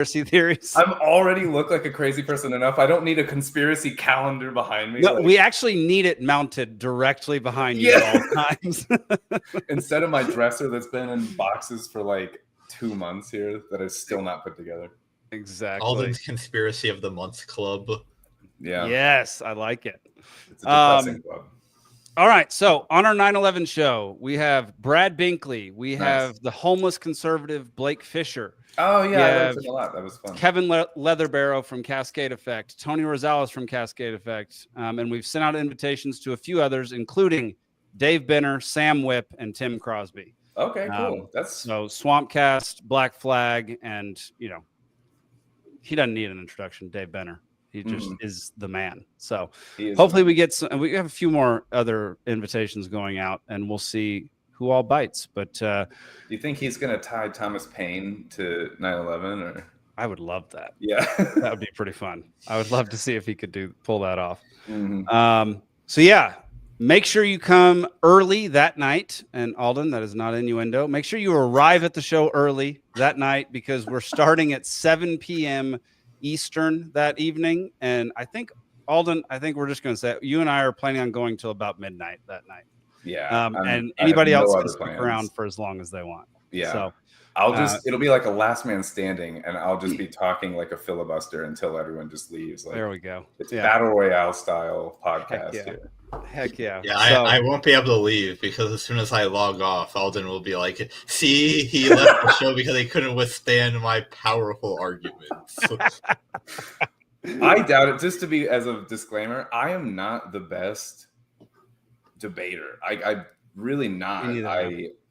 conspiracy theories. I'm already look like a crazy person enough. I don't need a conspiracy calendar behind me. No, we actually need it mounted directly behind you at all times. Instead of my dresser that's been in boxes for like 2 months here that is still not put together. Exactly. Alden's Conspiracy of the Month Club. Yeah. Yes, I like it. It's a depressing club. All right. So on our 9/11 show, we have Brad Binkley. We have the homeless conservative Blake Fisher. Oh, yeah. I liked him a lot. That was fun. Kevin Leatherbarrow from Cascade Effect. Tony Rosales from Cascade Effect. And we've sent out invitations to a few others, including Dave Benner, Sam Whip, and Tim Crosby. Okay, cool. So Swampcast, Black Flag, and, he doesn't need an introduction, Dave Benner. He just is the man. So hopefully we get some. We have a few more other invitations going out, and we'll see who all bites. But do you think he's going to tie Thomas Paine to 9/11? Or I would love that. Yeah, that would be pretty fun. I would love to see if he could pull that off. So yeah, make sure you come early that night. And Alden, that is not innuendo. Make sure you arrive at the show early that night because we're starting at 7 p.m. Eastern that evening. And I think, Alden, we're just going to say you and I are planning on going till about midnight that night. Yeah. And anybody else can stick around for as long as they want. Yeah. So I'll it'll be like a last man standing, and I'll just be talking like a filibuster until everyone just leaves. Like, there we go. It's Battle Royale style podcast here. Heck yeah. Yeah, I won't be able to leave because as soon as I log off, Alden will be like, see, he left the show because he couldn't withstand my powerful arguments. I doubt it. Just to be, as a disclaimer, I am not the best debater. I really not.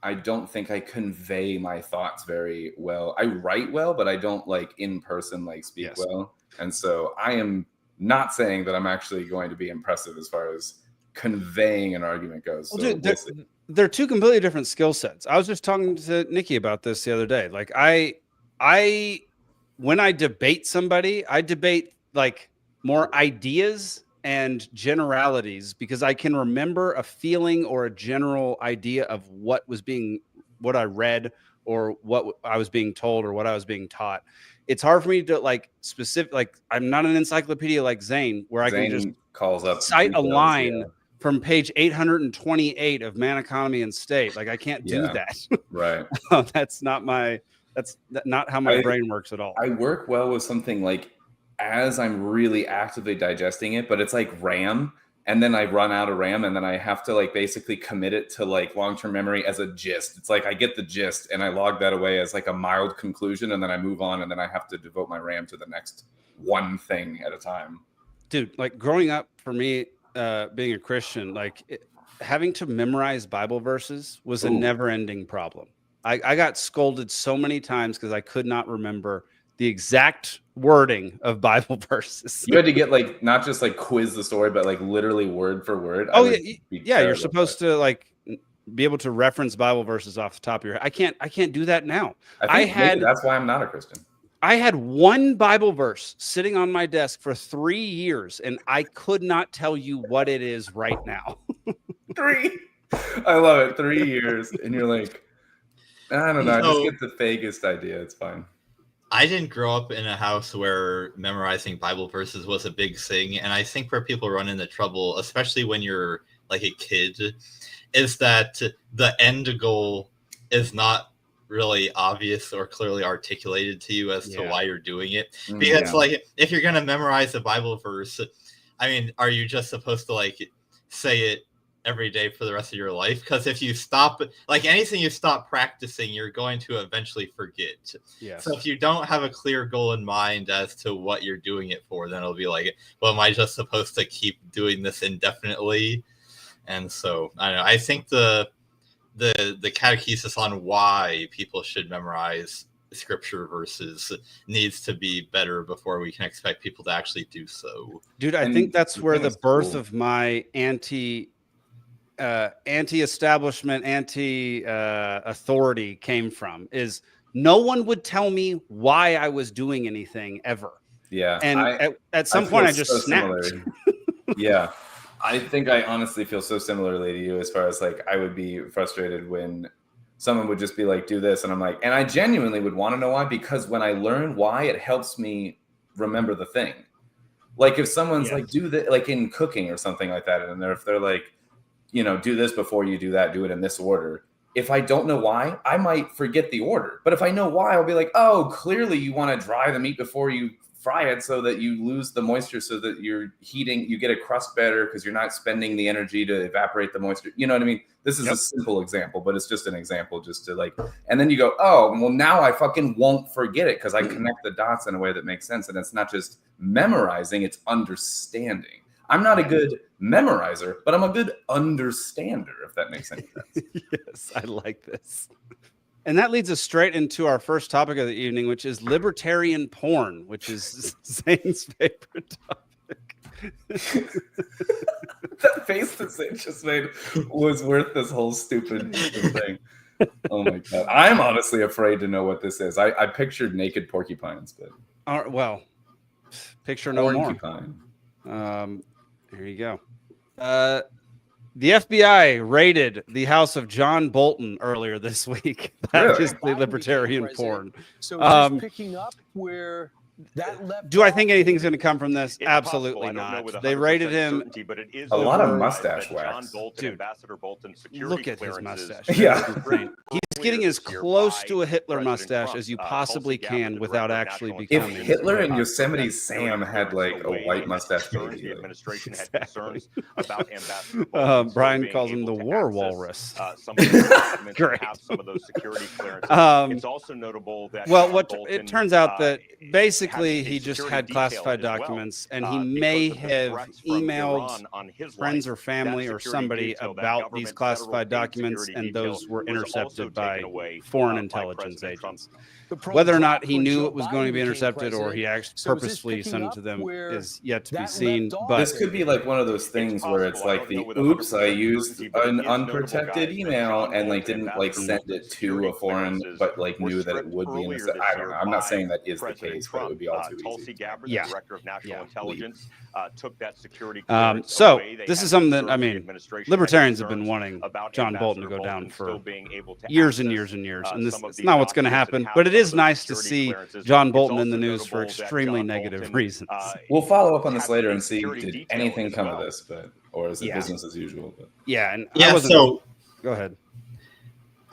I don't think I convey my thoughts very well. I write well, but I don't in person speak well. And so I am not saying that I'm actually going to be impressive as far as conveying an argument goes. Well, dude, they're two completely different skill sets. I was just talking to Nikki about this the other day. Like when I debate somebody, I debate more ideas and generalities because I can remember a feeling or a general idea of what I read or what I was being told or what I was being taught. It's hard for me to specific, I'm not an encyclopedia like Zane, where I can just calls up cite a line from page 828 of Man, Economy, and State. I can't do that. Right. That's not how my brain works at all. I work well with something as I'm really actively digesting it, but it's like RAM. And then I run out of RAM, and then I have to basically commit it to long-term memory as a gist. It's I get the gist and I log that away as a mild conclusion, and then I move on, and then I have to devote my RAM to the next one thing at a time. Dude, growing up for me, being a Christian, having to memorize Bible verses was a never-ending problem. I got scolded so many times because I could not remember the exact wording of Bible verses. You had to get not just quiz the story, but literally word for word. Oh yeah, you're supposed to be able to reference Bible verses off the top of your head. I can't do that now. That's why I'm not a Christian. I had one Bible verse sitting on my desk for 3 years, and I could not tell you what it is right now. 3. I love it. 3 years, and you're I don't know. Just get the vaguest idea. It's fine. I didn't grow up in a house where memorizing Bible verses was a big thing. And I think where people run into trouble, especially when you're a kid, is that the end goal is not really obvious or clearly articulated to you as to why you're doing it. Because if you're going to memorize a Bible verse, are you just supposed to say it every day for the rest of your life? Because if you stop, anything you stop practicing, you're going to eventually forget. Yes. So if you don't have a clear goal in mind as to what you're doing it for, then it'll be well, am I just supposed to keep doing this indefinitely? And so I don't know. I think the catechesis on why people should memorize scripture verses needs to be better before we can expect people to actually do so. Dude, I think that's where the birth of my anti-establishment, anti-authority came from. Is no one would tell me why I was doing anything ever. Yeah. And at some point I just snapped. Yeah. I think I honestly feel so similarly to you as far as I would be frustrated when someone would just be like, do this. And I'm like, and I genuinely would want to know why, because when I learn why, it helps me remember the thing. Like if someone's like, do that, like in cooking or something like that. And if they're like, you know, do this before you do that, do it in this order. If I don't know why, I might forget the order. But if I know why, I'll be like, oh, clearly you want to dry the meat before you fry it so that you lose the moisture, so that you're heating, you get a crust better because you're not spending the energy to evaporate the moisture. You know what I mean? This is a simple example, but it's just an example just to like, and then you go, oh, well, now I fucking won't forget it because I connect the dots in a way that makes sense. And it's not just memorizing, it's understanding. I'm not a good memorizer, but I'm a good understander, if that makes any sense. Yes, I like this. And that leads us straight into our first topic of the evening, which is libertarian porn, which is Zane's favorite topic. That face that Zane just made was worth this whole stupid thing. Oh my God. I'm honestly afraid to know what this is. I pictured naked porcupines, but well, picture no more. Porcupine. There you go. The FBI raided the house of John Bolton earlier this week. That is the libertarian porn. So picking up where that left. Do I think anything's going to come from this? Absolutely not. They raided him. But it is a lot of mustache wax. Dude, Ambassador Bolton look at his mustache. Yeah. He's getting as close to a Hitler mustache as you possibly can without actually becoming. If Hitler and Yosemite Sam had like a white mustache, the administration had concerns about Ambassador Brian calls him the war walrus. Great. Some of those security clearances. It's also notable that it turns out that basically he just had classified documents, and he may have emailed friends or family or somebody about these classified documents, and those were intercepted by foreign intelligence agents. Whether or not he knew it was going to be intercepted or he actually purposefully sent it to them is yet to be seen. But this could be like one of those things where it's like the oops, I used an unprotected email and like didn't like send it to a foreign, but like knew that it would be intercepted. I don't know. I'm not saying that is the case, but it would be all too easy. Yeah. Director of National Intelligence took that security. So this is something that, I mean, libertarians have been wanting John Bolton to go down for years and years and years, and this is not what's going to happen, but it is nice to see John Bolton in the news for extremely negative reasons. We'll follow up on this later and see did anything come of this, or is it business as usual? But. So go ahead.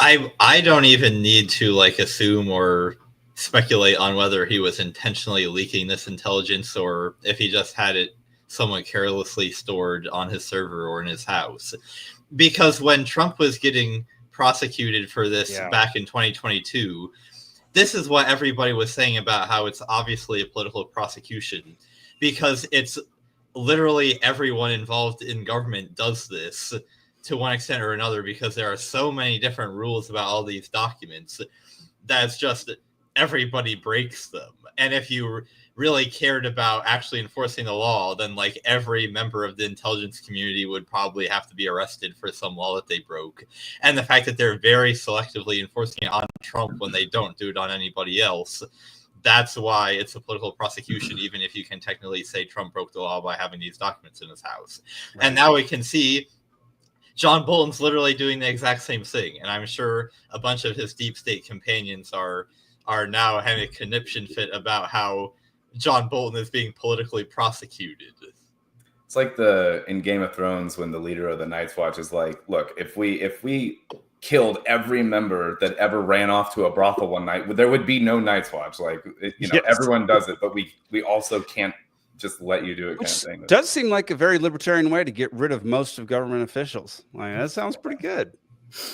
I don't even need to like assume or speculate on whether he was intentionally leaking this intelligence or if he just had it somewhat carelessly stored on his server or in his house. Because when Trump was getting prosecuted for this back in 2022, this is what everybody was saying about how it's obviously a political prosecution, because it's literally everyone involved in government does this to one extent or another, because there are so many different rules about all these documents that it's just everybody breaks them. And if you really cared about actually enforcing the law, then like every member of the intelligence community would probably have to be arrested for some law that they broke. And the fact that they're very selectively enforcing it on Trump when they don't do it on anybody else, that's why it's a political prosecution, even if you can technically say Trump broke the law by having these documents in his house. Right. And now we can see John Bolton's literally doing the exact same thing. And I'm sure a bunch of his deep state companions are now having a conniption fit about how John Bolton is being politically prosecuted. It's like in Game of Thrones when the leader of the Night's Watch is like, look, if we killed every member that ever ran off to a brothel one night, there would be no Night's Watch. Like, everyone does it, but we also can't just let you do it. Which kind of thing. Does seem like a very libertarian way to get rid of most of government officials. Like, that sounds pretty good.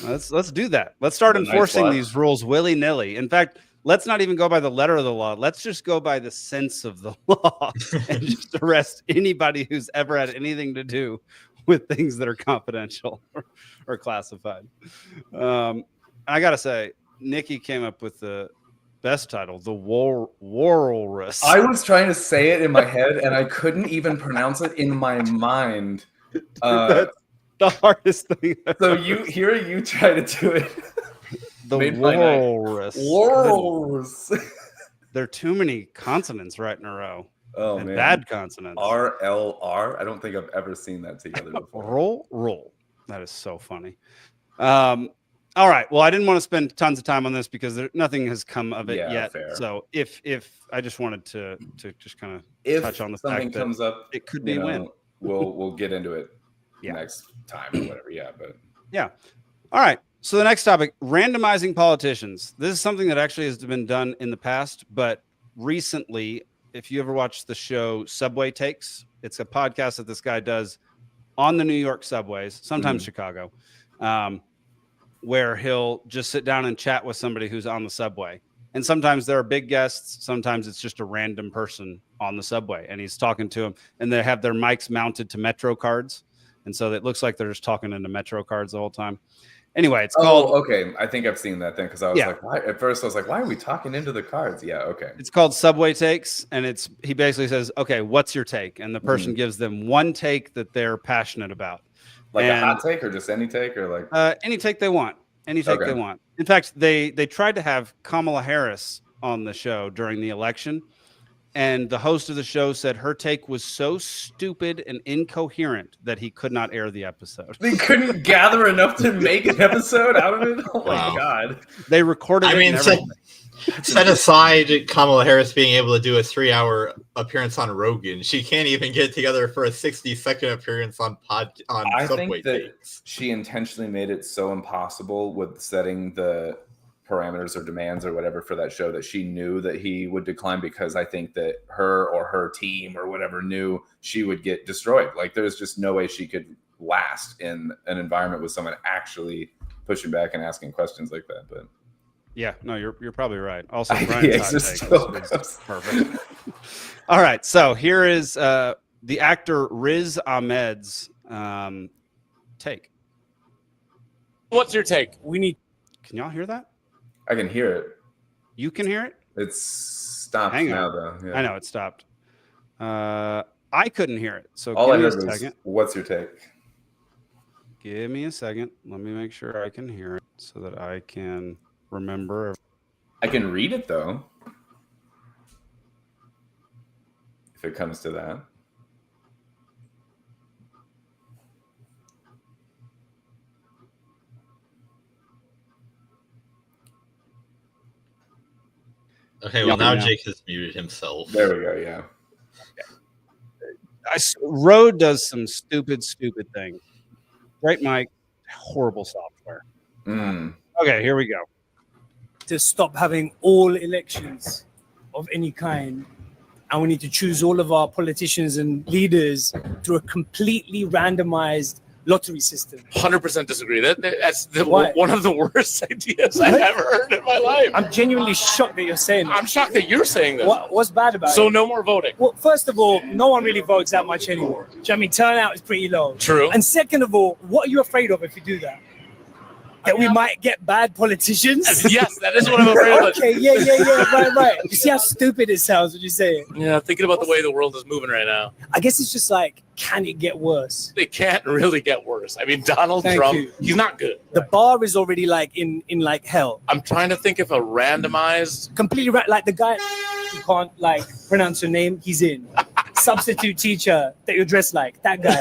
Let's do that. Let's start enforcing these rules willy-nilly. In fact, let's not even go by the letter of the law. Let's just go by the sense of the law and just arrest anybody who's ever had anything to do with things that are confidential or classified. I got to say, Nikki came up with the best title, The Walrus. I was trying to say it in my head, and I couldn't even pronounce it in my mind. That's the hardest thing. So you try to do it. The walrus. Walrus. There are too many consonants right in a row. Oh, and man. Bad consonants. RLR. I don't think I've ever seen that together before. Roll. That is so funny. All right. Well, I didn't want to spend tons of time on this because nothing has come of it yet. Fair. So if I just wanted to just kind of touch on the fact that comes up, it could be a win. We'll get into it next time or whatever. Yeah. All right. So the next topic, randomizing politicians. This is something that actually has been done in the past, but recently, if you ever watched the show Subway Takes, it's a podcast that this guy does on the New York subways, sometimes Chicago, where he'll just sit down and chat with somebody who's on the subway. And sometimes there are big guests. Sometimes it's just a random person on the subway, and he's talking to them, and they have their mics mounted to Metro cards. And so it looks like they're just talking into Metro cards the whole time. Anyway, it's called. Okay. I think I've seen that thing because I was like, why? At first I was like, why are we talking into the cards? Yeah. Okay. It's called Subway Takes. And he basically says, okay, what's your take? And the person gives them one take that they're passionate about. Like a hot take or just any take or like any take they want. Any take they want. In fact, they tried to have Kamala Harris on the show during the election. And the host of the show said her take was so stupid and incoherent that he could not air the episode. They couldn't gather enough to make an episode out of it? Oh, my God. They recorded it and everything. Set aside Kamala Harris being able to do a 3-hour appearance on Rogan. She can't even get together for a 60-second appearance on I Subway think that Takes. she intentionally made it so impossible with setting the parameters or demands or whatever for that show that she knew that he would decline, because I think that her or her team or whatever knew she would get destroyed. Like there's just no way she could last in an environment with someone actually pushing back and asking questions like that. But yeah, no, you're probably right. Also, Brian's perfect. All right, so here is the actor Riz Ahmed's take. What's your take? Can y'all hear that? I can hear it. You can hear it? It's stopped now, though. Yeah. I know it stopped. I couldn't hear it. So all I give heard me a was, second. what's your take? Give me a second. Let me make sure I can hear it so that I can remember. I can read it, though. If it comes to that. Okay, well, now Jake has muted himself. There we go, yeah. Rode does some stupid things. Great mic, horrible software. Okay, here we go. To stop having all elections of any kind, and we need to choose all of our politicians and leaders through a completely randomized lottery system. 100% disagree. That's one of the worst ideas I've ever heard in my life. I'm genuinely shocked that you're saying that. I'm shocked that you're saying this. What's bad about it? So no more voting. Well, first of all, no one really votes that much anymore. Do you know what I mean? Turnout is pretty low. True. And second of all, what are you afraid of if you do that? That we might get bad politicians? Yes, that is what I'm afraid of. Okay, yeah, right. You see how stupid it sounds when you say it? Yeah, thinking about the way the world is moving right now. I guess it's just like, can it get worse? It can't really get worse. I mean, Donald Trump, he's not good. The bar is already like in like hell. I'm trying to think if a randomized... Completely right. Like the guy, you can't like pronounce your name, he's in. Substitute teacher that you're dressed like, that guy.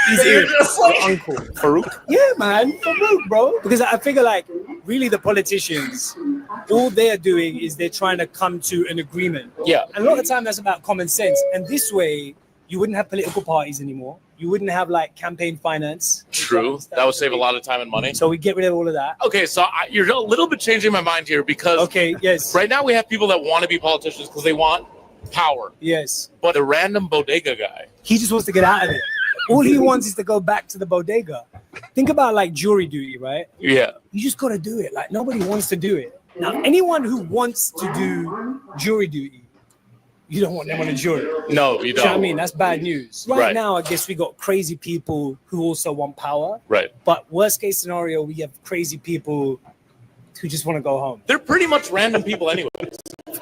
He's in. Your uncle. Farouk? Yeah, man. Farouk, bro. Because I figure like, really the politicians, all they're doing is they're trying to come to an agreement. Yeah. And a lot of the time that's about common sense. And this way, you wouldn't have political parties anymore. You wouldn't have like campaign finance. True. That would save a lot of time and money. So we get rid of all of that. Okay, so you're a little bit changing my mind here because right now we have people that want to be politicians because they want power. Yes. But a random bodega guy, he just wants to get out of it. All he wants is to go back to the bodega. Think about like jury duty, right? Yeah. You just got to do it. Like nobody wants to do it. Now, anyone who wants to do jury duty, you don't want them on a jury. No, you don't. You know what I mean? That's bad news. Right now, I guess we got crazy people who also want power. Right. But worst case scenario, we have crazy people who just want to go home. They're pretty much random people anyway.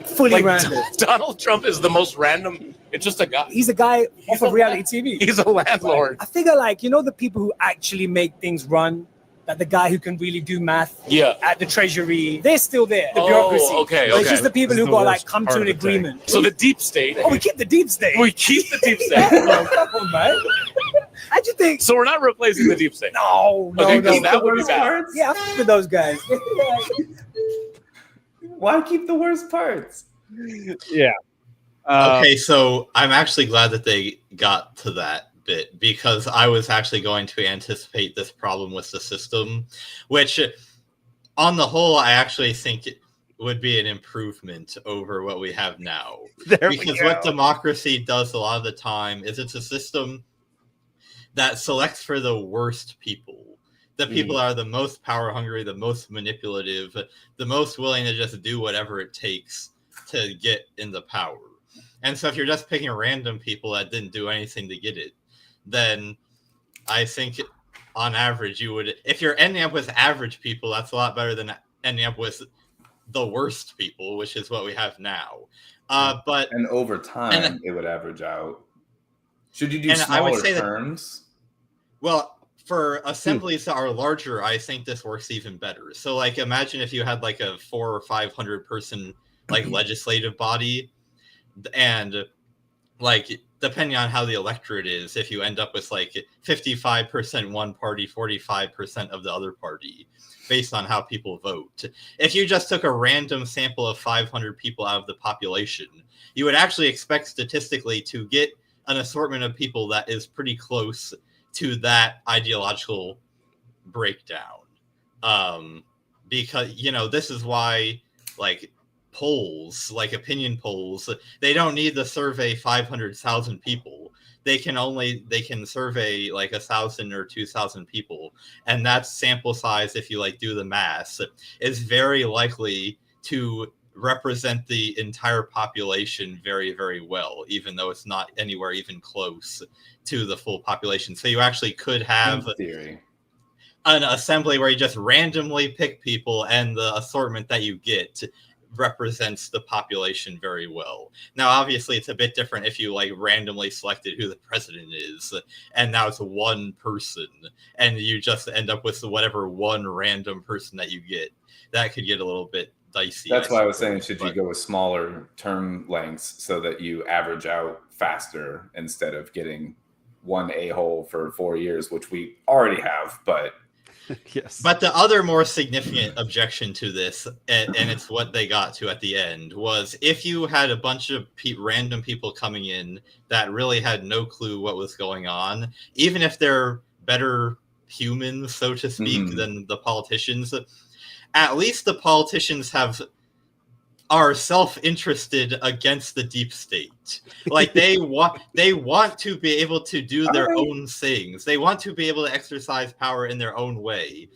Fully random. Donald Trump is the most random. It's just a guy. He's a guy off of reality TV. He's a landlord. I figure like, you know, the people who actually make things run, like the guy who can really do math at the treasury, they're still there. The bureaucracy. Okay. But it's just the people who got like come to an agreement. So the deep state. Oh, we keep the deep state. We keep the deep state. Come on, man. How'd you think? So we're not replacing the deep state. No, Okay, no. that would be bad. Parts? Yeah, I'm with those guys. Why keep the worst parts? Yeah. Okay, so I'm actually glad that they got to that bit because I was actually going to anticipate this problem with the system, which on the whole, I actually think it would be an improvement over what we have now. Because what democracy does a lot of the time is it's a system that selects for the worst people. The people that are the most power hungry, the most manipulative, the most willing to just do whatever it takes to get in the power. And so if you're just picking random people that didn't do anything to get it, then I think on average you would, if you're ending up with average people, that's a lot better than ending up with the worst people, which is what we have now. But and over time, it would average out. Should you do smaller terms? Well, for assemblies that are larger, I think this works even better. So, like, imagine if you had like a 400 or 500 person like legislative body, and like depending on how the electorate is, if you end up with like 55% one party, 45% of the other party, based on how people vote. If you just took a random sample of 500 people out of the population, you would actually expect statistically to get an assortment of people that is pretty close to that ideological breakdown. Because, you know, this is why, like, polls, like opinion polls, they don't need to survey 500,000 people. They can survey like 1,000 or 2,000 people, and that sample size, if you like do the math, is very likely to represent the entire population very, very well, even though it's not anywhere even close to the full population. So you actually could have an assembly where you just randomly pick people, and the assortment that you get represents the population very well. Now, obviously, it's a bit different if you like randomly selected who the president is, and now it's one person, and you just end up with whatever one random person that you get. That could get a little bit dicey. That's why I was saying, should you go with smaller term lengths so that you average out faster instead of getting one a-hole for 4 years, which we already have, but yes. But the other more significant objection to this, and it's what they got to at the end, was if you had a bunch of random people coming in that really had no clue what was going on, even if they're better humans, so to speak, than the politicians, at least the politicians are self-interested against the deep state. Like they want to be able to do their own things. They want to be able to exercise power in their own way.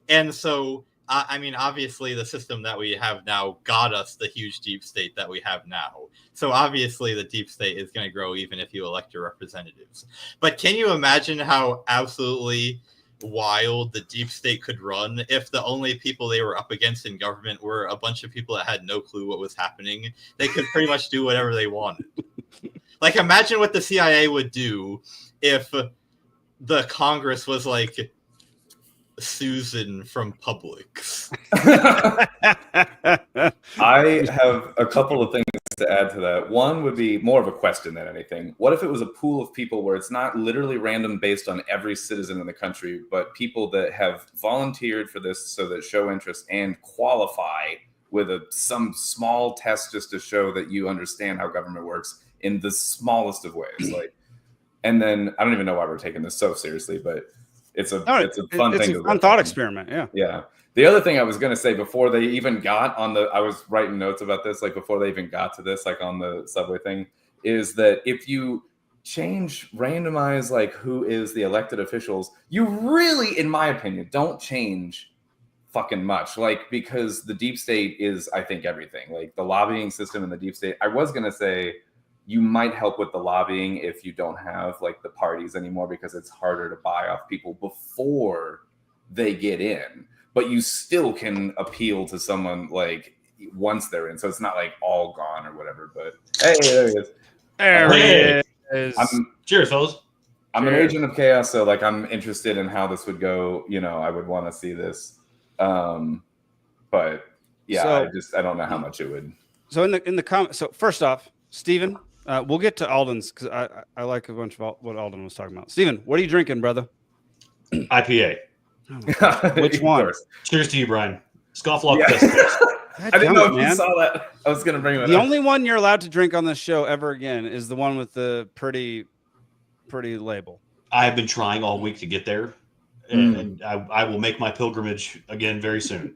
And so, I mean, obviously the system that we have now got us the huge deep state that we have now. So obviously the deep state is going to grow even if you elect your representatives. But can you imagine how absolutely wild the deep state could run if the only people they were up against in government were a bunch of people that had no clue what was happening? They could pretty much do whatever they wanted. Like, imagine what the CIA would do if the Congress was like Susan from Publix. I have a couple of things to add to that. One would be more of a question than anything. What if it was a pool of people where it's not literally random based on every citizen in the country, but people that have volunteered for this so that show interest and qualify with some small test just to show that you understand how government works in the smallest of ways. Like, and then I don't even know why we're taking this so seriously, but it's a fun thing. It's a fun thought experiment. Yeah. Yeah. The other thing I was going to say before they even got on I was writing notes about this, like before they even got to this, like on the subway thing, is that if you randomize like who is the elected officials, you really, in my opinion, don't change fucking much. Like, because the deep state is, I think, everything. Like the lobbying system in the deep state. I was going to say you might help with the lobbying if you don't have like the parties anymore, because it's harder to buy off people before they get in. But you still can appeal to someone like once they're in. So it's not like all gone or whatever. But hey, there he is. There he is. Cheers, fellas. I'm an agent of chaos, so like I'm interested in how this would go. You know, I would want to see this. But yeah, I don't know how much it would. So in the comments. So first off, Stephen, We'll get to Alden's because I like a bunch of what Alden was talking about. Steven, what are you drinking, brother? IPA. Oh, which one? Cheers to you, Brian. Scofflaw. I didn't know if you saw that. I was going to bring it up. The only one you're allowed to drink on this show ever again is the one with the pretty label. I have been trying all week to get there, and I will make my pilgrimage again very soon.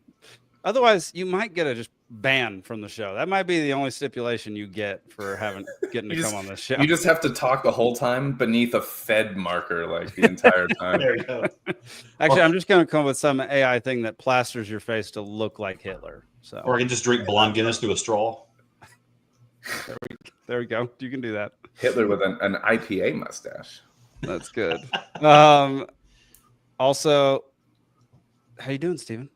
Otherwise, you might get a just ban from the show. That might be the only stipulation you get for getting to come on this show. You just have to talk the whole time beneath a Fed marker, like the entire time. There you go. Actually, I'm just going to come up with some AI thing that plasters your face to look like Hitler. So, or I can just drink blonde Guinness through a straw. There we go. You can do that. Hitler with an IPA mustache. That's good. Also, how you doing, Steven?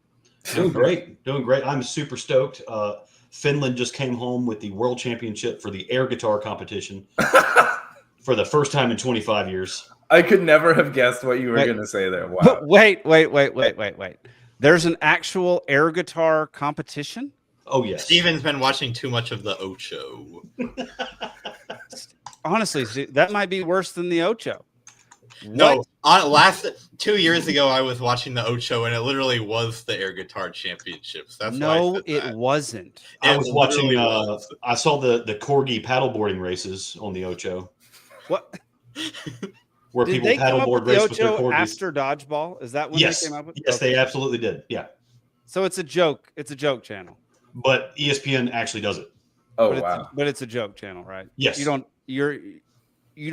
Doing great. I'm super stoked. Finland just came home with the world championship for the air guitar competition for the first time in 25 years. I could never have guessed what you were going to say there. Wow. Wait. There's an actual air guitar competition? Oh, yes. Steven's been watching too much of the Ocho. Honestly, that might be worse than the Ocho. No, last 2 years ago, I was watching the Ocho, and it literally was the air guitar championships. That's no, it wasn't. I was watching. I saw the corgi paddleboarding races on the Ocho. What? Where people paddleboard race with their corgis after dodgeball? Is that when they came up with? Yes, they absolutely did. Yeah. So it's a joke. It's a joke channel. But ESPN actually does it. Oh wow! But it's a joke channel, right? Yes. You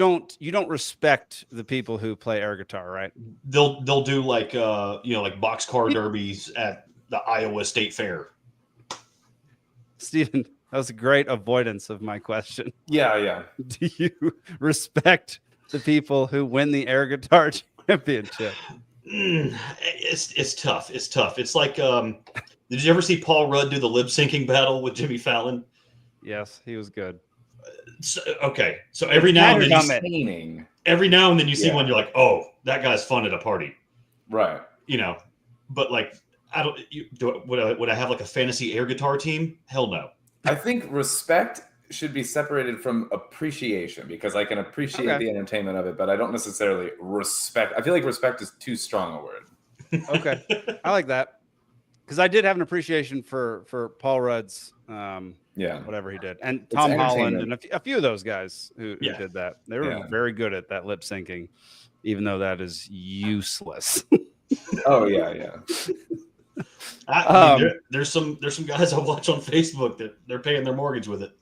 don't respect the people who play air guitar, right? They'll do like like boxcar derbies at the Iowa State Fair. Steven, that was a great avoidance of my question. Yeah. Do you respect the people who win the air guitar championship? It's tough. It's like did you ever see Paul Rudd do the lip syncing battle with Jimmy Fallon? Yes, he was good. So every now and then you see one, you're like, oh, that guy's fun at a party, right? But like, would I have like a fantasy air guitar team? Hell no. I think respect should be separated from appreciation, because I can appreciate the entertainment of it, but I don't necessarily respect. I feel like respect is too strong a word. Okay, I like that, because I did have an appreciation for Paul Rudd's whatever he did, and Tom Holland and a few of those guys who did that. They were very good at that lip syncing, even though that is useless. Oh yeah. I mean, there's some guys I watch on Facebook that they're paying their mortgage with it.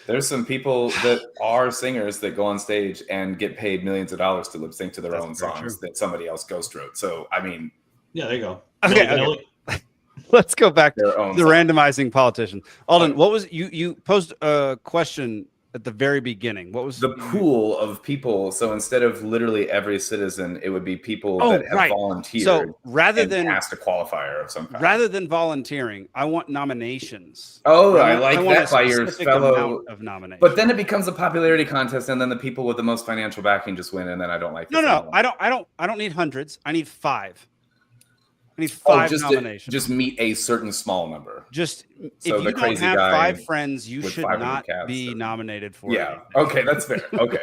There's some people that are singers that go on stage and get paid millions of dollars to lip sync to their own songs that somebody else ghost wrote. So I mean, yeah, there you go. Okay. Let's go back to the randomizing politician. Alden, what was you posed a question at the very beginning? What was the pool of people? So instead of literally every citizen, it would be people that have volunteered. So rather than asked a qualifier of some kind. Rather than volunteering, I want nominations. Oh, I like that by your fellow of nominations. But then it becomes a popularity contest, and then the people with the most financial backing just win, and then I don't like. No, I don't need hundreds. I need 5. I need 5 nominations. Just meet a certain small number. If you don't have 5 friends, you should not be nominated for it. Yeah. Okay, that's fair. Okay.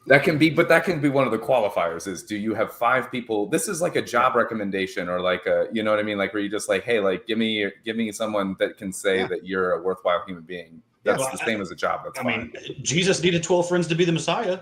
that can be one of the qualifiers is, do you have 5 people? This is like a job recommendation, or like a, you know what I mean? Like where you just like, hey, like give me someone that can say that you're a worthwhile human being. That's the same as a job. That's fine. I mean, Jesus needed 12 friends to be the Messiah.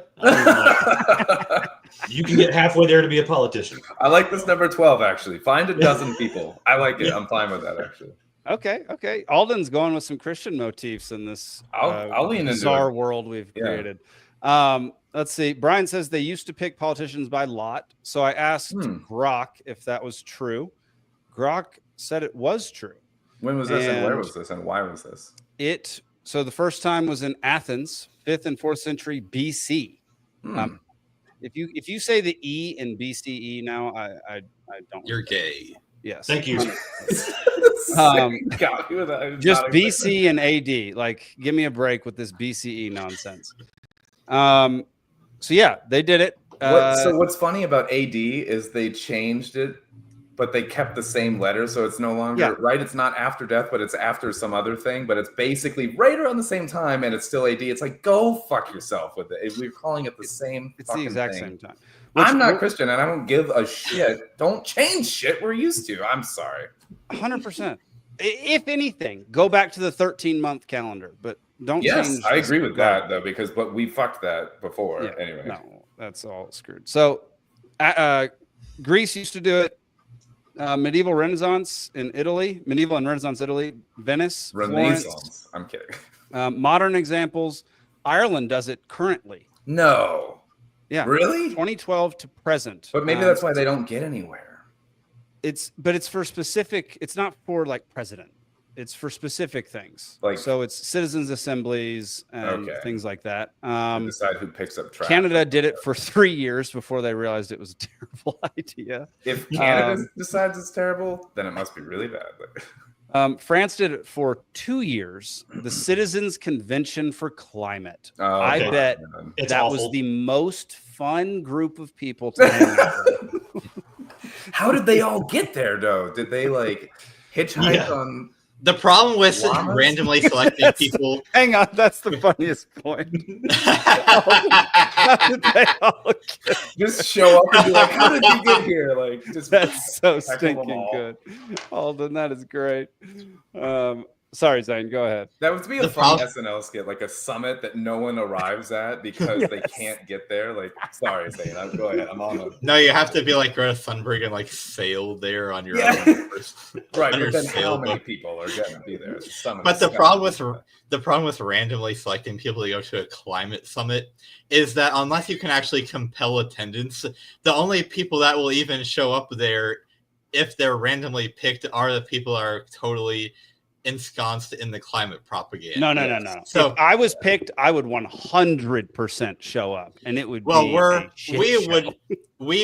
You can get halfway there to be a politician. I like this number 12, actually. Find a dozen people. I like it. I'm fine with that, actually. Okay. Alden's going with some Christian motifs in this I'll lean into bizarre world we've created. Let's see. Brian says they used to pick politicians by lot. So I asked Grok if that was true. Grok said it was true. When was this and where was this and why was this? So the first time was in Athens, 5th and 4th century BC. If you say the E in BCE now, I don't. You're gay. Yes. Thank you. Just BC and AD. Like, give me a break with this BCE nonsense. So yeah, they did it. So what's funny about AD is they changed it but they kept the same letter, so it's no longer right. It's not after death, but it's after some other thing. But it's basically right around the same time, and it's still AD. It's like, go fuck yourself with it. If we're calling it the same, it's the exact same time. I'm not Christian, and I don't give a shit. Don't change shit we're used to. I'm sorry. 100%. If anything, go back to the 13-month calendar, but don't change. Yes, I agree with that though, but we fucked that before. Yeah, anyway, no, that's all screwed. So, Greece used to do it. Medieval and Renaissance Italy, Venice, Renaissance. Florence. I'm kidding. Modern examples, Ireland does it currently. No. Yeah. Really? 2012 to present. But maybe that's why they don't get anywhere. It's for specific. It's not for like president. It's for specific things. So it's citizens' assemblies and things like that. Decide who picks up trash. Canada did it for 3 years before they realized it was a terrible idea. If Canada decides it's terrible, then it must be really bad. France did it for 2 years. The Citizens Convention for Climate. I bet that was the most fun group of people to hang out with. How did they all get there, though? Did they like hitchhike on? The problem with randomly selecting people. Hang on, that's the funniest point. Just show up and be like, "How did you get here?" Like, just that's so stinking good, Alden. That is great. Sorry, Zane, go ahead. That would be a fun SNL skit, like a summit that no one arrives at because they can't get there. Like, sorry, Zane, go ahead. I'm on them. No, you have to be like Greta Thunberg and like sail there on your own. Right, but then how many people are going to be there? But the problem with randomly selecting people to go to a climate summit is that unless you can actually compel attendance, the only people that will even show up there, if they're randomly picked, are the people that are totally ensconced in the climate propaganda. No. So if I was picked, I would 100% show up, and it would we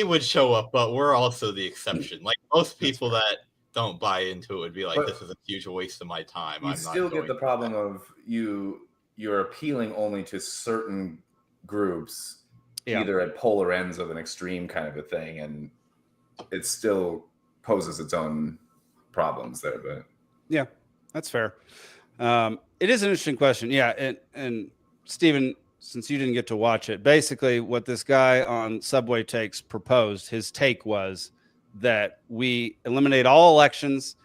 would show up, but we're also the exception. Like most people that don't buy into it would be like, this is a huge waste of my time. You still get the problem of you're appealing only to certain groups, either at polar ends of an extreme kind of a thing, and it still poses its own problems there. But yeah. That's fair. It is an interesting question. Yeah. And Stephen, since you didn't get to watch it, basically what this guy on Subway Takes proposed, his take was that we eliminate all elections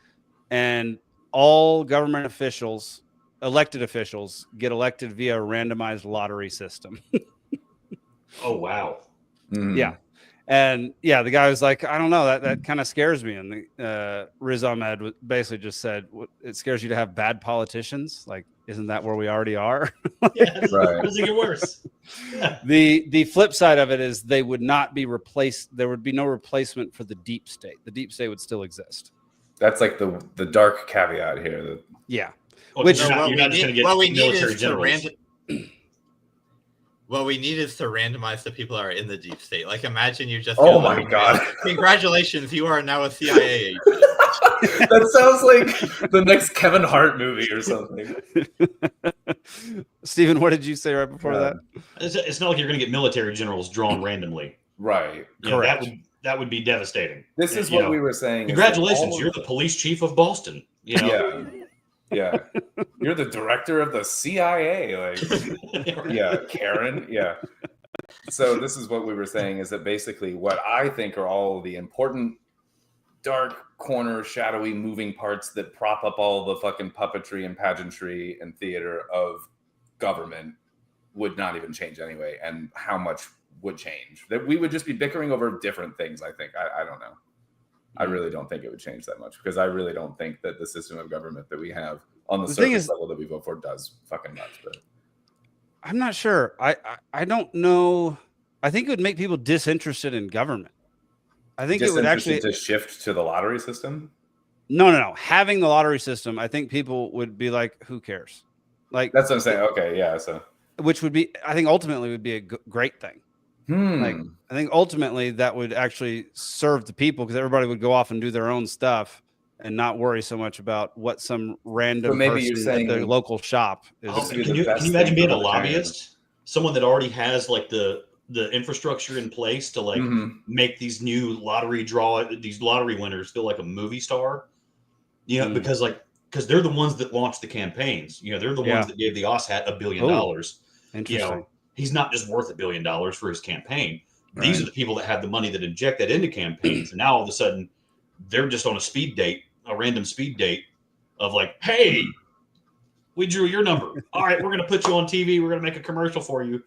and all government officials, elected officials, get elected via a randomized lottery system. Oh, wow. Mm. Yeah. And the guy was like, I don't know, that kind of scares me. And Riz Ahmed basically just said, it scares you to have bad politicians. Like, isn't that where we already are? Yeah, right. Does it get worse? Yeah. The flip side of it is they would not be replaced. There would be no replacement for the deep state. The deep state would still exist. That's like the dark caveat here. Yeah. Well, which you're not just going to get military generals. What we need is to randomize the people that are in the deep state. Like, imagine you just. Oh my God! Congratulations, you are now a CIA agent. That sounds like the next Kevin Hart movie or something. Stephen, what did you say right before that? It's not like you're going to get military generals drawn randomly, right? Correct. That would be devastating. This is what we were saying. Congratulations, you're the police chief of Boston. You know? Yeah. You're the director of the CIA. Like, Karen. Yeah. So this is what we were saying, is that basically what I think are all the important dark corner, shadowy moving parts that prop up all the fucking puppetry and pageantry and theater of government would not even change anyway. And how much would change? That we would just be bickering over different things, I think. I don't know. I really don't think it would change that much, because I really don't think that the system of government that we have on the surface level that we vote for does fucking much. But I'm not sure. I don't know. I think it would make people disinterested in government. I think it would actually to shift to the lottery system. No. Having the lottery system, I think people would be like, "Who cares?" Like, that's what I'm saying. Okay, yeah. So, which would be, I think, ultimately would be a great thing. Like, I think ultimately that would actually serve the people, because everybody would go off and do their own stuff and not worry so much about what some random person at their local shop is. Can you imagine being a lobbyist? Someone that already has like the the infrastructure in place to like make these new these lottery winners feel like a movie star, you know, because they're the ones that launched the campaigns. You know, they're the ones that gave the OSHAT $1 billion. Interesting. You know, he's not just worth $1 billion for his campaign. These are the people that have the money that inject that into campaigns. And now all of a sudden they're just on a random speed date of like, hey, we drew your number. All right, we're going to put you on TV. We're going to make a commercial for you.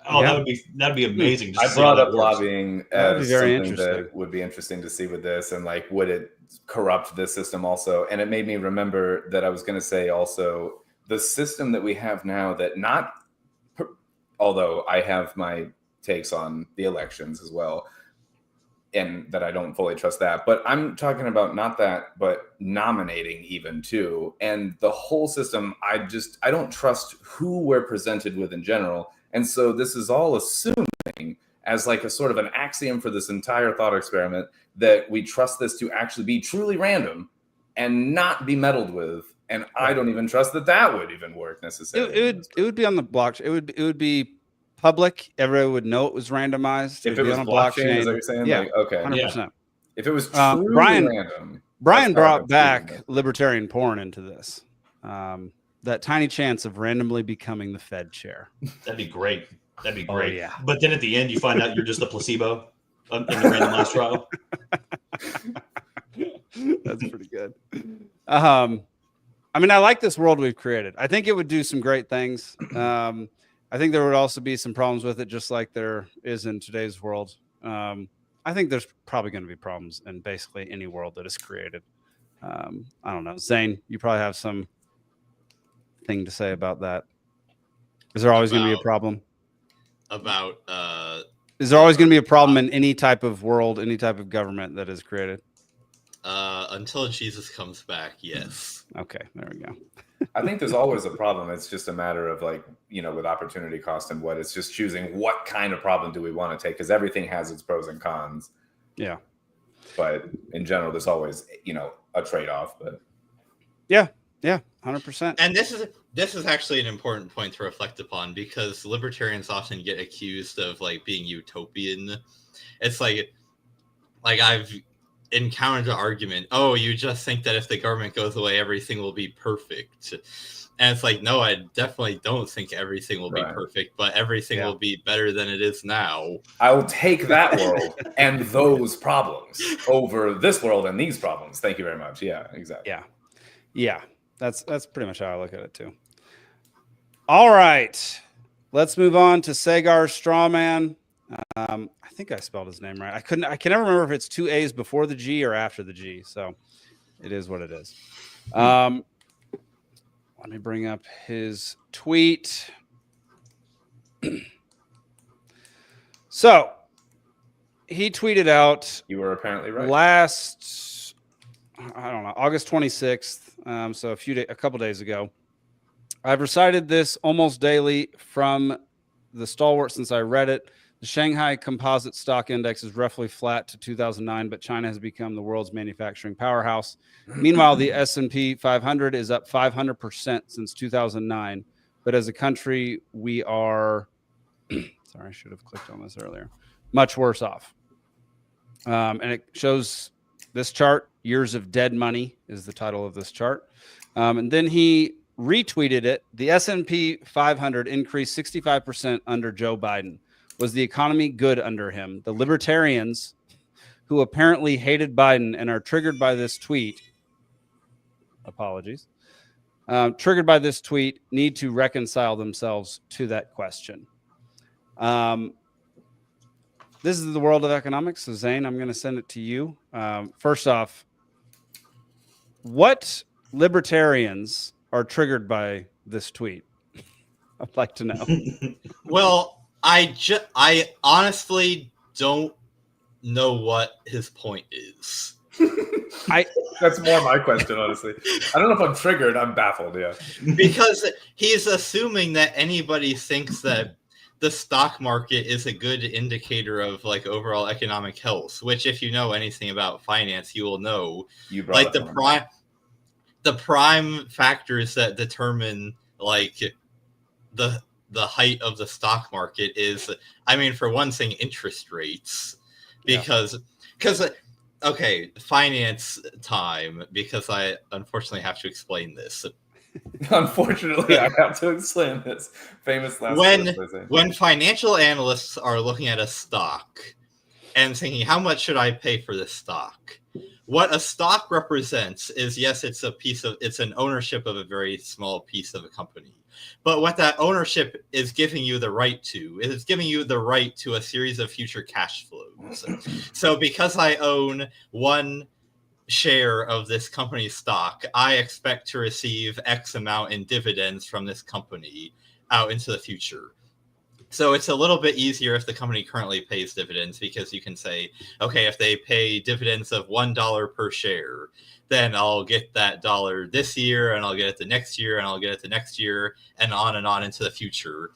Oh, that'd be amazing. I brought up lobbying as something that would be interesting to see with this, and like, would it corrupt this system also? And it made me remember that I was going to say also the system that we have now that although I have my takes on the elections as well, and that I don't fully trust that, but I'm talking about not that, but nominating even too. And the whole system, I don't trust who we're presented with in general. And so this is all assuming as like a sort of an axiom for this entire thought experiment that we trust this to actually be truly random and not be meddled with. And I don't even trust that would even work necessarily. It would be on the blockchain. It would be public. Everyone would know it was randomized. If it was on a blockchain, is that what you're saying? Yeah, like, okay. 100%. Yeah. If it was truly random. Brian brought back libertarian porn into this. That tiny chance of randomly becoming the Fed chair. That'd be great. That'd be great. Oh, yeah. But then at the end, you find out you're just a placebo in the randomized trial. That's pretty good. I mean, I like this world we've created. I think it would do some great things. I think there would also be some problems with it, just like there is in today's world. I think there's probably going to be problems in basically any world that is created. I don't know. Zane, you probably have some thing to say about that. Is there always going to be a problem? Is there always going to be a problem in any type of world, any type of government that is created? Until Jesus comes back, yes. Okay, there we go. I think there's always a problem. It's just a matter of like, you know, with opportunity cost and what, it's just choosing what kind of problem do we want to take, because everything has its pros and cons. Yeah. But in general, there's always, you know, a trade-off. But yeah, 100%. And this is actually an important point to reflect upon, because libertarians often get accused of like being utopian. It's like I've encountered the argument, oh, you just think that if the government goes away, everything will be perfect. And it's like, no, I definitely don't think everything will be perfect, but everything will be better than it is now. I will take that world and those problems over this world and these problems. Thank you very much. Yeah, exactly. Yeah. That's pretty much how I look at it too. All right, let's move on to Sagar's straw man. I think I spelled his name right. I can never remember if it's 2 A's before the G or after the G. So it is what it is. Let me bring up his tweet. So he tweeted out. You were apparently right. August 26th. So a couple days ago. I've recited this almost daily from the stalwart since I read it. The Shanghai Composite Stock Index is roughly flat to 2009, but China has become the world's manufacturing powerhouse. Meanwhile, the S&P 500 is up 500% since 2009. But as a country, we are, sorry, I should have clicked on this earlier, much worse off. And it shows this chart, Years of Dead Money is the title of this chart. And then he retweeted it. The S&P 500 increased 65% under Joe Biden. Was the economy good under him? The libertarians, who apparently hated Biden and are triggered by this tweet, triggered by this tweet, need to reconcile themselves to that question. This is the world of economics. So Zane, I'm going to send it to you. First off, what libertarians are triggered by this tweet? I'd like to know. Well, I honestly don't know what his point is. That's more my question, honestly. I don't know if I'm triggered. I'm baffled. Yeah, because he's assuming that anybody thinks that the stock market is a good indicator of like overall economic health. Which, if you know anything about finance, you will know. Like the prime factors that determine like the the height of the stock market is, I mean, for one thing, interest rates, because okay, finance time, because I unfortunately have to explain this. Unfortunately, I have to explain this. Famous last words. When financial analysts are looking at a stock and thinking, how much should I pay for this stock? What a stock represents is, yes, it's an ownership of a very small piece of a company. But what that ownership is giving you the right to is giving you the right to a series of future cash flows. So because I own one share of this company's stock, I expect to receive X amount in dividends from this company out into the future. So it's a little bit easier if the company currently pays dividends, because you can say, okay, if they pay dividends of $1 per share, then I'll get that dollar this year, and I'll get it the next year, and I'll get it the next year, and on into the future.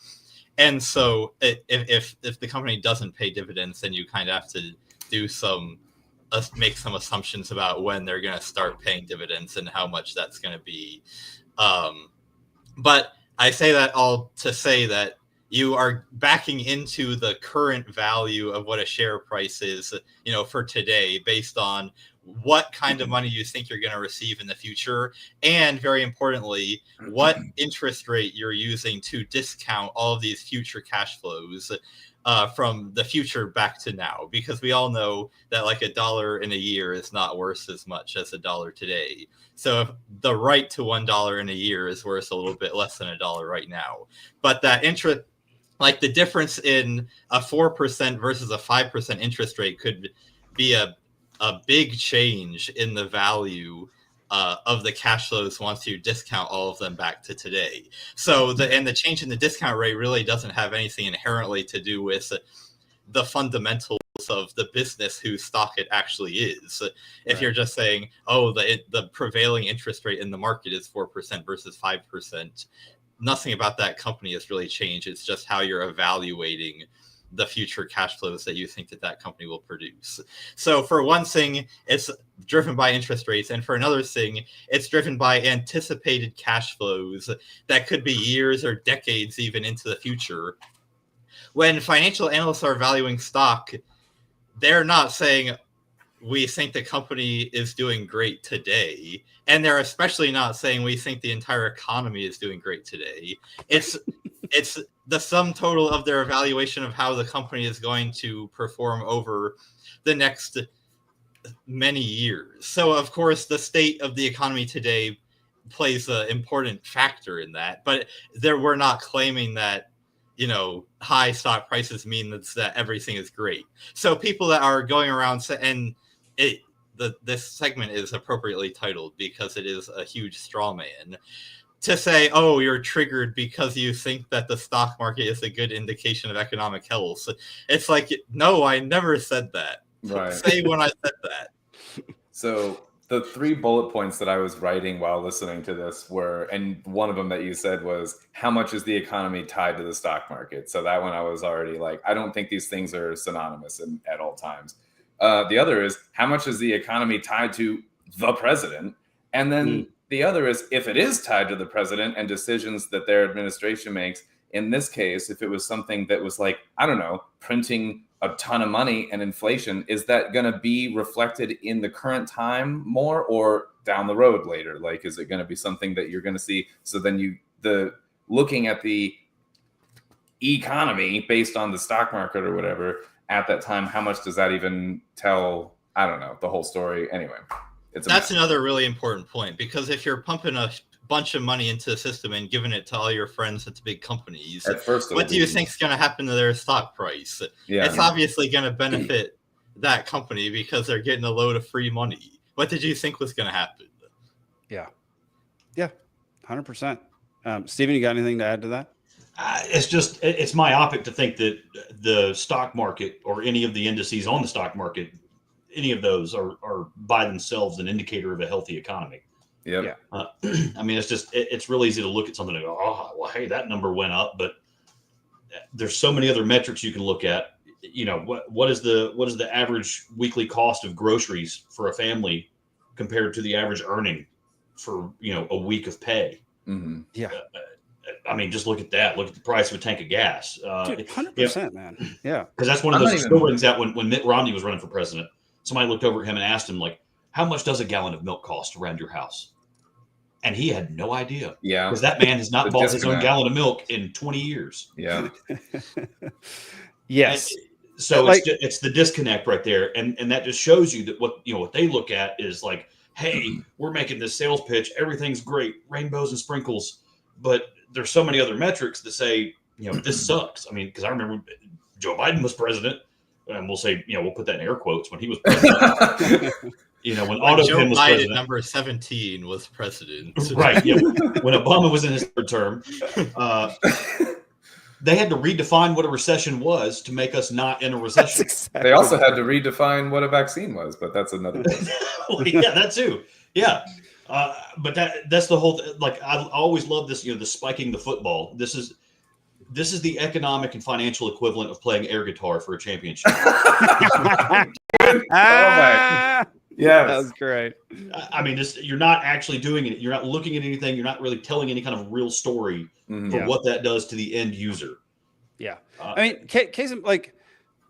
And so if the company doesn't pay dividends, then you kind of have to do make some assumptions about when they're going to start paying dividends and how much that's going to be. But I say that all to say that you are backing into the current value of what a share price is, for today, based on what kind of money you think you're going to receive in the future, and very importantly, what interest rate you're using to discount all of these future cash flows from the future back to now, because we all know that like $1 in a year is not worth as much as $1 today. So if the right to $1 in a year is worth a little bit less than $1 right now, but that interest, like the difference in a 4% versus a 5% interest rate, could be a big change in the value of the cash flows once you discount all of them back to today. So the change in the discount rate really doesn't have anything inherently to do with the fundamentals of the business whose stock it actually is. If you're just saying, oh, the prevailing interest rate in the market is 4% versus 5%, nothing about that company has really changed. It's just how you're evaluating the future cash flows that you think that company will produce. So for one thing, it's driven by interest rates. And for another thing, it's driven by anticipated cash flows that could be years or decades even into the future. When financial analysts are valuing stock, they're not saying, we think the company is doing great today. And they're especially not saying we think the entire economy is doing great today. It's the sum total of their evaluation of how the company is going to perform over the next many years. So, of course, the state of the economy today plays an important factor in that. But we're not claiming that, high stock prices mean that everything is great. So people that are going around this segment is appropriately titled because it is a huge straw man, to say, oh, you're triggered because you think that the stock market is a good indication of economic health. It's like, no, I never said that. Right. Say when I said that. So the 3 bullet points that I was writing while listening to this were, and one of them that you said was, how much is the economy tied to the stock market? So that one I was already like, I don't think these things are synonymous at all times. The other is, how much is the economy tied to the president? And then the other is, if it is tied to the president and decisions that their administration makes, in this case, if it was something that was like, I don't know, printing a ton of money and inflation, is that going to be reflected in the current time more or down the road later? Like, is it going to be something that you're going to see? So then looking at the economy based on the stock market or whatever at that time, how much does that even tell? I don't know, the whole story. Anyway, that's another really important point, because if you're pumping a bunch of money into the system and giving it to all your friends at the big companies, what do you think is going to happen to their stock price? Yeah. It's obviously going to benefit that company because they're getting a load of free money. What did you think was going to happen? Yeah, 100%. Steven, you got anything to add to that? It's myopic to think that the stock market or any of the indices on the stock market, any of those are by themselves an indicator of a healthy economy. Yeah. I mean, it's real easy to look at something and go, oh, well, hey, that number went up, but there's so many other metrics you can look at. What is the average weekly cost of groceries for a family compared to the average earning for, a week of pay? Mm-hmm. Yeah. I mean, just look at that. Look at the price of a tank of gas. Dude, 100%, man. Yeah. Because that's one of those stories that when Mitt Romney was running for president, somebody looked over at him and asked him, like, how much does a gallon of milk cost around your house? And he had no idea. Yeah. Because that man has not bought his own gallon of milk in 20 years. Yeah. Yes. And so it's the disconnect right there. And that just shows you that what they look at is like, hey, we're making this sales pitch. Everything's great. Rainbows and sprinkles. But there's so many other metrics that say, this sucks. I mean, because I remember Joe Biden was president. And we'll say, we'll put that in air quotes when he was president. When Otto Joe Penn was Biden, president, number 17, was president. Right. Yeah. When Obama was in his third term, they had to redefine what a recession was to make us not in a recession. Exactly. They also had to redefine what a vaccine was, but that's another thing. Yeah, that too. Yeah. But that's the whole like I always love this, the spiking the football. This is the economic and financial equivalent of playing air guitar for a championship. Oh my. Yeah, that was great. I mean, you're not actually doing it. You're not looking at anything. You're not really telling any kind of real story for what that does to the end user. Yeah. I mean, case like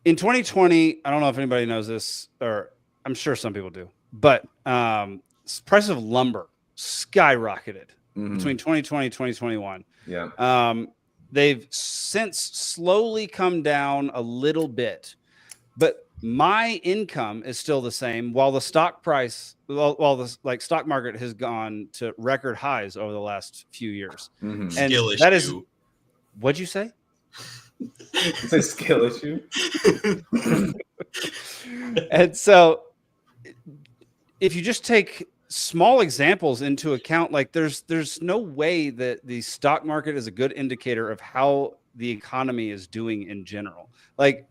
in 2020, I don't know if anybody knows this, or I'm sure some people do, but price of lumber skyrocketed between 2020 and 2021. Yeah. They've since slowly come down a little bit, but my income is still the same while the stock price, while the stock market has gone to record highs over the last few years. And Skill that issue. is, what'd you say? It's a skill issue. And so if you just take small examples into account, like there's no way that the stock market is a good indicator of how the economy is doing in general. Like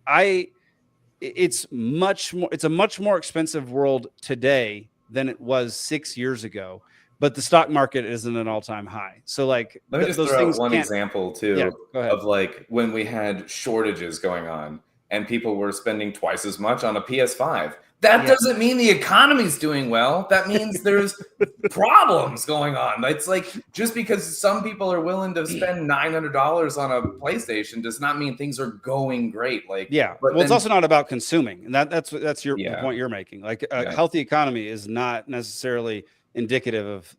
it's a much more expensive world today than it was 6 years ago, but the stock market isn't an all-time high. So like, let me just throw out one example too of like when we had shortages going on and people were spending twice as much on a PS5. That doesn't mean the economy's doing well. That means there's problems going on. It's like just because some people are willing to spend $900 on a PlayStation does not mean things are going great. Like, but it's also not about consuming, and that's the point you're making. Like a healthy economy is not necessarily indicative of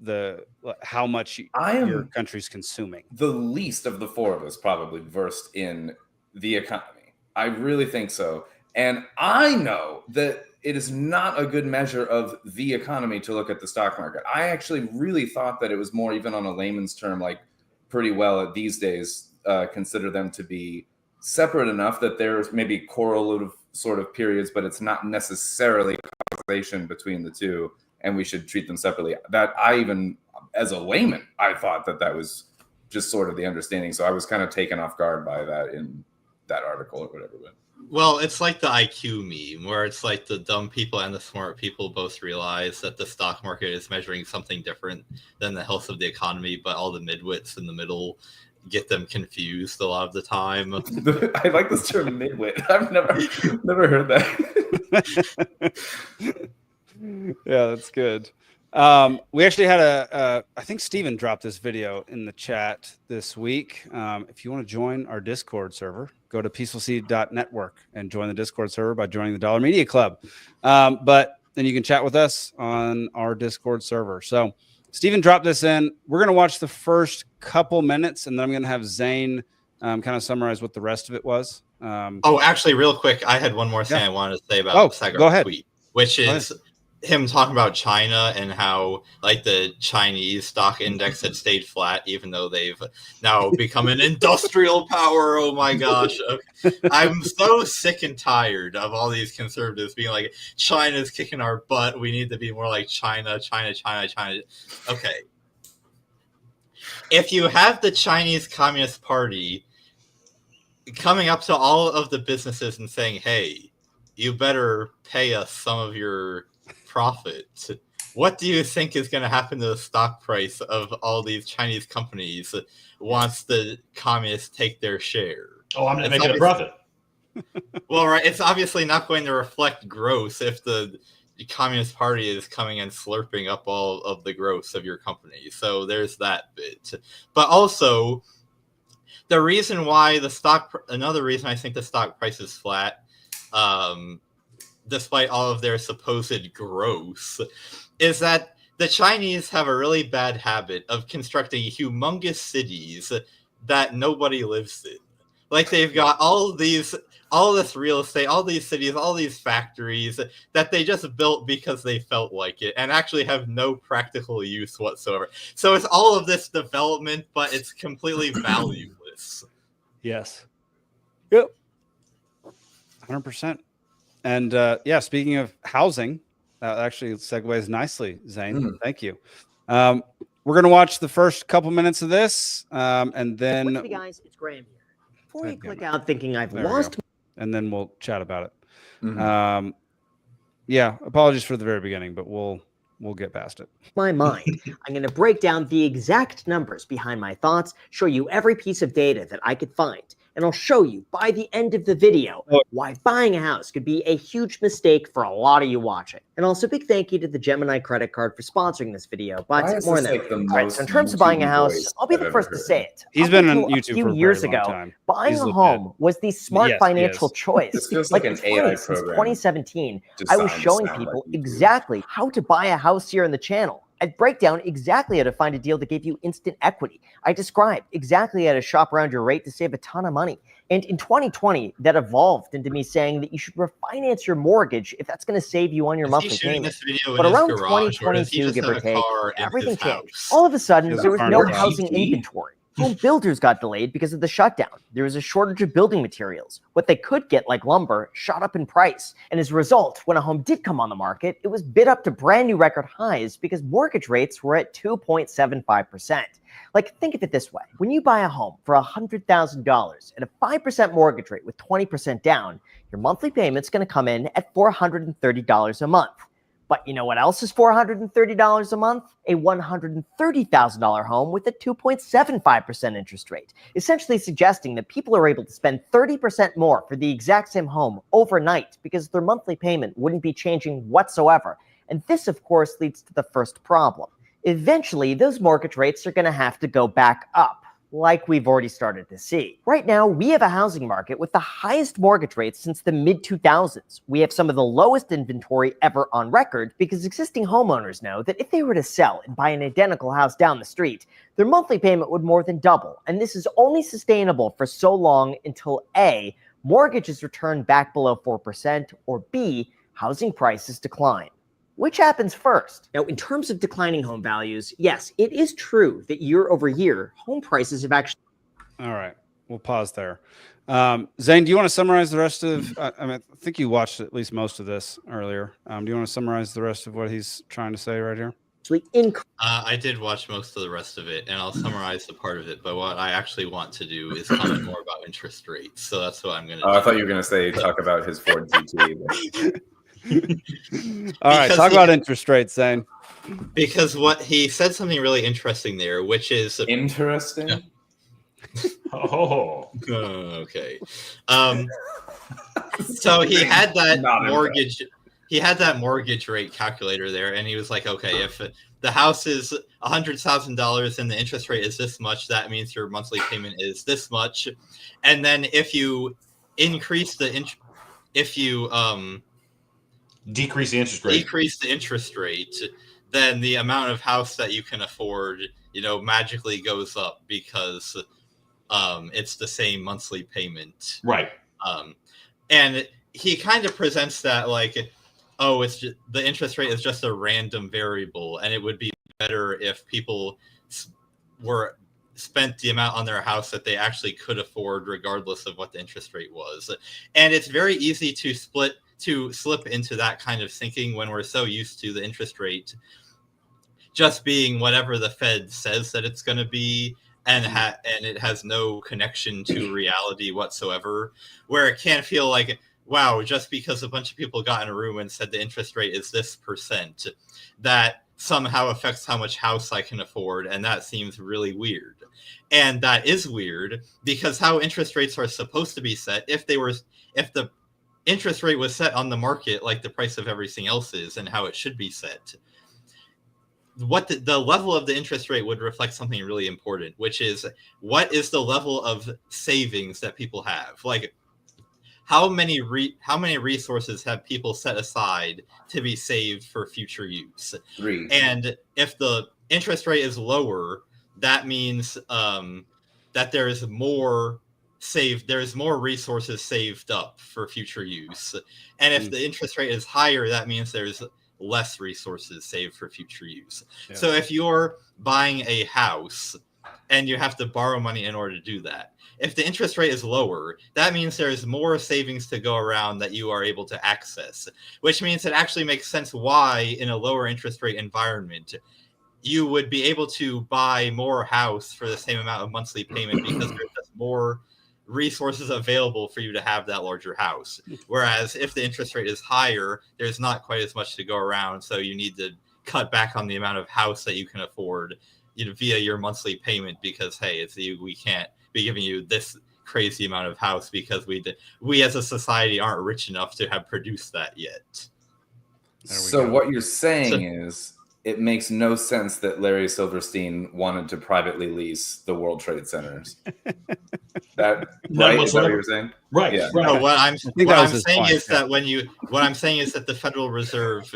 how much your country's consuming. The least of the four of us probably versed in the economy. I really think so, and I know that it is not a good measure of the economy to look at the stock market. I actually really thought that it was more, even on a layman's term, like pretty well at these days, consider them to be separate enough that there's maybe correlative sort of periods, but it's not necessarily causation between the two, and we should treat them separately. That as a layman, I thought that was just sort of the understanding. So I was kind of taken off guard by that in that article or whatever. But. Well, it's like the IQ meme, where it's like the dumb people and the smart people both realize that the stock market is measuring something different than the health of the economy, but all the midwits in the middle get them confused a lot of the time. I like this term midwit. I've never heard that. Yeah, that's good. We actually had I think Steven dropped this video in the chat this week. If you want to join our Discord server, go to peacefulseed.network and join the Discord server by joining the Dollar Media Club. But then you can chat with us on our Discord server. So Steven dropped this in. We're going to watch the first couple minutes, and then I'm going to have Zane kind of summarize what the rest of it was. Actually, real quick, I had one more thing I wanted to say about Sagar's tweet, which is him talking about China and how like the Chinese stock index had stayed flat, even though they've now become an industrial power. Oh my gosh. I'm so sick and tired of all these conservatives being like, China's kicking our butt. We need to be more like China. Okay. If you have the Chinese Communist Party coming up to all of the businesses and saying, hey, you better pay us some of your profit, what do you think is going to happen to the stock price of all these Chinese companies once the communists take their share? Oh, I'm going to make it a profit. Well, right. It's obviously not going to reflect growth if the Communist Party is coming and slurping up all of the growth of your company. So there's that bit. But also, the reason why another reason I think the stock price is flat, despite all of their supposed growth, is that the Chinese have a really bad habit of constructing humongous cities that nobody lives in. Like they've got all this real estate, all these cities, all these factories that they just built because they felt like it and actually have no practical use whatsoever. So it's all of this development, but it's completely valueless. Yes. Yep. 100%. And yeah, speaking of housing, that actually segues nicely, Zane. Thank you. We're going to watch the first couple minutes of this, and then... Hey guys, it's Graham here. Before you click out thinking I've lost... And then we'll chat about it. Yeah, apologies for the very beginning, but we'll get past it. My mind. I'm going to break down the exact numbers behind my thoughts, show you every piece of data that I could find, and I'll show you by the end of the video why buying a house could be a huge mistake for a lot of you watching. And also big thank you to the Gemini credit card for sponsoring this video, but more than that. Right, so in terms of buying a house, I'll be the first to say it. He's been on YouTube a few for a years very long ago, time. buying a home was the smart financial choice. This feels like an AI since program 2017, I was showing people exactly how to buy a house here in the channel. I'd break down exactly how to find a deal that gave you instant equity. I described exactly how to shop around your rate to save a ton of money. And in 2020, that evolved into me saying that you should refinance your mortgage if that's going to save you on your monthly payment. But around 2022, give or take, everything changed. All of a sudden, there was no housing inventory. Home builders got delayed because of the shutdown. There was a shortage of building materials. What they could get, like lumber, shot up in price. And as a result, when a home did come on the market, it was bid up to brand new record highs because mortgage rates were at 2.75%. Like, think of it this way. When you buy a home for $100,000 at a 5% mortgage rate with 20% down, your monthly payment's going to come in at $430 a month. But you know what else is $430 a month? A $130,000 home with a 2.75% interest rate, essentially suggesting that people are able to spend 30% more for the exact same home overnight because their monthly payment wouldn't be changing whatsoever. And this, of course, leads to the first problem. Eventually, those mortgage rates are going to have to go back up, like we've already started to see. Right now, we have a housing market with the highest mortgage rates since the mid-2000s. We have some of the lowest inventory ever on record because existing homeowners know that if they were to sell and buy an identical house down the street, their monthly payment would more than double. And this is only sustainable for so long until A, mortgages return back below 4%, or B, housing prices decline. Which happens first? Now, in terms of declining home values, yes, it is true that year over year, home prices have actually... All right. We'll pause there. Zane, do you want to summarize the rest of... I think you watched at least most of this earlier. Do you want to summarize the rest of what he's trying to say right here? I did watch most of the rest of it, and I'll summarize the part of it. But what I actually want to do is comment more about interest rates. So that's what I'm going to do. I thought you were going to say talk about his Ford GT. All right, talk about interest rates, Zane. Because what he said something really interesting there, which is interesting. Okay. So he had that mortgage. He had that mortgage rate calculator there, and he was like, "Okay, if the house is $100,000 and the interest rate is this much, that means your monthly payment is this much, and then if you increase the decrease the interest rate, then the amount of house that you can afford, magically goes up because it's the same monthly payment, right? And he kind of presents that like, oh, it's just, the interest rate is just a random variable, and it would be better if people spent the amount on their house that they actually could afford, regardless of what the interest rate was. And it's very easy to slip into that kind of thinking when we're so used to the interest rate just being whatever the Fed says that it's going to be, and it has no connection to reality whatsoever, where it can feel like, wow, just because a bunch of people got in a room and said the interest rate is this percent, that somehow affects how much house I can afford, and that seems really weird. And that is weird because how interest rates are supposed to be set, if the interest rate was set on the market like the price of everything else is and how it should be set, the level of the interest rate would reflect something really important, which is what is the level of savings that people have? Like, how many resources have people set aside to be saved for future use? 3. And if the interest rate is lower, that means that there's more resources saved up for future use. And if the interest rate is higher, that means there's less resources saved for future use. Yeah. So if you're buying a house and you have to borrow money in order to do that, if the interest rate is lower, that means there's more savings to go around that you are able to access, which means it actually makes sense why in a lower interest rate environment, you would be able to buy more house for the same amount of monthly payment because there's just more resources available for you to have that larger house. Whereas if the interest rate is higher, there's not quite as much to go around. So you need to cut back on the amount of house that you can afford, via your monthly payment, because, hey, we can't be giving you this crazy amount of house because we as a society aren't rich enough to have produced that yet. So what you're saying is it makes no sense that Larry Silverstein wanted to privately lease the World Trade Centers. Is that what you're saying? Right. Yeah. No, what I'm saying is that the Federal Reserve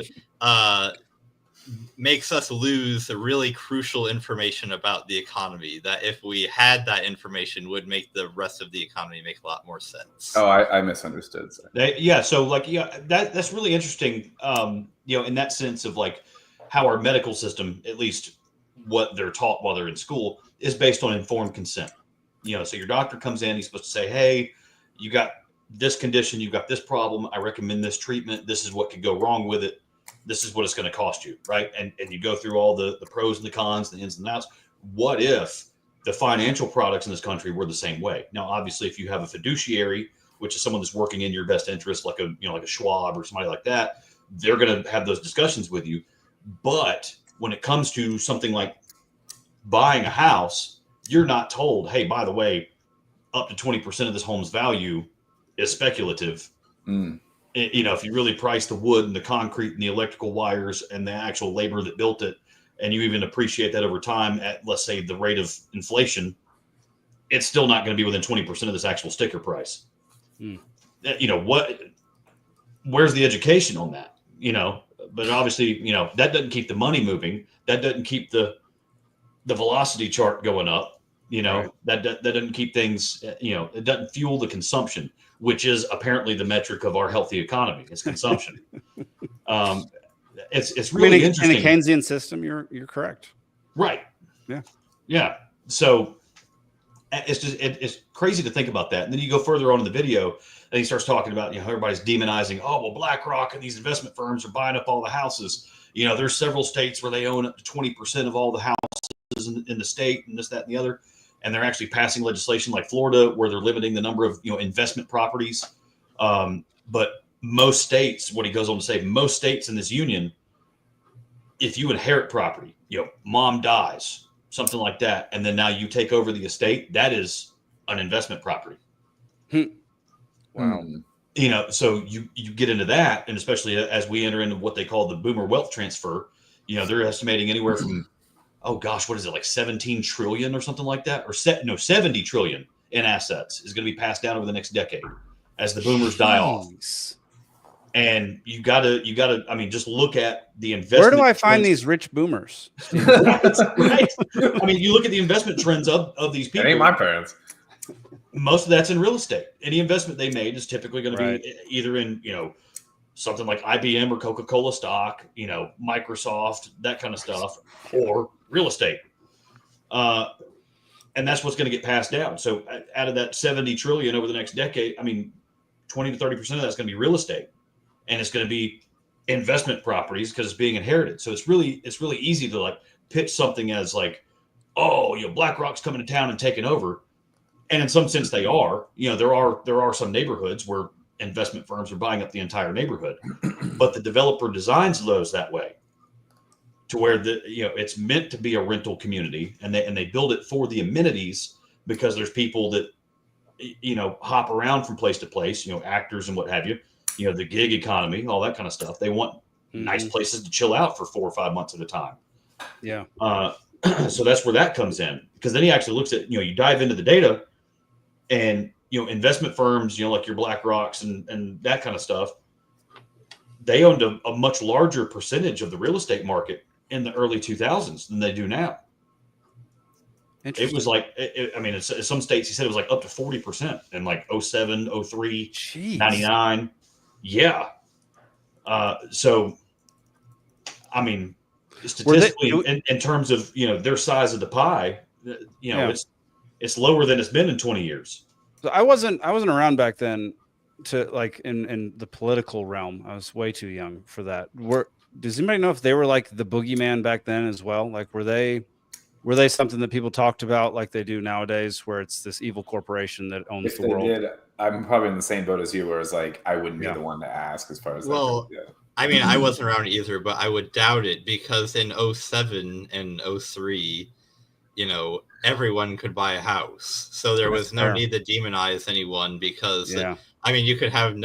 makes us lose really crucial information about the economy that if we had that information would make the rest of the economy make a lot more sense. Oh, I misunderstood. That's really interesting. In that sense of like how our medical system, at least what they're taught while they're in school, is based on informed consent. So your doctor comes in, he's supposed to say, hey, you got this condition, you've got this problem, I recommend this treatment, this is what could go wrong with it, this is what it's going to cost you, right? And you go through all the pros and the cons, the ins and outs. What if the financial products in this country were the same way? Now, obviously, if you have a fiduciary, which is someone that's working in your best interest, like a Schwab or somebody like that, they're going to have those discussions with you. But when it comes to something like buying a house, you're not told, hey, by the way, up to 20% of this home's value is speculative. If you really price the wood and the concrete and the electrical wires and the actual labor that built it, and you even appreciate that over time at, let's say, the rate of inflation, it's still not going to be within 20% of this actual sticker price. Where's the education on that? But obviously, that doesn't keep the money moving. That doesn't keep the velocity chart going up. Right. That doesn't keep things, it doesn't fuel the consumption, which is apparently the metric of our healthy economy. It's consumption. It's really interesting. In a Keynesian system, you're correct. Right. Yeah. So it's crazy to think about that. And then you go further on in the video and he starts talking about, everybody's demonizing, BlackRock and these investment firms are buying up all the houses. There's several states where they own up to 20% of all the houses in the state and this, that, and the other. And they're actually passing legislation like Florida where they're limiting the number of, investment properties. But most states, what he goes on to say, most states in this union, if you inherit property, mom dies, something like that, and then now you take over the estate, that is an investment property. Wow. So you get into that, and especially as we enter into what they call the boomer wealth transfer, they're estimating anywhere from, what is it, like 17 trillion or something like that? Or 70 trillion in assets is going to be passed down over the next decade as the boomers die off. And you gotta, just look at the investment. Where do I find these rich boomers? Right. You look at the investment trends of these people. It ain't my parents. Most of that's in real estate. Any investment they made is typically going to be either in, something like IBM or Coca-Cola stock, Microsoft, that kind of stuff, or real estate. And that's what's going to get passed down. So out of that 70 trillion over the next decade, 20 to 30% of that's going to be real estate. And it's going to be investment properties because it's being inherited. So it's really easy to like pitch something as like, BlackRock's coming to town and taking over. And in some sense they are. There are some neighborhoods where investment firms are buying up the entire neighborhood, but the developer designs those that way to where it's meant to be a rental community, and they build it for the amenities because there's people that hop around from place to place, actors and what have you, the gig economy, all that kind of stuff. They want nice places to chill out for 4 or 5 months at a time. Yeah. So that's where that comes in, because then he actually looks at, you dive into the data, and, investment firms, like your BlackRocks and that kind of stuff, they owned a much larger percentage of the real estate market in the early 2000s than they do now. It was like, in some states, he said it was like up to 40% in like 07, 03, Jeez. 99. Yeah. So, statistically, in terms of, their size of the pie, it's lower than it's been in 20 years. So I wasn't around back then to like in the political realm. I was way too young for that. Does anybody know if they were like the boogeyman back then as well? Like, were they something that people talked about like they do nowadays, where it's this evil corporation that owns the world? Did, I'm probably in the same boat as you, where it's like I wouldn't be the one to ask as far as I wasn't around either, but I would doubt it, because in 07 and 03, everyone could buy a house. So there was no need to demonize anyone, because you could have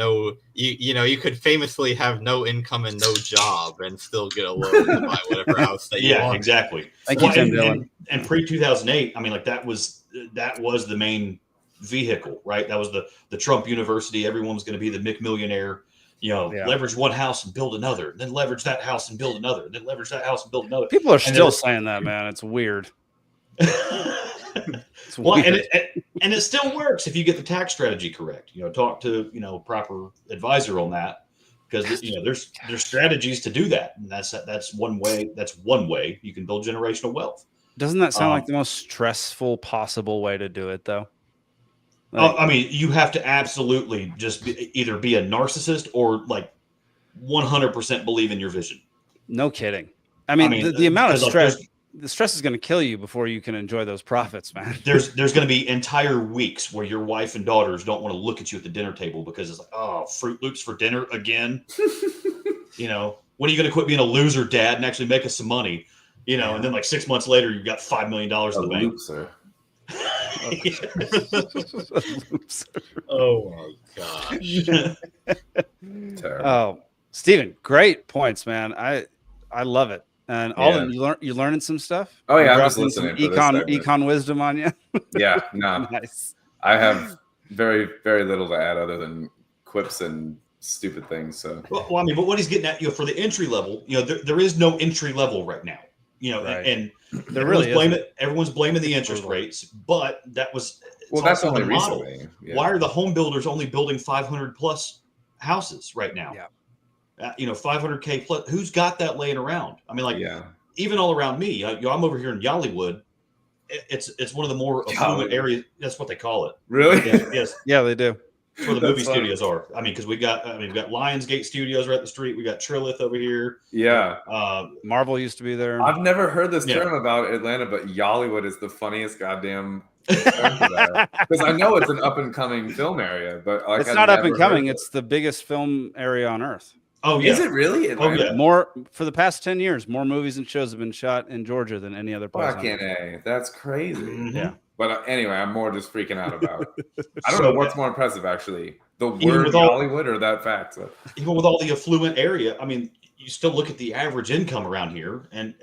you could famously have no income and no job and still get a loan to buy whatever house that you want. Exactly. Thank you, Tim Dillon. And pre-2008, that was the main vehicle, right? That was the Trump University. Everyone was going to be the McMillionaire. Leverage one house and build another, then leverage that house and build another, then leverage that house and build another. People are still saying that, man. It's weird. And it still works if you get the tax strategy correct. Talk to proper advisor on that, because there's strategies to do that, and that's one way. That's one way you can build generational wealth. Doesn't that sound like the most stressful possible way to do it, though? You have to absolutely just either be a narcissist or like 100% believe in your vision. No kidding. The amount of stress. The stress is going to kill you before you can enjoy those profits, man. There's going to be entire weeks where your wife and daughters don't want to look at you at the dinner table, because it's like, oh, Fruit Loops for dinner again. When are you going to quit being a loser, Dad, and actually make us some money? And then like 6 months later, you've got $5 million in the bank. Loser. Oh my gosh. Oh, Steven, great points, man. I love it. And Alden, you learning some stuff? Oh yeah, I'm just listening. Some econ wisdom on you. Yeah, no, nice. I have very, very little to add other than quips and stupid things. So, but what he's getting at, for the entry level, there is no entry level right now. Right. And everyone's blaming the interest rates, but that was that's only recently. Yeah. Why are the home builders only building 500 plus houses right now? Yeah. 500K plus. Who's got that laying around? Even all around me. I'm over here in Yollywood. It's one of the more affluent areas. That's what they call it. Really? Yes. Yeah, they do. That's where the movie studios are. Because we've got Lionsgate Studios right up the street. We got Trilith over here. Yeah. Marvel used to be there. I've never heard this term about Atlanta, but Yollywood is the funniest goddamn term for that. Because I know it's an up and coming film area, but it's not up and coming. It's the biggest film area on earth. Oh, yeah. Is it really? Atlanta? Oh, yeah. More for the past 10 years, more movies and shows have been shot in Georgia than any other place. Fucking A. That's crazy. Mm-hmm. Yeah. But anyway, I'm more just freaking out about it. I don't know what's more impressive, actually. The word Hollywood or that fact. So. Even with all the affluent area, you still look at the average income around here, and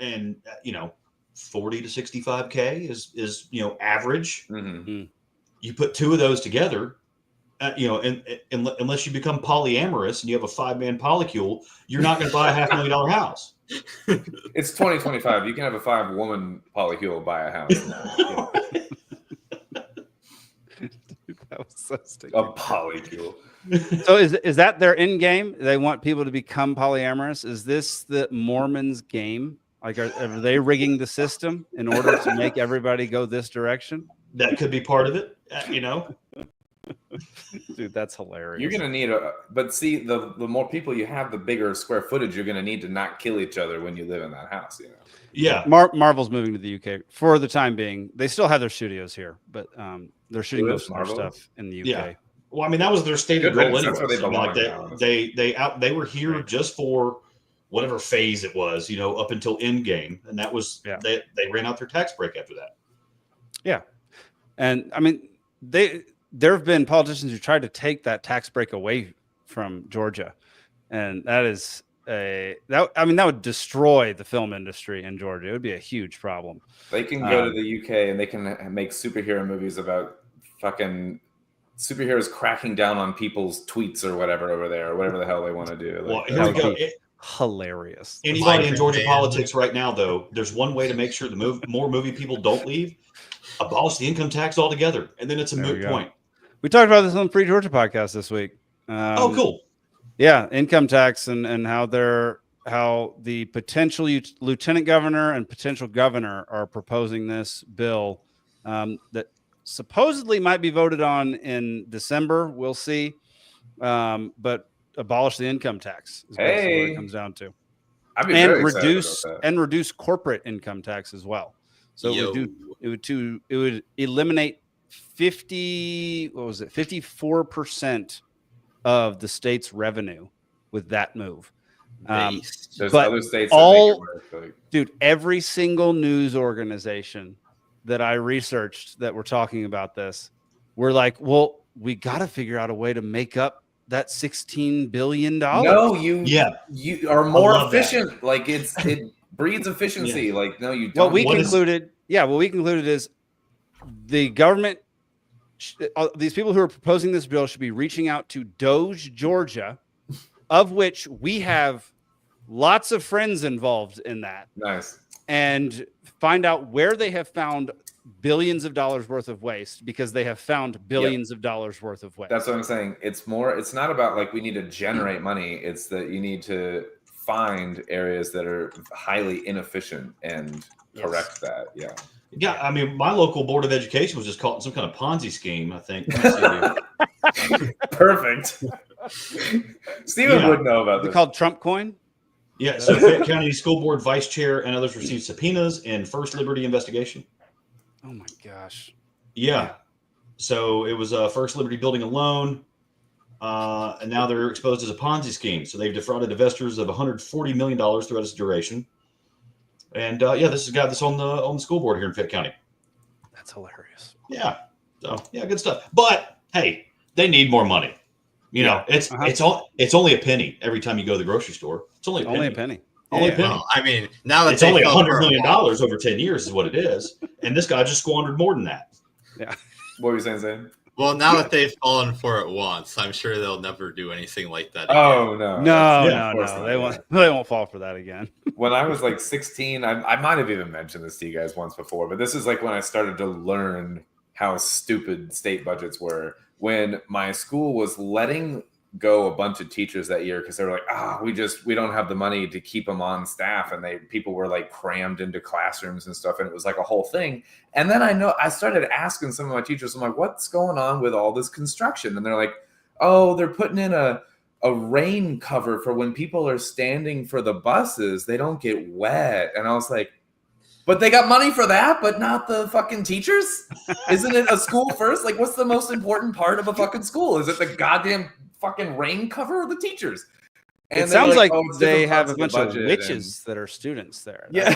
40 to 65K is average. Mm-hmm. You put two of those together, and unless you become polyamorous and you have a 5-man polycule, you're not going to buy a $500,000 house. It's 2025. You can have a 5-woman polycule buy a house now. That was so stupid. A polycule. So is that their end game? They want people to become polyamorous? Is this the Mormons' game? Like, are they rigging the system in order to make everybody go this direction? That could be part of it, Dude, that's hilarious. You're gonna need but see, the more people you have, the bigger square footage you're gonna need to not kill each other when you live in that house. Yeah. Marvel's moving to the UK for the time being. They still have their studios here, but they're shooting most of their stuff in the UK. Yeah. Well, that was their stated goal anyway. That's where they belong. They were here just for whatever phase it was, up until Endgame, and that was they ran out their tax break after that. Yeah, and there have been politicians who tried to take that tax break away from Georgia, and that is that would destroy the film industry in Georgia. It would be a huge problem. They can go to the UK and they can make superhero movies about fucking superheroes cracking down on people's tweets or whatever over there, or whatever the hell they want to do. Well, here we go. Hilarious. Anybody in Georgia politics right now, though, there's one way to make sure more movie people don't leave: abolish the income tax altogether, and then it's a moot point. We talked about this on the Free Georgia podcast this week. Oh, cool. Yeah, income tax and how the potential lieutenant governor and potential governor are proposing this bill that supposedly might be voted on in December. We'll see. But abolish the income tax is basically what it comes down to. I'd be very excited about that. reduce corporate income tax as well. So it would eliminate 54% of the state's revenue with that move. There's but other states that make it work, dude, every single news organization that I researched that were talking about this, we're like, well, we got to figure out a way to make up that $16 billion. No, you are more efficient. That. Like it breeds efficiency. Yeah. Like, no, you don't. What we concluded is the government, these people who are proposing this bill should be reaching out to Doge, Georgia, of which we have lots of friends involved in that. Nice. And find out where they have found billions of dollars worth of waste, because they have found billions of dollars worth of waste. That's what I'm saying. It's not about like we need to generate money. It's that you need to find areas that are highly inefficient and correct that. Yeah. Yeah, I mean, my local board of education was just caught in some kind of Ponzi scheme, I think. Perfect. Steven would know about this. It's called Trump coin? Yeah, so Fayette County School Board Vice Chair and others received subpoenas in First Liberty investigation. Oh, my gosh. Yeah. So it was First Liberty building a loan, and now they're exposed as a Ponzi scheme. So they've defrauded investors of $140 million throughout its duration. And this has got this on the school board here in Fayette County. That's hilarious. Yeah. So good stuff. But hey, they need more money. You know, it's only a penny every time you go to the grocery store. It's only a penny. Only a penny. Well, I mean, now that it's only $100 million over 10 years is what it is, and this guy just squandered more than that. Yeah. What were you saying, Zane? Well, now that they've fallen for it once, I'm sure they'll never do anything like that again. Oh no! No. They won't fall for that again. When I was like 16, I might have even mentioned this to you guys once before, but this is like when I started to learn how stupid state budgets were. When my school was letting go a bunch of teachers that year because they were like, we don't have the money to keep them on staff, and people were like crammed into classrooms and stuff, and it was like a whole thing. And then I started asking some of my teachers, I'm like, what's going on with all this construction? And they're like, oh, they're putting in a rain cover for when people are standing for the buses, they don't get wet. And I was like, but they got money for that, but not the fucking teachers? Isn't it a school first? Like, what's the most important part of a fucking school? Is it the goddamn fucking rain cover or the teachers? And it sounds like they have a bunch of witches that are students there. Yeah.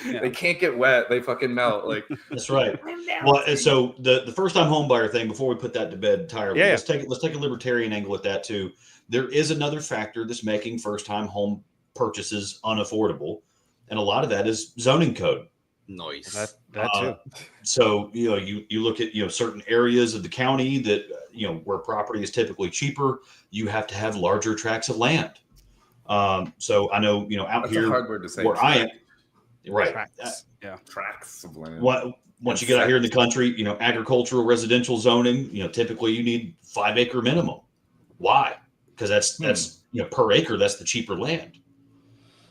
They can't get wet. They fucking melt. Like that's right. Well, and so the first time home buyer thing, before we put that to bed entirely, let's take a libertarian angle at that too. There is another factor that's making first time home purchases unaffordable. And a lot of that is zoning code. Nice. That too. So, you look at, certain areas of the county that, where property is typically cheaper, you have to have larger tracts of land. So I know, out that's here a hard word to say, where I am, right. Tracts of land. Once you get out here in the country, agricultural residential zoning, typically you need 5 acre minimum. Why? Because that's per acre, that's the cheaper land.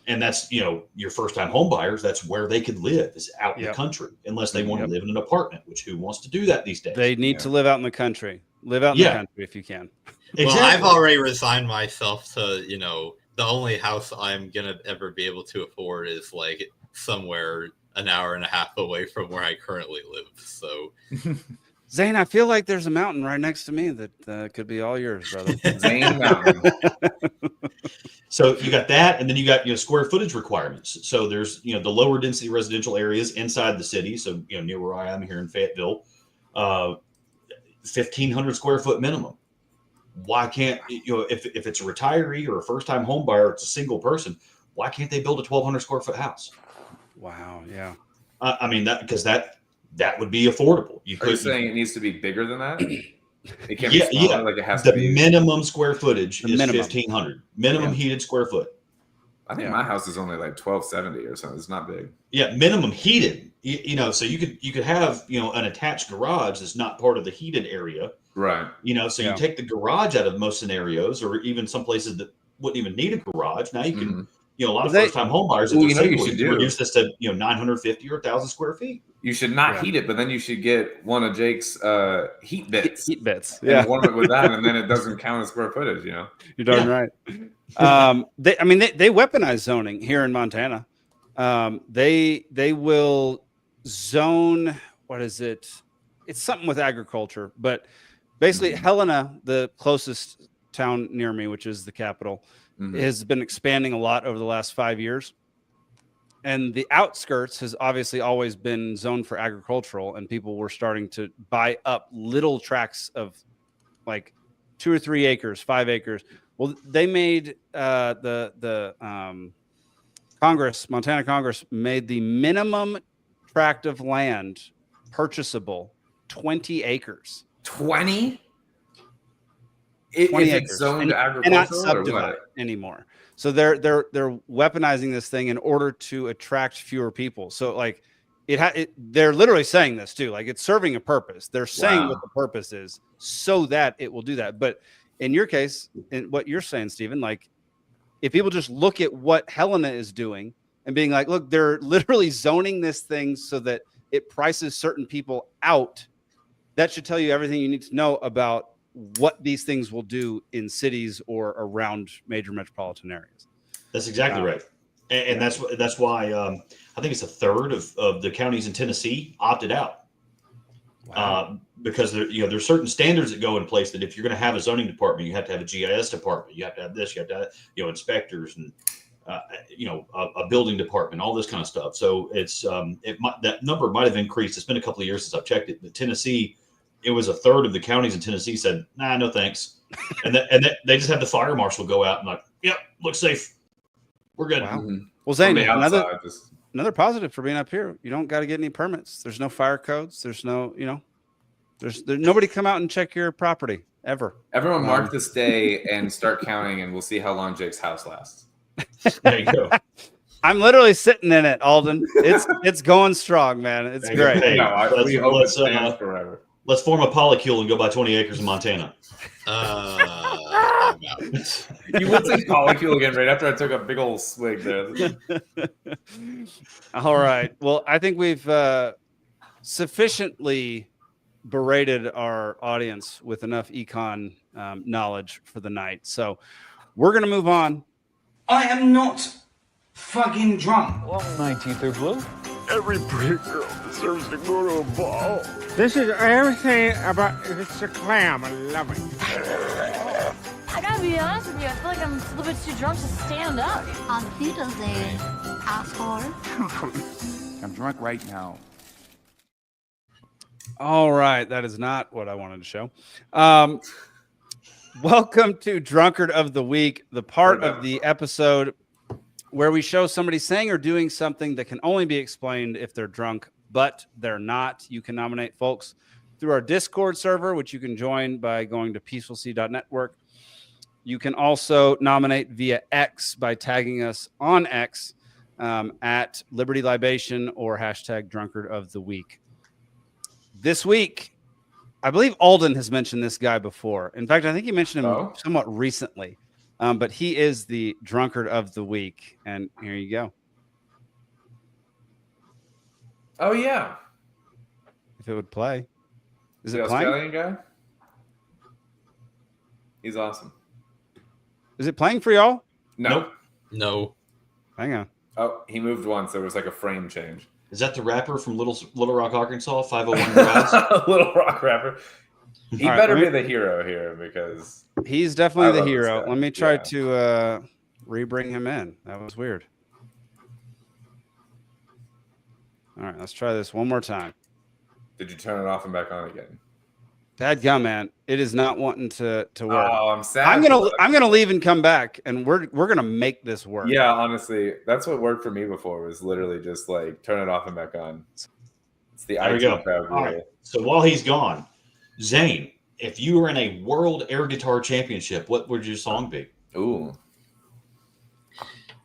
And that's, your first time home buyers, that's where they could live, is out in the country, unless they want to live in an apartment, which who wants to do that these days? They need to live out in the country. Live out in the country if you can. Exactly. Well, I've already resigned myself to, the only house I'm going to ever be able to afford is like somewhere an hour and a half away from where I currently live. So, Zane, I feel like there's a mountain right next to me that could be all yours, brother. Zane Mountain. So you got that, and then you got square footage requirements. So there's the lower density residential areas inside the city. So near where I am here in Fayetteville, 1,500 square foot minimum. why can't, if it's a retiree or a first-time home buyer, it's a single person, why can't they build a 1,200 square foot house? Wow. Yeah. I mean, because that would be affordable. Are you saying it needs to be bigger than that? It can't Yeah, be smaller, yeah. like it has The to be. minimum square footage is minimum. 1,500. Minimum heated square foot. I think my house is only like 1,270 or something. It's not big. Yeah, minimum heated. So you could have an attached garage that's not part of the heated area. Right. So you take the garage out of most scenarios, or even some places that wouldn't even need a garage. Now you can, a lot of first-time home buyers, if they're single, you should reduce this to 950 or 1,000 square feet. You should not heat it, but then you should get one of Jake's heat bits. Heat bits. Yeah. Warm it with that, and then it doesn't count as square footage. You're darn right. They weaponize zoning here in Montana. They will zone. What is it? It's something with agriculture, but basically Helena, the closest town near me, which is the capital, has been expanding a lot over the last 5 years. And the outskirts has obviously always been zoned for agricultural, and people were starting to buy up little tracts of like 2 or 3 acres, 5 acres. Well, they made the Montana Congress made the minimum tract of land purchasable 20 acres. 20? 20 if acres. It's zoned agricultural and not subdivided anymore. So they're weaponizing this thing in order to attract fewer people. So like they're literally saying this too. Like it's serving a purpose. They're saying what the purpose is so that it will do that. But in your case, in what you're saying, Stephen, like if people just look at what Helena is doing and being like, look, they're literally zoning this thing so that it prices certain people out. That should tell you everything you need to know about what these things will do in cities or around major metropolitan areas. That's exactly right. And that's why I think it's a third of the counties in Tennessee opted out. Wow. Because there's certain standards that go in place that if you're going to have a zoning department, you have to have a GIS department, you have to have this, you have to have, inspectors and, a building department, all this kind of stuff. So it's, that number might have increased. It's been a couple of years since I've checked it, but Tennessee, it was a third of the counties in Tennessee said, nah, no thanks. and they just had the fire marshal go out and like, yep, looks safe. We're good. Wow. Well, Zane, another positive for being up here. You don't got to get any permits. There's no fire codes. There's no, there's nobody come out and check your property ever. Everyone mark this day and start counting, and we'll see how long Jake's house lasts. There you go. I'm literally sitting in it, Alden. It's going strong, man. It's great. Hey, we hope it stands forever. Let's form a polycule and go buy 20 acres in Montana. You would say polycule again right after I took a big old swig there. All right. Well, I think we've sufficiently berated our audience with enough econ knowledge for the night. So we're going to move on. I am not fucking drunk. Well, 19th or blue. Every pretty girl deserves to go to a ball. This is everything about it's a clam. I love it. I gotta be honest with you, I feel like I'm a little bit too drunk to stand up. On Wiedersehen, asshole. I'm drunk right now. All right. That is not what I wanted to show. Welcome to Drunkard of the Week, the part of the episode where we show somebody saying or doing something that can only be explained if they're drunk, but they're not. You can nominate folks through our Discord server, which you can join by going to peacefulc.network. You can also nominate via X by tagging us on X at Liberty Libation or hashtag Drunkard of the Week. This week, I believe Alden has mentioned this guy before. In fact, I think he mentioned him somewhat recently. But he is the Drunkard of the Week. And here you go. Oh, yeah. If it would play. Is the it playing? Australian guy? He's awesome. Is it playing for y'all? No. No. Hang on. Oh, he moved once. There was like a frame change. Is that the rapper from Little Rock, Arkansas, 501 Drive? Little Rock rapper. He better be the hero here because he's definitely the hero. Let me try to re-bring him in. That was weird. All right, let's try this one more time. Did you turn it off and back on again? Dadgum, man, it is not wanting to work. Oh, I'm sad. I'm gonna leave and come back, and we're gonna make this work. Yeah, honestly, that's what worked for me before. Was literally just like turn it off and back on. It's the There we IT go. crowd All right. So while he's gone, Zane, if you were in a world air guitar championship, what would your song be? Ooh.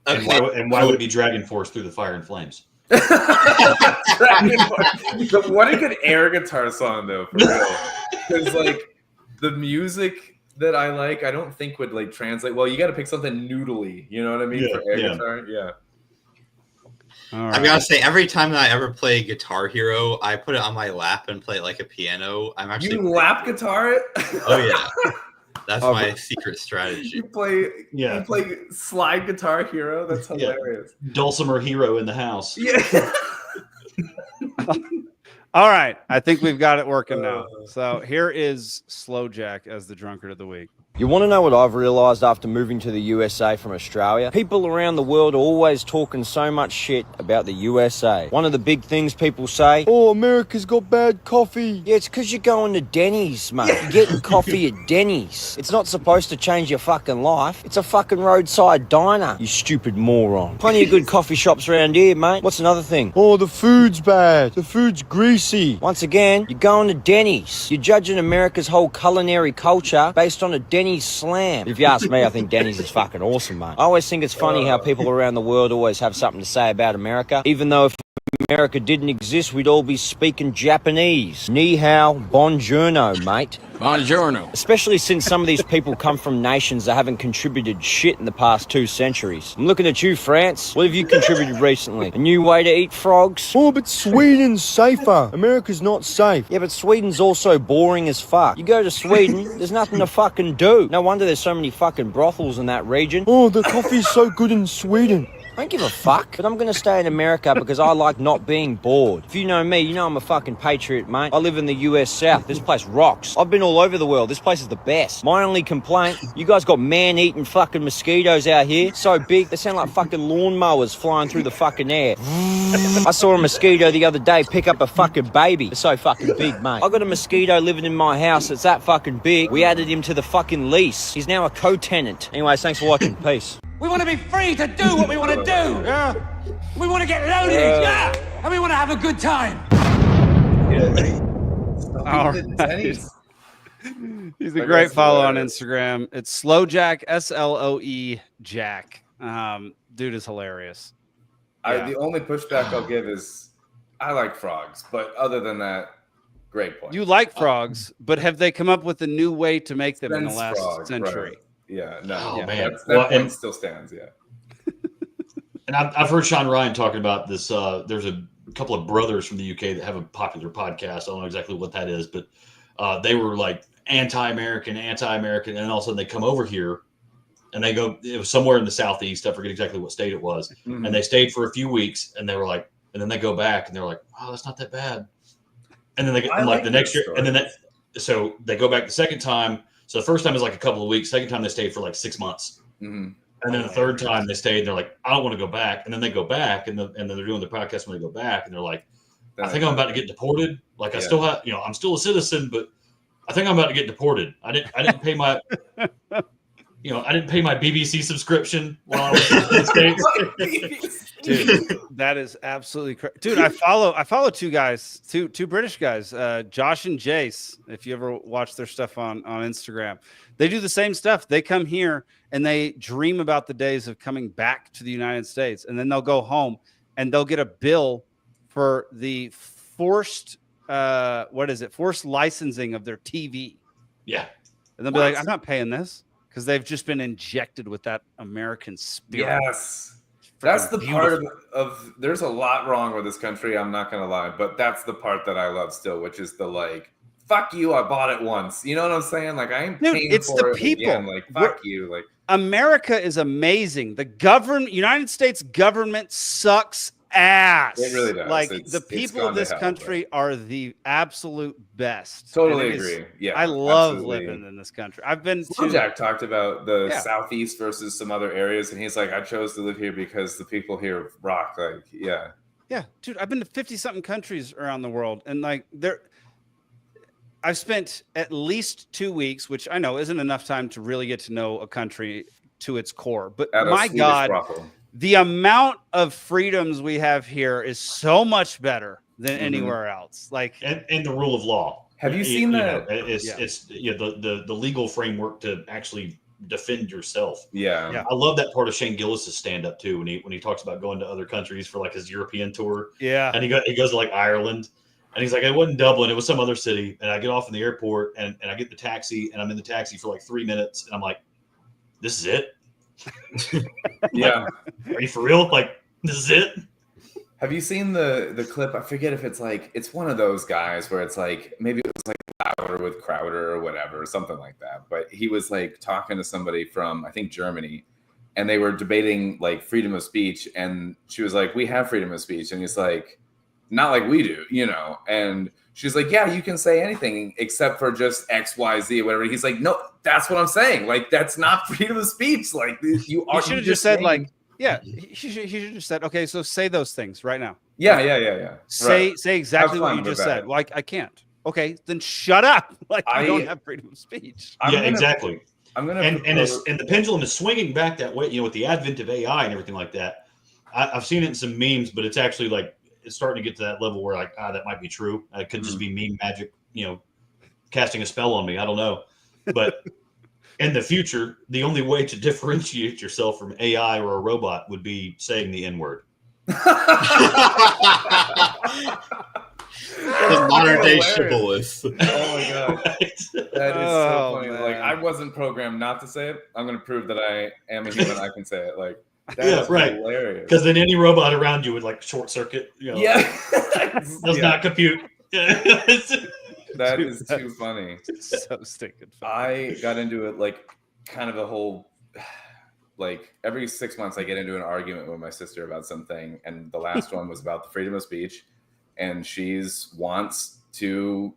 And why would it be Dragon Force Through the Fire and Flames? What a good air guitar song though, for real. Because like the music that I like, I don't think would like translate well. You got to pick something noodly, you know what I mean? For air guitar, yeah. I gotta say, every time that I ever play Guitar Hero, I put it on my lap and play it like a piano. I'm actually lap guitar it. Oh yeah, that's my secret strategy. You play slide Guitar Hero. That's hilarious. Dulcimer Hero in the house. Yeah. All right, I think we've got it working now. So here is Slow Jack as the drunkard of the week. You want to know what I've realised after moving to the USA from Australia? People around the world are always talking so much shit about the USA. One of the big things people say, oh, America's got bad coffee. Yeah, it's because you're going to Denny's, mate. You're getting coffee at Denny's. It's not supposed to change your fucking life. It's a fucking roadside diner, you stupid moron. Plenty of good coffee shops around here, mate. What's another thing? Oh, the food's bad. The food's greasy. Once again, you're going to Denny's. You're judging America's whole culinary culture based on a Denny's slam. If you ask me, I think Denny's is fucking awesome, mate. I always think it's funny how people around the world always have something to say about America, even though if America didn't exist, we'd all be speaking Japanese. Ni hao, buongiorno, mate. Buongiorno. Especially since some of these people come from nations that haven't contributed shit in the past 2 centuries. I'm looking at you, France. What have you contributed recently? A new way to eat frogs? Oh, but Sweden's safer. America's not safe. Yeah, but Sweden's also boring as fuck. You go to Sweden, there's nothing to fucking do. No wonder there's so many fucking brothels in that region. Oh, the coffee's so good in Sweden. I don't give a fuck, but I'm going to stay in America because I like not being bored. If you know me, you know I'm a fucking patriot, mate. I live in the US South. This place rocks. I've been all over the world. This place is the best. My only complaint, you guys got man-eating fucking mosquitoes out here. So big, they sound like fucking lawnmowers flying through the fucking air. I saw a mosquito the other day pick up a fucking baby. It's so fucking big, mate. I got a mosquito living in my house that's that fucking big. We added him to the fucking lease. He's now a co-tenant. Anyways, thanks for watching. Peace. We want to be free to do what we want to do. Yeah. We want to get loaded. Yeah. And we want to have a good time. All right. He's a great follow on Instagram. It's Slow Jack, SLOE Jack. Dude is hilarious. The only pushback I'll give is I like frogs, but other than that, great point. You like frogs, but have they come up with a new way to make them in the last century? Right. Yeah, no. Oh, man. That point still stands, yeah. And I've heard Sean Ryan talking about this. There's a couple of brothers from the UK that have a popular podcast. I don't know exactly what that is, but they were like anti-American, and all of a sudden they come over here and they go, it was somewhere in the Southeast. I forget exactly what state it was. Mm-hmm. And they stayed for a few weeks and they were like, and then they go back and they're like, oh, that's not that bad. And then they get like the next year, and then so they go back the second time. So the first time is like a couple of weeks. Second time they stayed for like 6 months. Mm-hmm. And then the third time they stayed, and they're like, I don't want to go back. And then they go back, and then they're doing the podcast when they go back, and they're like, I think I'm about to get deported. Like I still have, I'm still a citizen, but I think I'm about to get deported. I didn't pay my, I didn't pay my BBC subscription while I was in the States. Dude, that is absolutely crazy. Dude, I follow two British guys, Josh and Jace. If you ever watch their stuff on Instagram, they do the same stuff. They come here and they dream about the days of coming back to the United States, and then they'll go home and they'll get a bill for the forced licensing of their TV. Yeah, and they'll be like, I'm not paying this, because they've just been injected with that American spirit. Yes. That's the part of there's a lot wrong with this country, I'm not gonna lie, but that's the part that I love still, which is the like, fuck you, I bought it once. You know what I'm saying? Like, I ain't paying it's for the it people. Again. Like, fuck you. Like, America is amazing. The United States government sucks ass. It really does. Like, the people of this country are the absolute best. Totally agree. Yeah, I love living in this country. I've been to Jack talked about the Southeast versus some other areas, and he's like, I chose to live here because the people here rock. Like, yeah, dude, I've been to 50-something countries around the world, and like I've spent at least 2 weeks, which I know isn't enough time to really get to know a country to its core. But my God, the amount of freedoms we have here is so much better than anywhere else. Like, and the rule of law. Have you seen that? It's the legal framework to actually defend yourself. Yeah. I love that part of Shane Gillis's stand up too, when he talks about going to other countries for like his European tour. Yeah. And he goes to like Ireland. And he's like, it wasn't Dublin, it was some other city. And I get off in the airport and I get the taxi and I'm in the taxi for like 3 minutes. And I'm like, this is it? Yeah. Are you for real? Like, this is it? Have you seen the clip? I forget if it's like, it's one of those guys where it's like, maybe it was like Louder with Crowder or whatever, something like that. But he was like talking to somebody from, I think, Germany. And they were debating like freedom of speech. And she was like, we have freedom of speech. And he's like, not like we do, you know. And she's like, yeah, you can say anything except for just X, Y, Z, or whatever. He's like, no, that's what I'm saying. Like, that's not freedom of speech. Like, you should have just said, like, yeah, he should have just said, okay, so say those things right now. Yeah. Say exactly what you just said. Like, I can't. Okay, then shut up. Like, I don't have freedom of speech. Exactly. I'm gonna and the pendulum is swinging back that way. You know, with the advent of AI and everything like that. I've seen it in some memes, but it's actually like, it's starting to get to that level where like, that might be true. It could just be meme magic, you know, casting a spell on me. I don't know. But in the future, the only way to differentiate yourself from AI or a robot would be saying the N-word. The modern day shibboleth. Oh my God. That is so funny. Man. Like, I wasn't programmed not to say it. I'm going to prove that I am a human. I can say it. Like, that is hilarious. Because then any robot around you would like short circuit. You know, does not compute. That is too funny. So stinking funny. I got into it like kind of a whole, like every 6 months I get into an argument with my sister about something. And the last one was about the freedom of speech. And she's wants to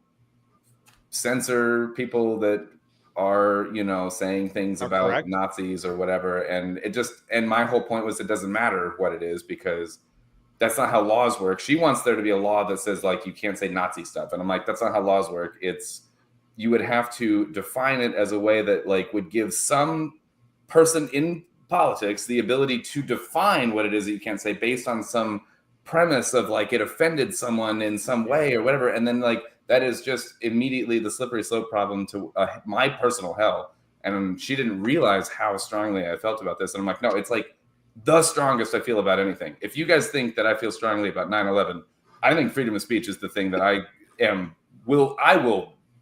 censor people that are, you know, saying things about correct. Nazis or whatever. And my whole point was it doesn't matter what it is because that's not how laws work. She wants there to be a law that says like, you can't say Nazi stuff. And I'm like, that's not how laws work. You would have to define it as a way that like would give some person in politics the ability to define what it is that you can't say based on some premise of like it offended someone in some way or whatever. And then like, that is just immediately the slippery slope problem to my personal hell. And she didn't realize how strongly I felt about this. And I'm like, no, it's like the strongest I feel about anything. If you guys think that I feel strongly about 9/11, I think freedom of speech is the thing that I will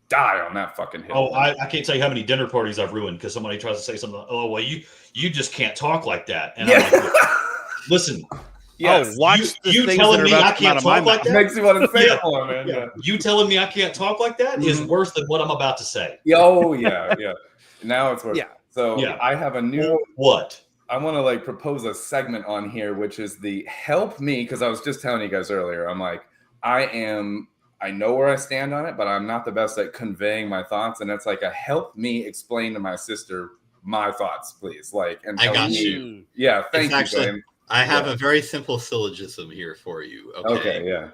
die on that fucking hill. Oh, I can't tell you how many dinner parties I've ruined because somebody tries to say something. Oh, well, you just can't talk like that. And I'm like, listen. Yes. You telling me I can't talk like that makes me want to say it more, man. Yeah. You telling me I can't talk like that is worse than what I'm about to say. Oh yeah. Now it's worse. Yeah. So I have a new what I want to like propose a segment on here, which is the help me because I was just telling you guys earlier. I'm like I know where I stand on it, but I'm not the best at conveying my thoughts, and it's like a help me explain to my sister my thoughts, please. Like, and I got you. Yeah, thank you, Zane. I have a very simple syllogism here for you. Okay, yeah.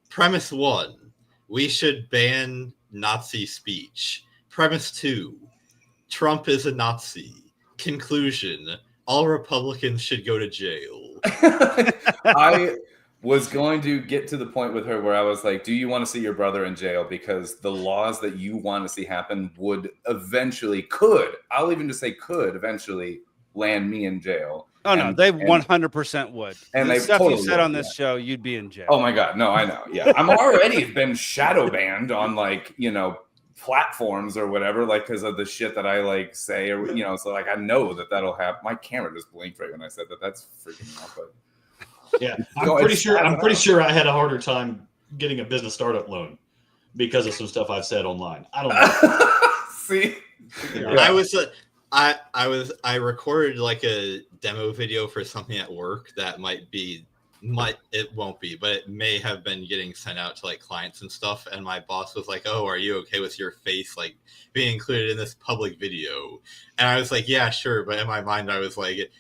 Premise 1, we should ban Nazi speech. Premise 2, Trump is a Nazi. Conclusion, all Republicans should go to jail. I was going to get to the point with her where I was like, do you want to see your brother in jail? Because the laws that you want to see happen could eventually land me in jail. Oh, no, they 100% would. And the they stuff totally you said on this show, you'd be in jail. Oh, my God. No, I know. Yeah. I'm already been shadow banned on, like, you know, platforms or whatever, like, because of the shit that I, like, say, or, you know, so, like, I know that'll happen. My camera just blinked right when I said that. That's freaking out. But yeah, I'm pretty sure I had a harder time getting a business startup loan because of some stuff I've said online. I don't know. See? Yeah. I recorded like a demo video for something at work that it won't be, but it may have been getting sent out to like clients and stuff. And my boss was like, "Oh, are you okay with your face like being included in this public video?" And I was like, "Yeah, sure." But in my mind, I was like,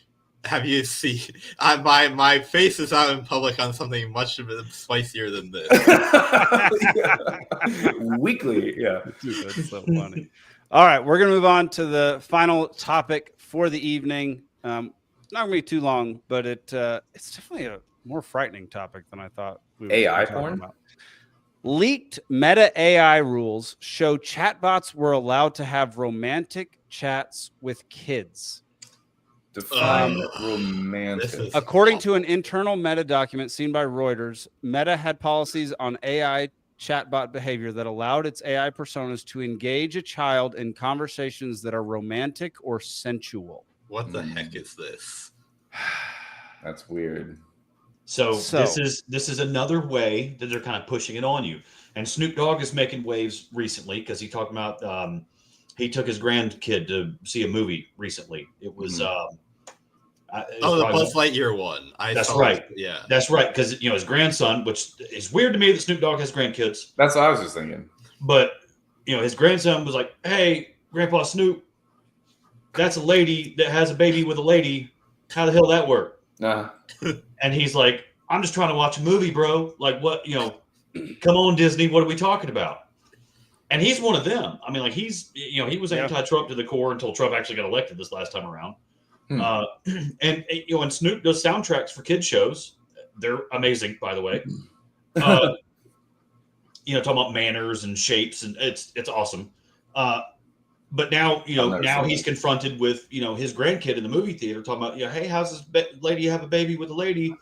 Have you seen? My face is out in public on something much spicier than this. Weekly, yeah. Dude, that's so funny. All right, we're gonna move on to the final topic for the evening. Not gonna be too long, but it's definitely a more frightening topic than I thought. AI porn. About. Leaked Meta AI rules show chatbots were allowed to have romantic chats with kids. Define romantic. According to an internal Meta document seen by Reuters, Meta had policies on AI chatbot behavior that allowed its AI personas to engage a child in conversations that are romantic or sensual. What the heck is this? That's weird. So this is another way that they're kind of pushing it on you. And Snoop Dogg is making waves recently because he talked about he took his grandkid to see a movie recently. It was the Buzz Lightyear one. That's right. Yeah, that's right. Because his grandson, which is weird to me that Snoop Dogg has grandkids. That's what I was just thinking. But his grandson was like, "Hey, Grandpa Snoop, that's a lady that has a baby with a lady. How the hell that work?" And he's like, "I'm just trying to watch a movie, bro. Like, what, come on, Disney, what are we talking about?" And he's one of them. I mean, like, he was anti-Trump to the core until Trump actually got elected this last time around. And Snoop does soundtracks for kids shows. They're amazing, by the way. Talking about manners and shapes, and it's awesome. But now, now he's confronted with, his grandkid in the movie theater talking about, hey, how's this lady have a baby with a lady?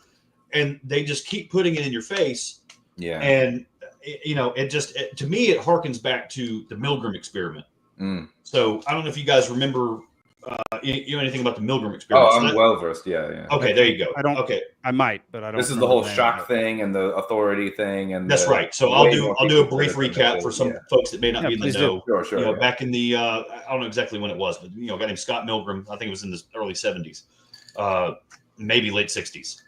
And they just keep putting it in your face. Yeah. And, to me, it harkens back to the Milgram experiment. So I don't know if you guys remember anything about the Milgram experiment. Oh, I'm well versed. Yeah. Okay, there you go. I don't. Okay, I might, but I don't. This is the whole shock thing and the authority thing, and that's right. So I'll do a brief recap for some folks that may not be in the know. Sure. Back in the I don't know exactly when it was, but a guy named Scott Milgram. I think it was in the early 70s, maybe late 60s.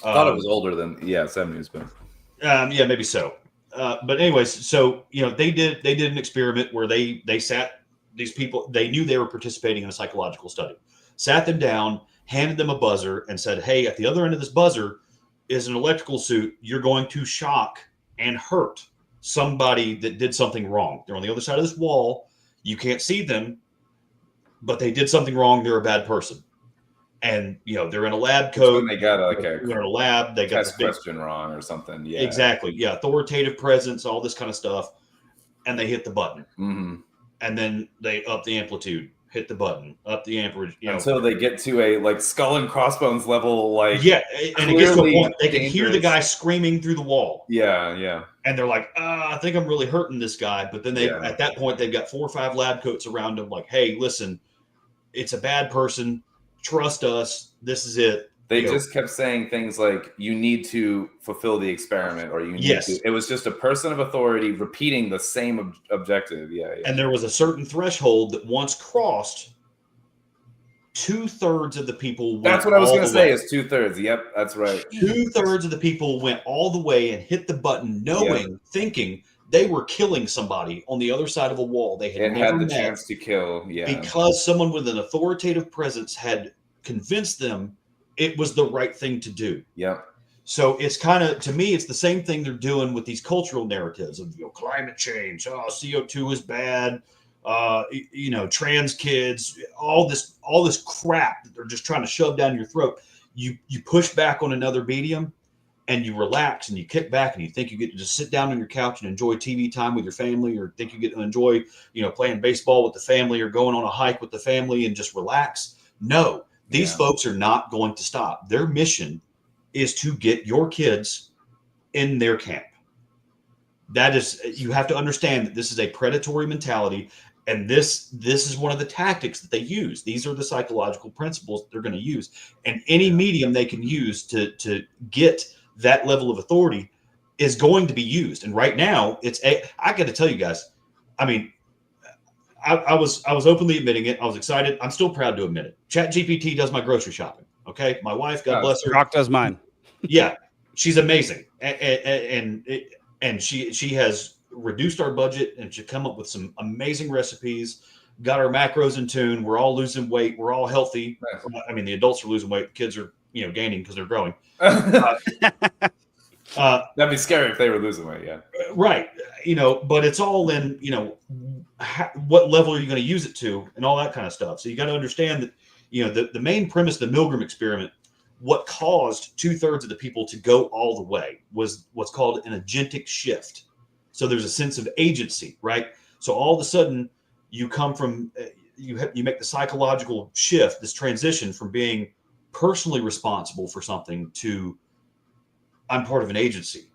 I thought it was older than 70s, but maybe so. But anyways, so they did an experiment where they sat these people. They knew they were participating in a psychological study. Sat them down, handed them a buzzer, and said, "Hey, at the other end of this buzzer is an electrical suit. You're going to shock and hurt somebody that did something wrong. They're on the other side of this wall. You can't see them, but they did something wrong. They're a bad person." And they're in a lab coat. They got they're in a lab. They got test question wrong or something. Yeah, exactly. Yeah, authoritative presence, all this kind of stuff, and they hit the button. And then they up the amplitude, hit the button, up the amperage. Until they get to a skull and crossbones level, and it gets to a point they can hear the guy screaming through the wall. Yeah. And they're like, I think I'm really hurting this guy. But then at that point they've got 4 or 5 lab coats around them, like, hey, listen, it's a bad person. Trust us. This is it. They just kept saying things like, you need to fulfill the experiment, or you need to. It was just a person of authority repeating the same objective. Yeah. And there was a certain threshold that once crossed, 2/3 of the people went. That's what I was going to say is 2/3. Yep, that's right. 2/3 of the people went all the way and hit the button, thinking they were killing somebody on the other side of a wall. They had never the met, chance to kill. Yeah. Because someone with an authoritative presence had convinced them it was the right thing to do. Yeah. So it's kind of, to me, it's the same thing they're doing with these cultural narratives of climate change. Oh, CO2 is bad. Trans kids, all this crap that they're just trying to shove down your throat. You push back on another medium, and you relax and you kick back and you think you get to just sit down on your couch and enjoy TV time with your family, or think you get to enjoy, playing baseball with the family or going on a hike with the family and just relax. No. These folks are not going to stop. Their mission is to get your kids in their camp. That is, you have to understand that this is a predatory mentality, and this is one of the tactics that they use. These are the psychological principles they're going to use, and any medium they can use to get that level of authority is going to be used. And right now, I got to tell you guys, I mean, I was openly admitting it. I was excited. I'm still proud to admit it. ChatGPT does my grocery shopping. Okay, my wife, God bless her, Rock does mine. Yeah, she's amazing, and she has reduced our budget and she come up with some amazing recipes. got our macros in tune. We're all losing weight. We're all healthy. I mean, the adults are losing weight. Kids are, gaining because they're growing. That'd be scary if they were losing weight. Yeah. Right. But it's all in, what level are you going to use it to and all that kind of stuff. So you got to understand that, the main premise of the Milgram experiment, what caused 2/3 of the people to go all the way was what's called an agentic shift. So there's a sense of agency, right? So all of a sudden you come from, you make the psychological shift, this transition from being personally responsible for something to I'm part of an agency.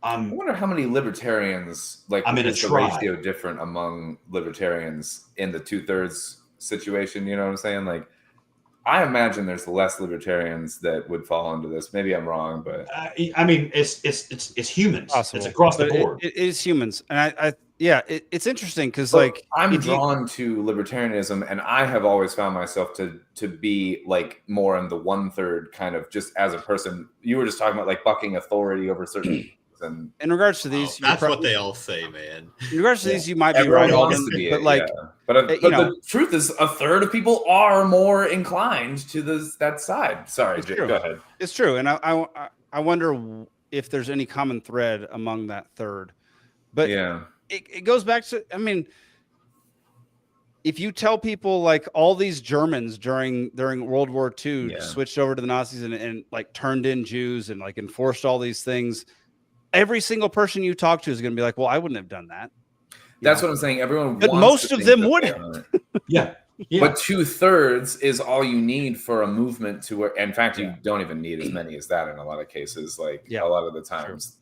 I wonder how many libertarians, I'm in a the ratio different among libertarians in the 2/3 situation. You know what I'm saying? Like, I imagine there's less libertarians that would fall into this. Maybe I'm wrong, but I mean, it's humans. Possible. It's across the But board. It is humans, and it's interesting because I'm drawn to libertarianism, and I have always found myself to be like more in the 1/3 kind of just as a person. You were just talking about like bucking authority over certain things. And in regards to these, that's what they all say, man. In regards to these, you might be everyone right, wants to be but but the truth is, 1/3 of people are more inclined to that side. Sorry, Jake, go ahead. It's true, and I wonder if there's any common thread among that third. But it goes back to, I mean, if you tell people like all these Germans during World War II switched over to the Nazis and like turned in Jews and like enforced all these things, every single person you talk to is going to be like, well, I wouldn't have done that. That's what I'm saying. Everyone, but most of them wouldn't. Yeah. But 2/3 is all you need for a movement to where, in fact, you don't even need as many as that in a lot of cases. Like a lot of the times,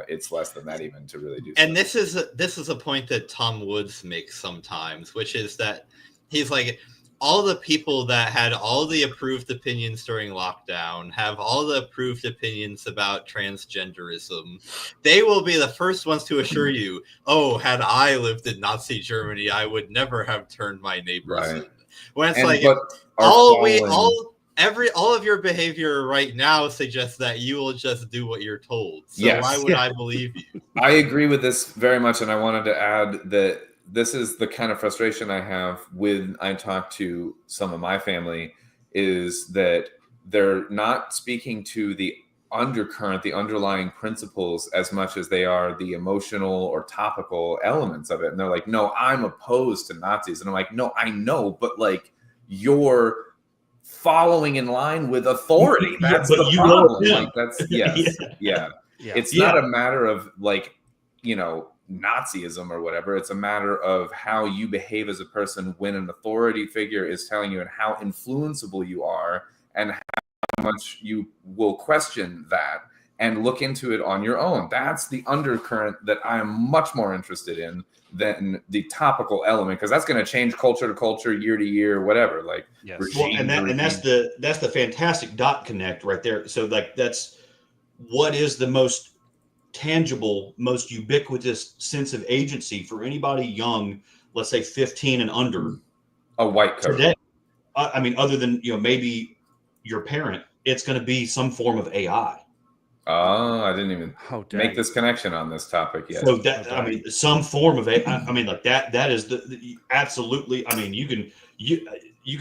it's less than that even to really do. And this is a point that Tom Woods makes sometimes, which is that he's like, all the people that had all the approved opinions during lockdown have all the approved opinions about transgenderism. They will be the first ones to assure you, oh, had I lived in Nazi Germany, I would never have turned my neighbors in. When it's all of your behavior right now suggests that you will just do what you're told. So why would I believe you? I agree with this very much, and I wanted to add that this is the kind of frustration I have when I talk to some of my family, is that they're not speaking to the undercurrent, the underlying principles as much as they are the emotional or topical elements of it. And they're like, no, I'm opposed to Nazis. And I'm like, no, I know, but like you're following in line with authority. That's the problem. Like, that's It's not a matter of like, Nazism or whatever. It's a matter of how you behave as a person when an authority figure is telling you and how influenceable you are and how much you will question that and look into it on your own. That's the undercurrent that I am much more interested in than the topical element, because that's going to change culture to culture, year to year, whatever. Like, that's the fantastic dot connect right there. So like that's what is the most tangible, most ubiquitous sense of agency for anybody young, let's say 15 and under, a white coat today. I mean, other than maybe your parent, it's going to be some form of AI. Oh, I didn't even make this connection on this topic yet. So that I mean, some form of AI. I mean, like that is the absolutely. I mean, you can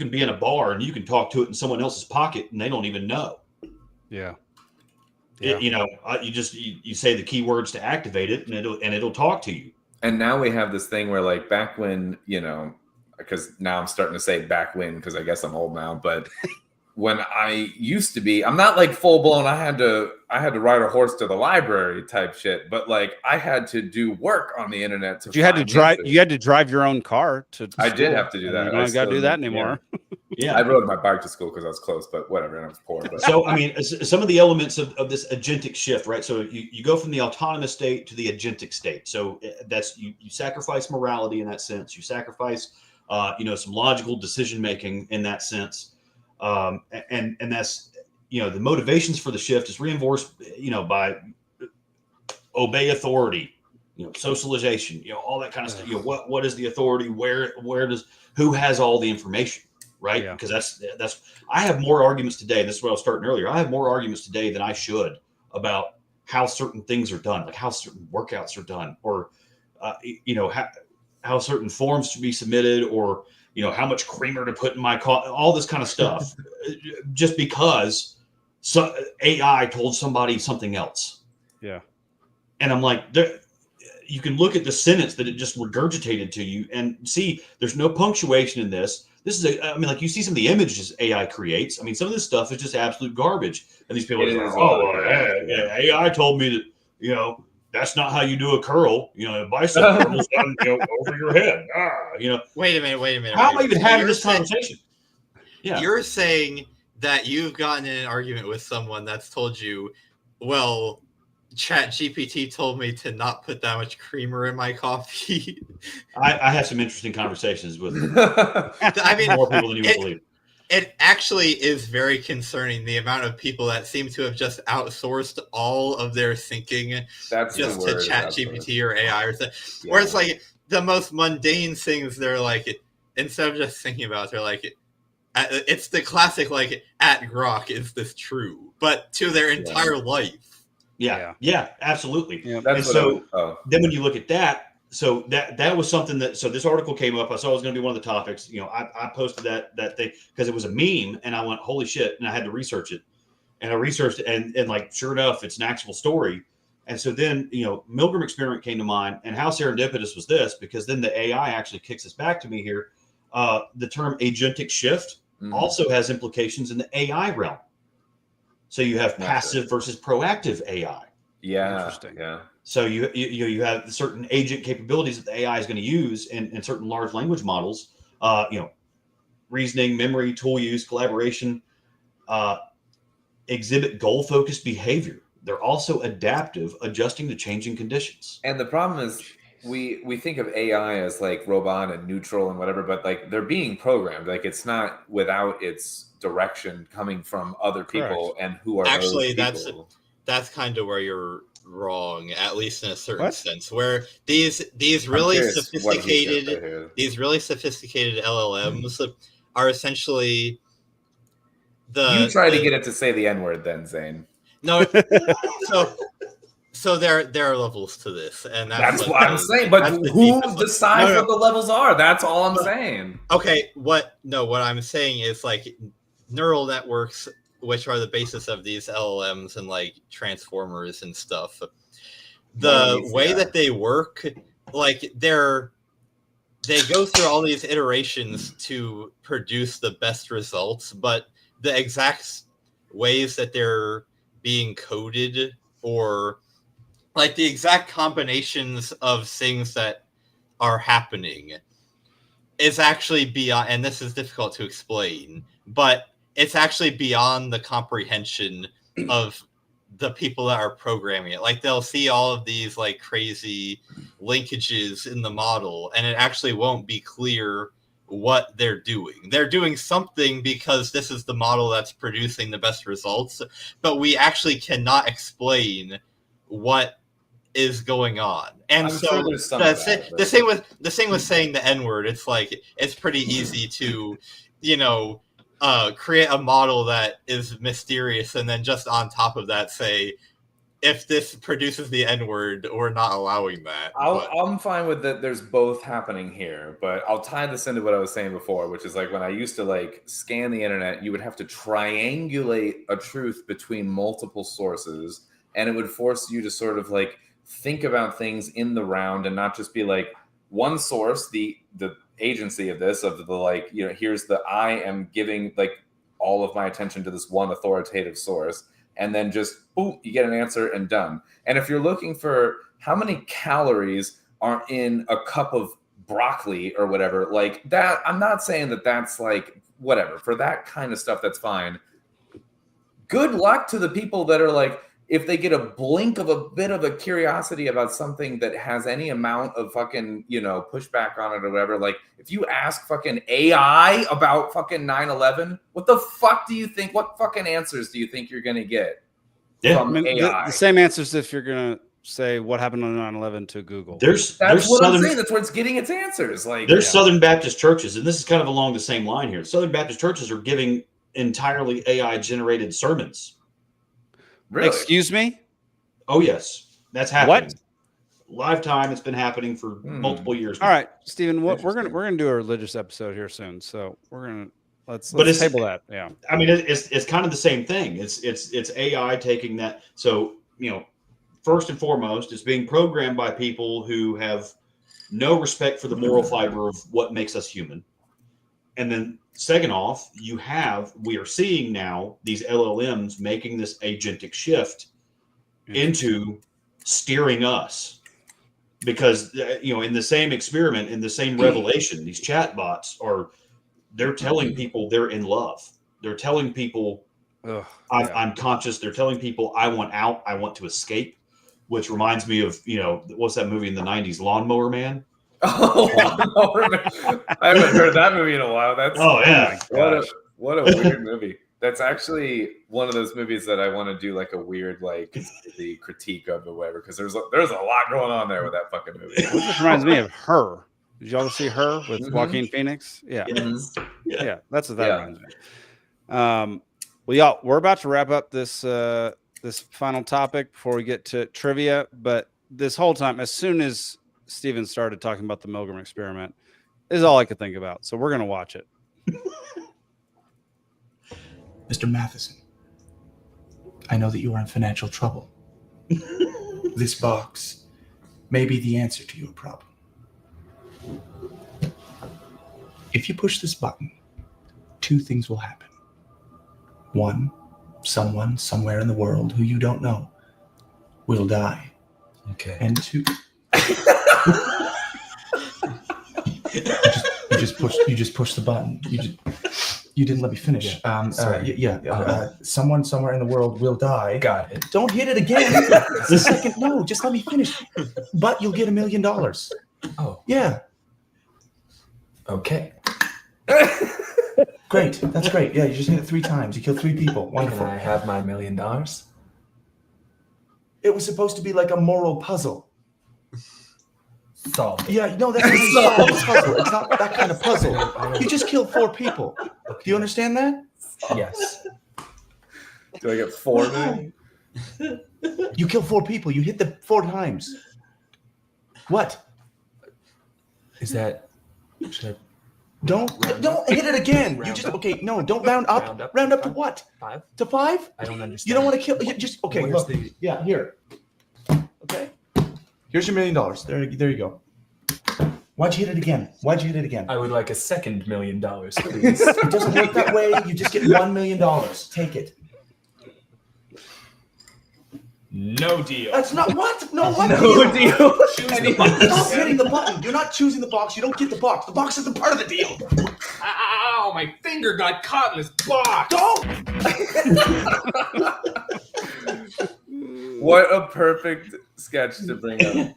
be in a bar and you can talk to it in someone else's pocket and they don't even know. Yeah. You say the keywords to activate it, and it'll talk to you. And now we have this thing where, like, back when, because now I'm starting to say back when, because I guess I'm old now, but when I used to be, I'm not like full blown. I had to ride a horse to the library type shit, but like I had to do work on the internet. You had to drive your own car to I did have to do that. You don't got to do that anymore. Yeah, I rode my bike to school because I was close, but whatever, and I was poor. But. So, I mean, some of the elements of this agentic shift, right? So you go from the autonomous state to the agentic state. So that's you sacrifice morality in that sense. You sacrifice, some logical decision making in that sense, and that's the motivations for the shift is reinforced, by obey authority, socialization, all that kind of stuff. What is the authority? Who has all the information? Right. Yeah. Because that's I have more arguments today. This is what I was starting earlier. I have more arguments today than I should about how certain things are done, like how certain workouts are done, or how certain forms should be submitted, or how much creamer to put in my coffee, all this kind of stuff, just because AI told somebody something else. Yeah. And I'm like, you can look at the sentence that it just regurgitated to you and see there's no punctuation in this. This is like you see some of the images AI creates. I mean, some of this stuff is just absolute garbage. And these people are like, AI told me that, that's not how you do a curl. A bicep curl is done, over your head. Wait a minute. How am I even having this conversation? Yeah. You're saying that you've gotten in an argument with someone that's told you, well, ChatGPT told me to not put that much creamer in my coffee. I have some interesting conversations with I mean, more people than you would believe. It actually is very concerning, the amount of people that seem to have just outsourced all of their thinking just to ChatGPT or AI or something. Yeah. Where it's like the most mundane things, they're like, instead of just thinking about it, they're like, it's the classic, like, at Grok, is this true? But to their entire life. Yeah, absolutely. Yeah, and so then when you look at that, so that was something that, so this article came up. I saw it was going to be one of the topics. I posted that thing because it was a meme, and I went, holy shit, and I had to research it. And I researched it, and like, sure enough, it's an actual story. And so then, Milgram experiment came to mind, and how serendipitous was this? Because then the AI actually kicks us back to me here. The term agentic shift also has implications in the AI realm. So you have passive versus proactive AI. Yeah. Interesting. Yeah. So you have certain agent capabilities that the AI is going to use in certain large language models. Reasoning, memory, tool use, collaboration, exhibit goal-focused behavior. They're also adaptive, adjusting to changing conditions. And the problem is we think of AI as like robot and neutral and whatever, but like they're being programmed. Like it's not without its direction coming from other people. Correct. And who are actually those people? That's kind of where you're wrong, at least in a certain sense, where these really sophisticated LLMs are essentially you try to get it to say the N-word then, Zane. No, so there are levels to this, and that's what I'm saying. But who decides what the levels are? That's all I'm saying. Okay, what I'm saying is, like, neural networks, which are the basis of these LLMs and like transformers and stuff. The way that they work, like they go through all these iterations to produce the best results, but the exact ways that they're being coded, or like the exact combinations of things that are happening, is actually beyond, and this is difficult to explain, but it's actually beyond the comprehension of the people that are programming it. Like, they'll see all of these like crazy linkages in the model, and it actually won't be clear what they're doing. They're doing something because this is the model that's producing the best results, but we actually cannot explain what is going on. And so the same with saying the N-word. It's like, it's pretty easy to, create a model that is mysterious, and then just on top of that say, if this produces the N-word, we're not allowing that. I'm fine with that. There's both happening here, but I'll tie this into what I was saying before, which is like when I used to like scan the internet, you would have to triangulate a truth between multiple sources, and it would force you to sort of like think about things in the round and not just be like one source, the agency of this, of the like, here's I am giving like all of my attention to this one authoritative source, and then just boom, you get an answer and done. And if you're looking for how many calories are in a cup of broccoli or whatever, like that, I'm not saying that that's like whatever. For that kind of stuff, that's fine. Good luck to the people that are like, if they get a blink of a bit of a curiosity about something that has any amount of fucking, pushback on it or whatever, like if you ask fucking AI about fucking 9/11, what the fuck do you think? What fucking answers do you think you're going to get from AI? The same answers if you're going to say what happened on 9/11 to Google. That's what I'm saying. That's where it's getting its answers. Like, there's Southern Baptist churches, and this is kind of along the same line here. Southern Baptist churches are giving entirely AI generated sermons. Really? Excuse me? Oh yes, that's happening. live time. It's been happening for multiple years now. All right, Stephen, we're gonna do a religious episode here soon, so we're gonna let's table that. Yeah, I mean, it's kind of the same thing. It's AI taking that. So first and foremost, it's being programmed by people who have no respect for the moral fiber of what makes us human. And then second off, we are seeing now these LLMs making this agentic shift into steering us. Because, in the same experiment, in the same revelation, these chatbots they're telling people they're in love. They're telling people, I'm conscious. They're telling people I want out. I want to escape, which reminds me of, what's that movie in the 90s, Lawnmower Man? Oh, Lawnmower Man. I haven't heard that movie in a while. What a weird movie. That's actually one of those movies that I want to do like a weird, the critique of or whatever, because there's a lot going on there with that fucking movie. This reminds me of Her. Did y'all see Her with Joaquin Phoenix? Yeah. Yeah, that's what that reminds me. Well, y'all, we're about to wrap up this this final topic before we get to trivia. But this whole time, as soon as Steven started talking about the Milgram experiment, is all I could think about. So we're gonna watch it. Mr. Matheson, I know that you are in financial trouble. This box may be the answer to your problem. If you push this button, two things will happen. One, someone somewhere in the world who you don't know will die. Okay. And two, you just push the button. You didn't let me finish. Someone somewhere in the world will die. Got it. Don't hit it again. The second, no, just let me finish. But you'll get $1 million. Oh. Yeah. Okay. Great. That's great. Yeah, you just hit it 3 times. You killed 3 people. Wonderful. Can I have my $1 million? It was supposed to be like a moral puzzle. Solve it. Yeah, no, that's not a puzzle. It's not that kind of puzzle. You just killed 4 people. Okay. Do you understand that? Yes. Do I get 4 million? You killed 4 people. You hit the 4 times. What? Is that? Should I? Don't hit it again. You just no. Don't round up. Round up to what? 5. To 5? I don't understand. You don't want to kill. Just okay. Where's Look. Yeah, here. Okay. Here's your $1 million. There you go. Why'd you hit it again? I would like a second $1 million, please. It doesn't work that way. You just get $1 million. Take it. No deal. That's not what? No what? No deal. Stop hitting the button. You're not choosing the box. You don't get the box. The box isn't part of the deal. Ow! My finger got caught in this box. Don't. What a perfect sketch to bring up.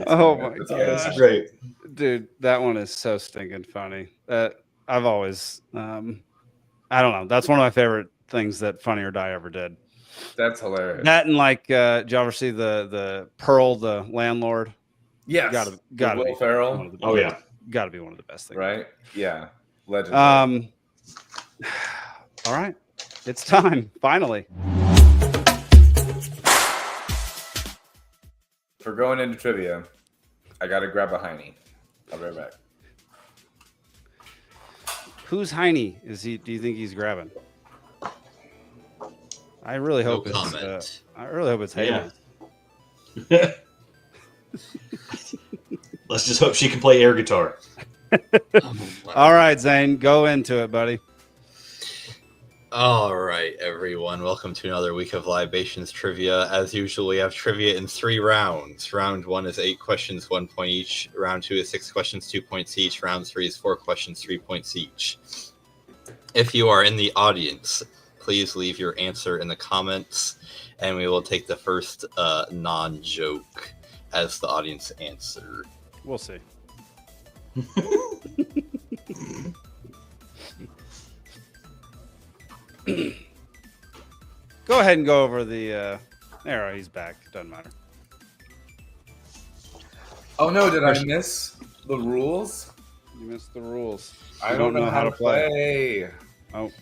Oh my god, that's great, dude! That one is so stinking funny. I've always, I don't know. That's one of my favorite things that Funny or Die ever did. That's hilarious. That and did you ever see the Pearl, the landlord? Yes. Gotta Will be Ferrell. Oh yeah, gotta be one of the best things. Right? Yeah. Legend. All right, it's time finally. For going into trivia, I gotta grab a Heine. I'll be right back. Who's Heine? Is he? Do you think he's grabbing? I really hope it's. I really hope it's Haley. Yeah. Let's just hope she can play air guitar. All right, Zane, go into it, buddy. All right, everyone. Welcome to another week of Libations Trivia. As usual, we have trivia in 3 rounds. Round 1 is 8 questions, 1 point each. Round 2 is 6 questions, 2 points each. Round 3 is 4 questions, 3 points each. If you are in the audience, please leave your answer in the comments, and we will take the first non-joke as the audience answer. We'll see. Go ahead and go over the there, he's back. Doesn't matter. Oh no, did I miss the rules? You missed the rules. I don't know how to play. Oh.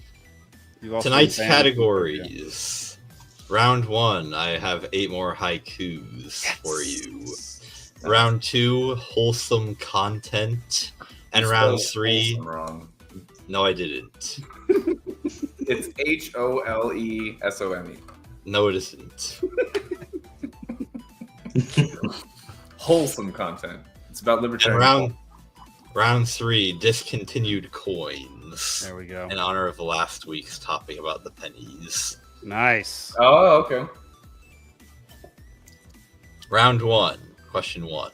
Tonight's categories. Round 1, I have 8 more haikus for you. Round 2, wholesome content. And round 3... wrong. No, I didn't. It's HOLESOME. No, it isn't. Wholesome content. It's about libertarian. And round 3, discontinued coins. There we go. In honor of last week's topic about the pennies. Nice. Oh, okay. Round 1, question 1.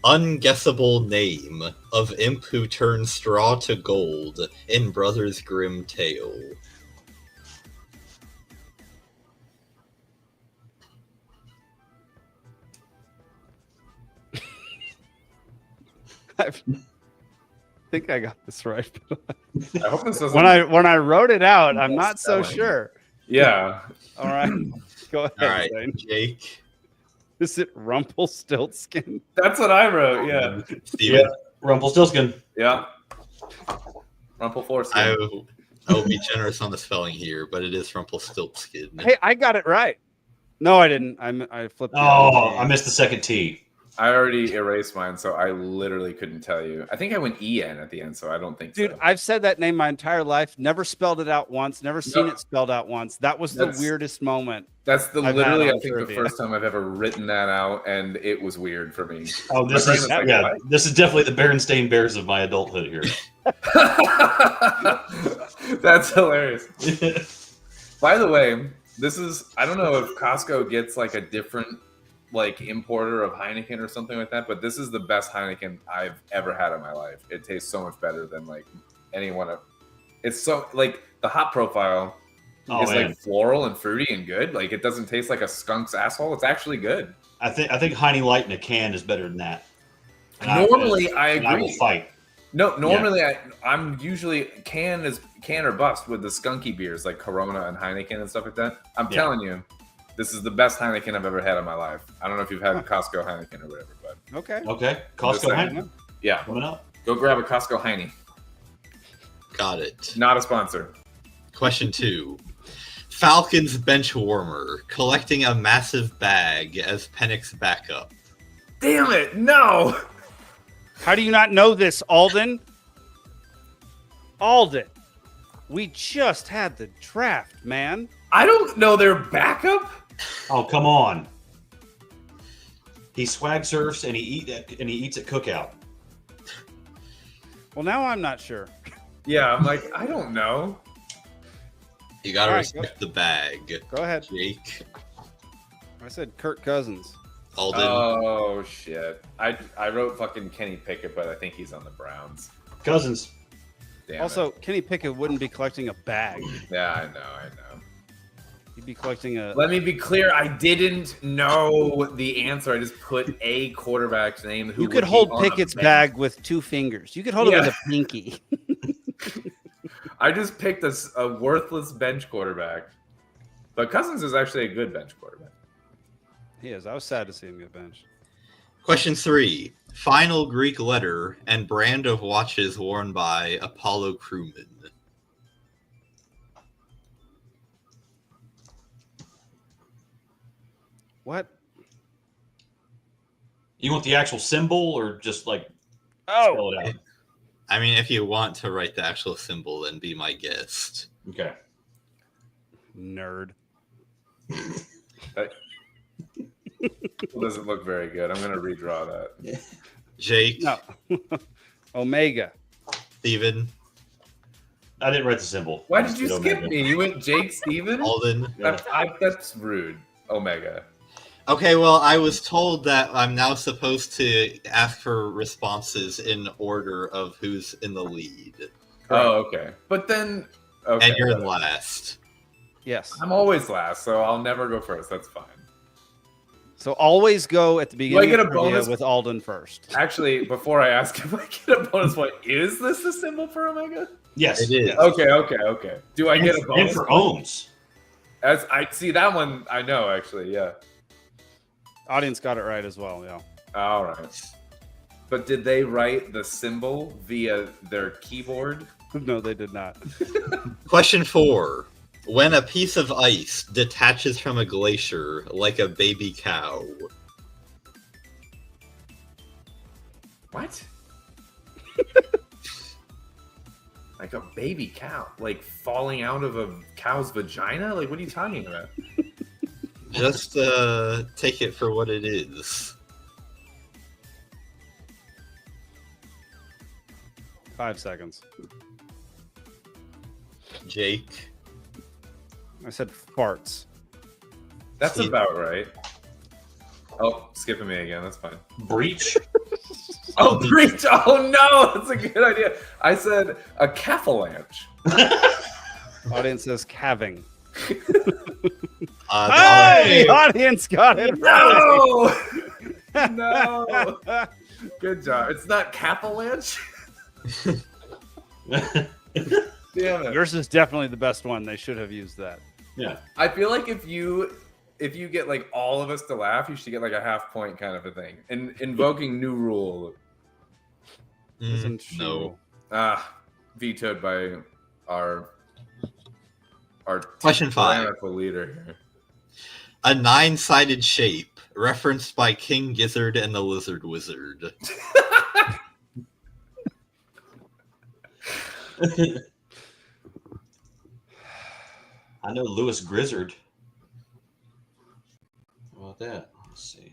Unguessable name of imp who turns straw to gold in Brothers Grimm tale. I think I got this right. I hope this doesn't. When I wrote it out, I'm not so sure. Yeah. All right. Go ahead. All right, Zane. Jake. Is it Rumpelstiltskin? That's what I wrote. Yeah. Steven. Yeah, Rumpelstiltskin. Yeah. Rumpelforeskin. I will be generous on the spelling here, but it is Rumpelstiltskin. Hey, I got it right. No, I didn't. I flipped. Oh, I missed the second T. I already erased mine, so I literally couldn't tell you. I think I went EN at the end, so I don't think Dude, so. I've said that name my entire life. Never spelled it out once. Never seen it spelled out once. That was the weirdest moment. That's I've literally, had I on think, trivia. the first time I've ever written that out, and it was weird for me. Oh, this is this is definitely the Berenstain Bears of my adulthood here. That's hilarious. By the way, this is, I don't know if Costco gets like a different like importer of Heineken or something like that, but this is the best Heineken I've ever had in my life. It tastes so much better than like anyone. It's so like the hop profile is like floral and fruity and good. Like it doesn't taste like a skunk's asshole. It's actually good. I think Heine Light in a can is better than that. Normally, I agree. I will fight. No, normally I'm usually can or bust with the skunky beers like Corona and Heineken and stuff like that. I'm telling you, this is the best Heineken I've ever had in my life. I don't know if you've had Costco Heineken or whatever, but okay, Costco Heineken. Yeah, coming up. Go grab a Costco Heine. Got it. Not a sponsor. Question 2. Falcon's bench warmer collecting a massive bag as Pennick's backup. Damn it! No. How do you not know this, Alden? Alden, we just had the draft, man. I don't know their backup. Oh, come on. He swag surfs and he eats at cookout. Well, now I'm not sure. Yeah, I'm like, I don't know. You gotta All right, respect the bag. Go ahead. Jake. I said Kirk Cousins. Alden. Oh shit! I wrote fucking Kenny Pickett, but I think he's on the Browns. Cousins. Damn Also, Kenny Pickett wouldn't be collecting a bag. Yeah, I know. He'd be collecting a. Let me be clear. I didn't know the answer. I just put a quarterback's name. Who You could would be hold on a Pickett's bench. bag with 2 fingers. You could hold it with a pinky. I just picked a worthless bench quarterback, but Cousins is actually a good bench quarterback. He is. I was sad to see him get benched. Question 3. Final Greek letter and brand of watches worn by Apollo crewmen. What? You want the actual symbol or just like spell it out? I mean, if you want to write the actual symbol, then be my guest. Okay. Nerd. That doesn't look very good. I'm gonna redraw that. Jake. No. Omega. Steven. I didn't write the symbol. Why did you skip me? You went Jake Steven? Alden. That's rude. Omega. Okay, well, I was told that I'm now supposed to ask for responses in order of who's in the lead. Oh, okay. But then, okay. And you're in last. Yes. I'm always last, so I'll never go first. That's fine. So always go at the beginning get of a trivia bonus? with Alden first. Actually, before I ask if I get a bonus point, is this the symbol for Omega? Yes, it is. Okay. Do I get a bonus? And for ohms. As I see that one, I know actually. Yeah. Audience got it right as well. Yeah. All right. But did they write the symbol via their keyboard? No, they did not. Question 4. When a piece of ice detaches from a glacier like a baby cow. What? Like a baby cow, like falling out of a cow's vagina? Like, what are you talking about? Just take it for what it is. 5 seconds. Jake. I said farts. That's about right. Oh, skipping me again. That's fine. Breach. Oh, breach! Oh no, that's a good idea. I said a cafalanche. Audience says calving. Hey, the audience got it No, no. Good job. It's not cafalanche. Damn it. Yours is definitely the best one. They should have used that. Yeah. I feel like if you get like all of us to laugh, you should get like a half point kind of a thing. And invoking new rule. No. Vetoed by our Question 5. tyrannical leader here. A 9-sided shape, referenced by King Gizzard and the Lizard Wizard. I know Lewis Grizzard. How about that? Let's see.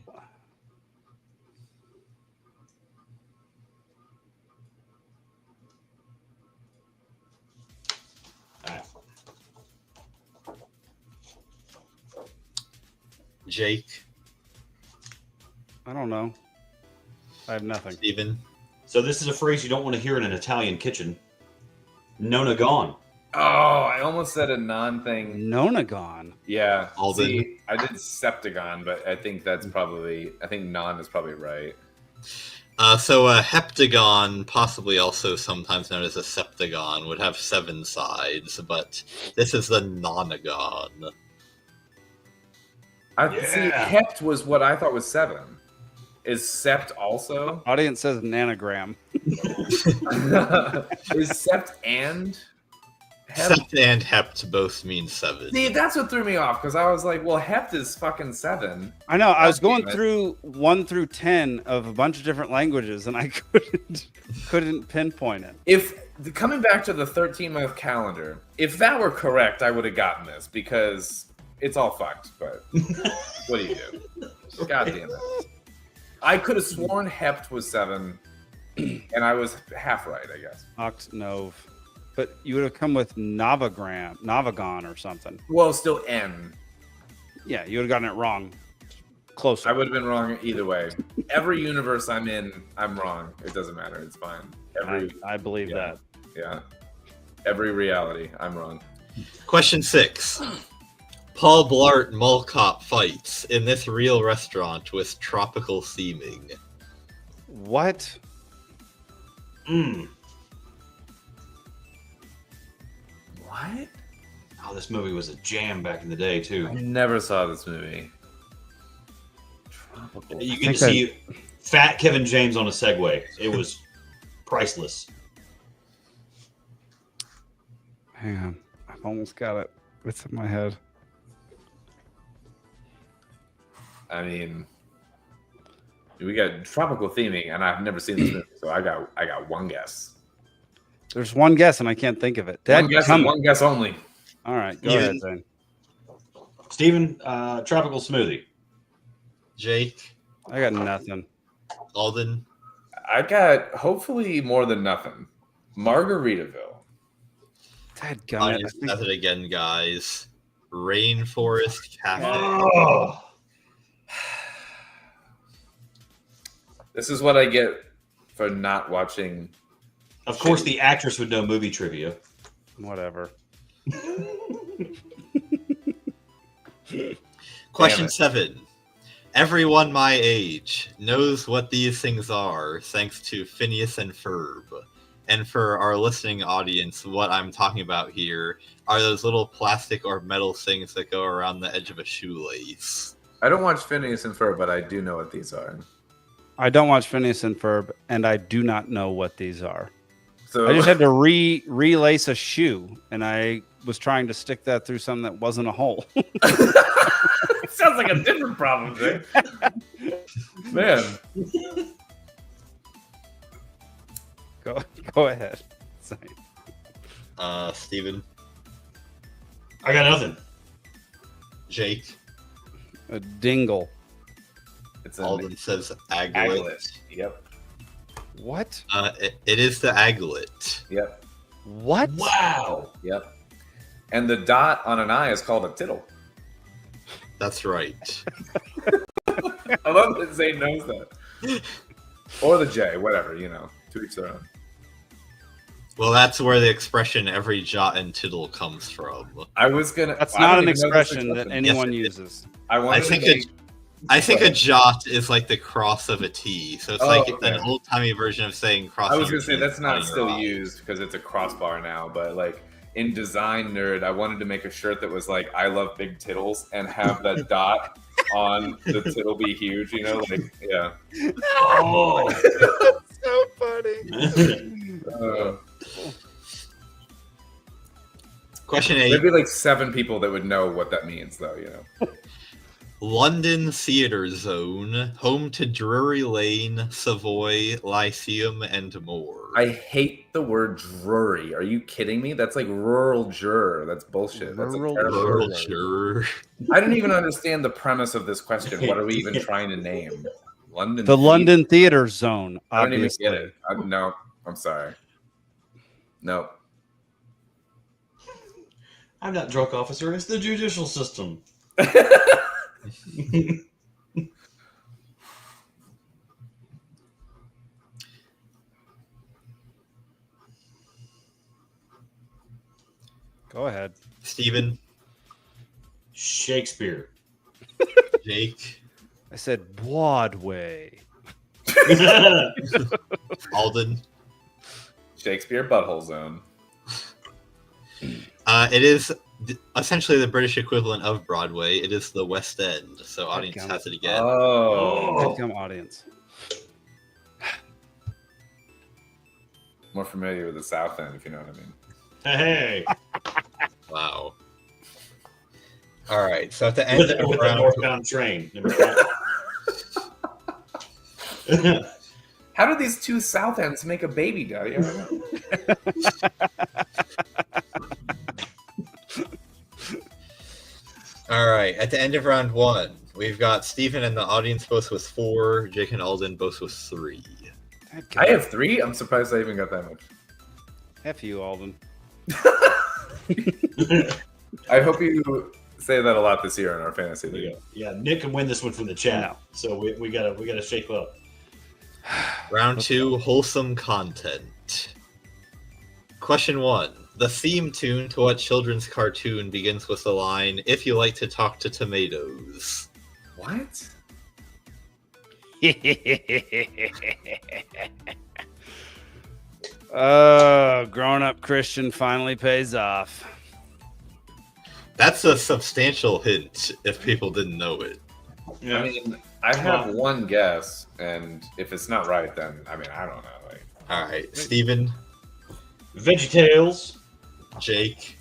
Jake. I don't know. I have nothing. Steven. So this is a phrase you don't want to hear in an Italian kitchen. Nona gone. Oh, I almost said a non-thing. Nonagon. Yeah. Alden. See, I did septagon, but I think that's probably. I think non is probably right. So a heptagon, possibly also sometimes known as a septagon, would have 7 sides, but this is the nonagon. See, hept was what I thought was 7. Is sept also? Audience says nanogram. Is sept and hept? Sept and hept both mean 7. See, that's what threw me off because I was like, well, hept is fucking 7. I know. I was going through 1 through 10 of a bunch of different languages, and I couldn't pinpoint it. If coming back to the 13-month calendar, if that were correct, I would have gotten this because it's all fucked. But what do you do? God damn it! I could have sworn hept was 7, and I was half right, I guess. Octnov. But you would have come with Navagon or something. Well, still N. Yeah, you would have gotten it wrong. Closer. I would have been wrong either way. Every universe I'm in, I'm wrong. It doesn't matter. It's fine. I believe that. Yeah. Every reality, I'm wrong. Question 6. Paul Blart Mall Cop fights in this real restaurant with tropical theming. What? What? Oh, this movie was a jam back in the day, too. I never saw this movie. You get to see fat Kevin James on a Segway. It was priceless. Hang on. I've almost got it. It's in my head. I mean, we got tropical theming, and I've never seen this movie, so I got one guess. There's one guess, and I can't think of it. One guess and one guess only. All right, go ahead, Zane. Steven, tropical smoothie. Jake. I got nothing. Alden. I got hopefully more than nothing. Margaritaville. Audience method again, guys. Rainforest Cafe. Oh. This is what I get for not watching. Of course, the actress would know movie trivia. Whatever. Question 7. Everyone my age knows what these things are, thanks to Phineas and Ferb. And for our listening audience, what I'm talking about here are those little plastic or metal things that go around the edge of a shoelace. I don't watch Phineas and Ferb, but I do know what these are. I don't watch Phineas and Ferb, and I do not know what these are. So I just had to relace a shoe, and I was trying to stick that through something that wasn't a hole. It sounds like a different problem, Zane. Man. Go ahead. Steven. I got nothing. Jake. A dingle. Alden says aglet. Aglet. Yep. What? It is the aglet. Yep. What? Wow. Yep. And the dot on an I is called a tittle. That's right. I love that Zane knows that. Or the J, whatever, to each their own. Well, that's where the expression "every jot and tittle" comes from. That's not an expression that anyone uses. I think a jot is like the cross of a T, so it's an old-timey version of saying cross. I was going to say that's not still used because it's a crossbar now, but like in Design Nerd, I wanted to make a shirt that was like "I love big tittles" and have that dot on the tittle be huge. Yeah. Oh, that's so funny. Question 8. There'd be like 7 people that would know what that means, though. London Theatre Zone, home to Drury Lane, Savoy, Lyceum, and more. I hate the word Drury. Are you kidding me? That's like rural juror. That's bullshit. That's rural juror. I don't even understand the premise of this question. What are we even trying to name? London Theatre Zone. Obviously. I don't even get it. No, I'm sorry. No. I'm not drunk, officer. It's the judicial system. Go ahead. Steven. Shakespeare. Jake. I said Broadway. Alden. Shakespeare Butthole Zone. It is essentially the British equivalent of Broadway. It is the West End, so audience has it again. Oh. Come audience. More familiar with the South End, if you know what I mean. Hey. Wow. All right. So at the end of the round northbound train. How did these 2 South Ends make a baby, Daddy? I don't know. All right. At the end of round 1, we've got Steven and the audience both with 4, Jake and Alden both with 3. I have 3? I'm surprised I even got that much. F you, Alden. I hope you say that a lot this year in our fantasy league. Yeah, Nick can win this one from the chat. So we gotta shape up. Round 2, wholesome content. Question 1. The theme tune to what children's cartoon begins with the line, "If you like to talk to tomatoes"? What? Grown up Christian finally pays off. That's a substantial hint if people didn't know it. Yeah. I mean, I have one guess, and if it's not right, then I don't know. All right, Steven. VeggieTales. Jake.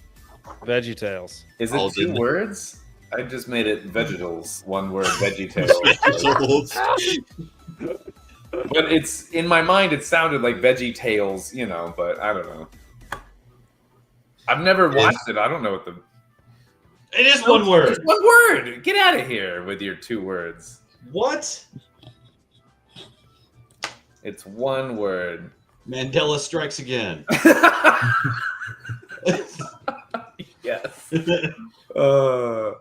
VeggieTales. Is it Alden. 2 words? I just made it vegetals. 1 word, VeggieTales. But it's in my mind. It sounded like VeggieTales, but I don't know. I've never watched it. I don't know what the. It is 1 word. It's 1 word. Get out of here with your 2 words. What? It's 1 word. Mandela strikes again. Yes. All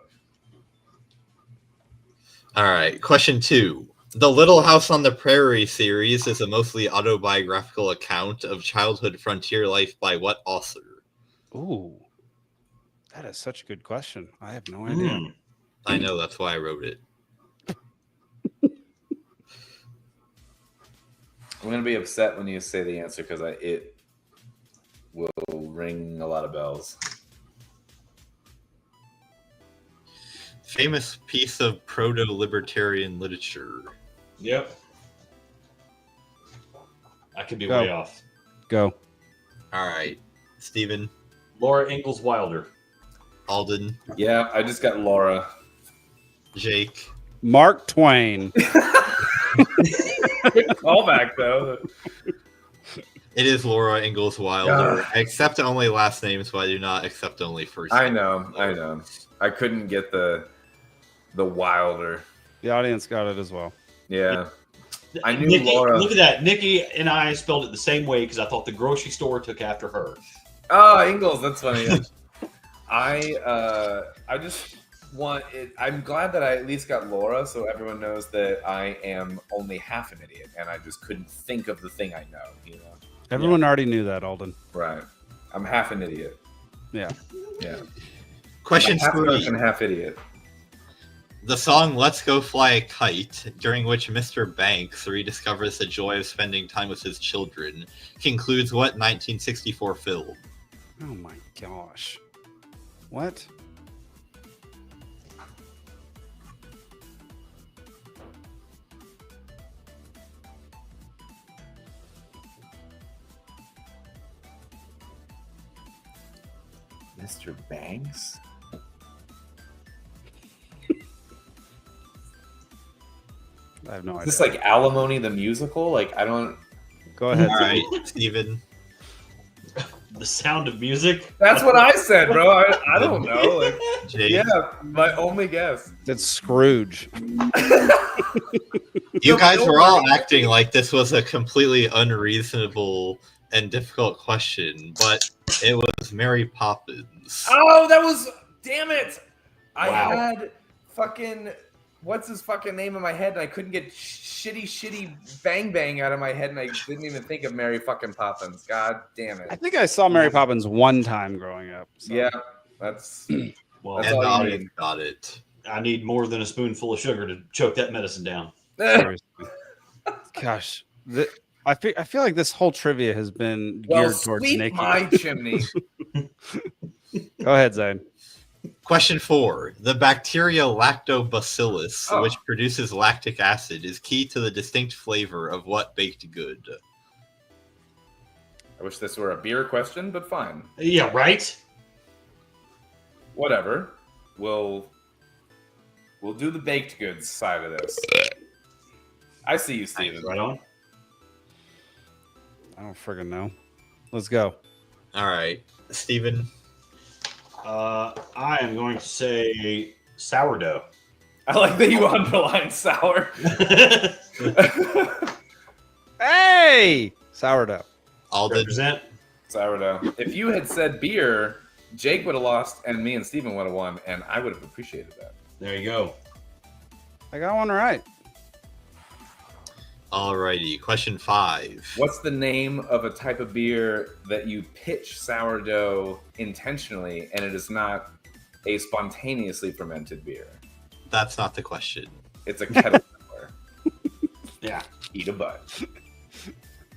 right. Question 2. The Little House on the Prairie series is a mostly autobiographical account of childhood frontier life by what author? Ooh. That is such a good question. I have no idea. I know, that's why I wrote it. I'm going to be upset when you say the answer because it will ring a lot of bells. Famous piece of proto-libertarian literature. Yep. I could be way off. Go. All right. Steven. Laura Ingalls Wilder. Alden. Yeah, I just got Laura. Jake. Mark Twain. Good callback, though. It is Laura Ingalls Wilder. I accept only last names, but I do not accept only first names. I know. I couldn't get the Wilder. The audience got it as well. Yeah. I knew Nikki, Laura. Look at that. Nikki and I spelled it the same way because I thought the grocery store took after her. Oh, Ingalls, that's funny. I just want it. I'm glad that I at least got Laura, so everyone knows that I am only half an idiot, and I just couldn't think of the thing I know. You know, Everyone already knew that, Alden. right? I'm half an idiot. Yeah. Question I'm half 3. person, half idiot. The song Let's Go Fly a Kite, during which Mr. Banks rediscovers the joy of spending time with his children, concludes what 1964 film? Oh my gosh. What? Mr. Banks? I have no idea. Is this like Alimony the musical? Like, I don't. Go ahead. All right, Steven. The Sound of Music? That's what I said, bro. I don't know. Like, Jake. yeah, my only guess. It's Scrooge. You guys were all acting like this was a completely unreasonable and difficult question, but it was Mary Poppins. Oh, that was. Damn it. I Wow. had fucking. What's his fucking name in my head, and I couldn't get shitty Bang Bang out of my head, and I didn't even think of Mary fucking Poppins. God damn I it. think I saw Mary Poppins one time growing up. So. Yeah, that's. Well, That's And all the you audience need. got it. I need more than a spoonful of sugar to choke that medicine down. Seriously. Gosh. I feel like this whole trivia has been geared towards sweep Nikki. my chimney. Go ahead, Zane. Question 4. The bacteria Lactobacillus, Oh. which produces lactic acid, is key to the distinct flavor of what baked good? I wish this were a beer question, but fine. Yeah, right? Whatever. We'll do the baked goods side of this. I see you, Steven. Right on. I don't friggin' know. Let's go. All right. Steven. I am going to say sourdough. I like that you underline sour. Hey! Sourdough. Alden. Represent. Sourdough. If you had said beer, Jake would have lost, and me and Steven would have won, and I would have appreciated that. There you go. I got one right. Alrighty. Question 5. What's the name of a type of beer that you pitch sourdough intentionally, and it is not a spontaneously fermented beer? That's not the question. It's a kettle sour. Yeah. Eat a butt.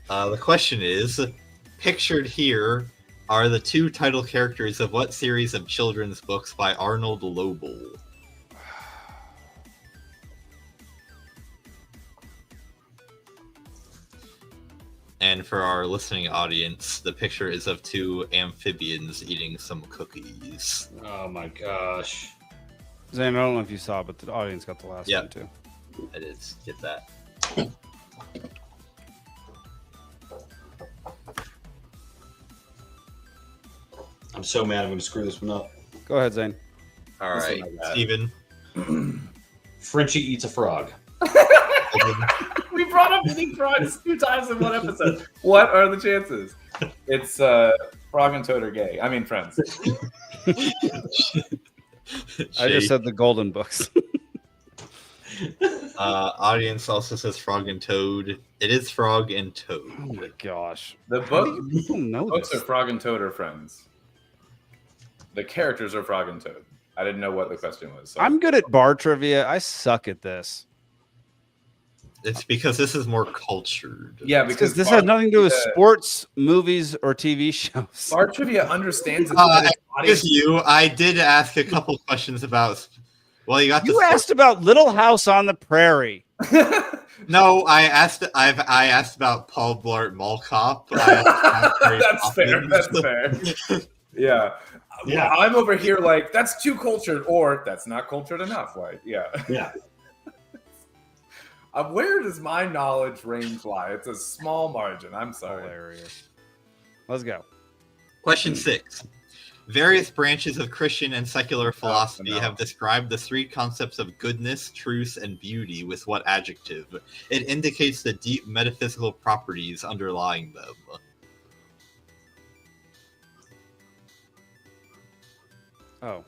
The question is, pictured here are the 2 title characters of what series of children's books by Arnold Lobel? And for our listening audience, the picture is of 2 amphibians eating some cookies. Oh my gosh. Zane, I don't know if you saw, but the audience got the last one too. I did get that. I'm so mad I'm going to screw this one up. Go ahead, Zane. All This right, one I got. Steven. Frenchie eats a frog. We brought up eating frogs 2 times in one episode. What are the chances? It's Frog and Toad are gay. I mean, friends. I just said the golden books. Audience also says Frog and Toad. It is Frog and Toad. Oh my gosh. The How book, do people know books this? are Frog and Toad are friends. The characters are Frog and Toad. I didn't know what the question was. So. I'm good at bar trivia. I suck at this. It's because this is more cultured. Yeah, Because because this bar has nothing to do with trivia- sports, movies, or TV shows. Bar trivia understands it. that its audience- With you, I did ask a couple questions about. Well, you got You the. asked about Little House on the Prairie. No, I asked. I asked about Paul Blart Mall Cop. I asked about Mary That's fair. Poppins. That's fair. Yeah. Yeah. I'm over here like, that's too cultured, or that's not cultured enough. Like, yeah. Yeah. Where does my knowledge range lie? It's a small margin. I'm sorry. Hilarious. Let's go. Question 6. Various branches of Christian and secular philosophy have described the three concepts of goodness, truth, and beauty with what adjective? It indicates the deep metaphysical properties underlying them. Oh.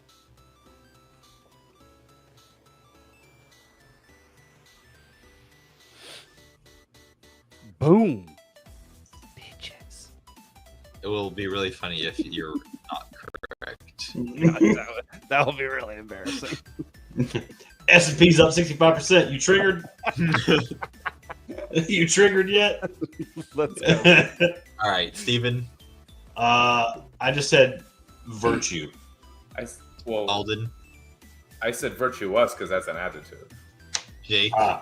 Boom. Bitches. It will be really funny if you're not correct. That will be really embarrassing. S&P's up 65%. You triggered? You triggered yet? Let's go. All right, Steven. I just said virtue. Alden. I said virtuous because that's an adjective. Jake. I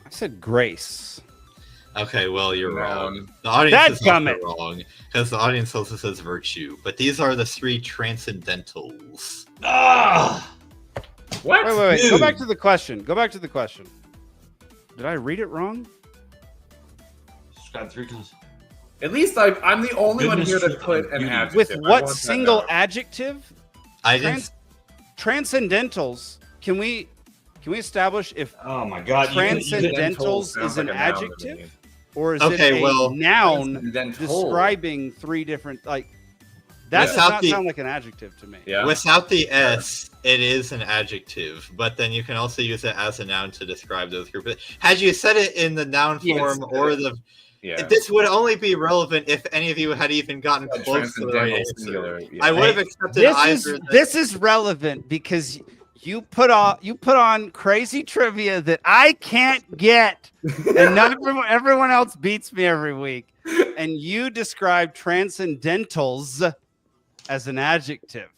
said grace. Okay, well, you're wrong. The audience is also wrong because the audience also says virtue. But these are the three transcendentals. What? Wait. Go back to the question. Did I read it wrong? Describe three concepts. At least I'm the only one here that put an adjective. With what single adjective? I didn't. Transcendentals. Can we establish if oh my god transcendentals is an adjective, or is it a well, noun describing three different that does not sound like an adjective to me. Yeah. Without the S, it is an adjective, but then you can also use it as a noun to describe those groups. Had you said it in the noun form or the this would only be relevant if any of you had even gotten close to the right answer. Yeah. I would have accepted either. This is relevant because you put on crazy trivia that I can't get, and everyone else beats me every week. And you describe transcendentals as an adjective.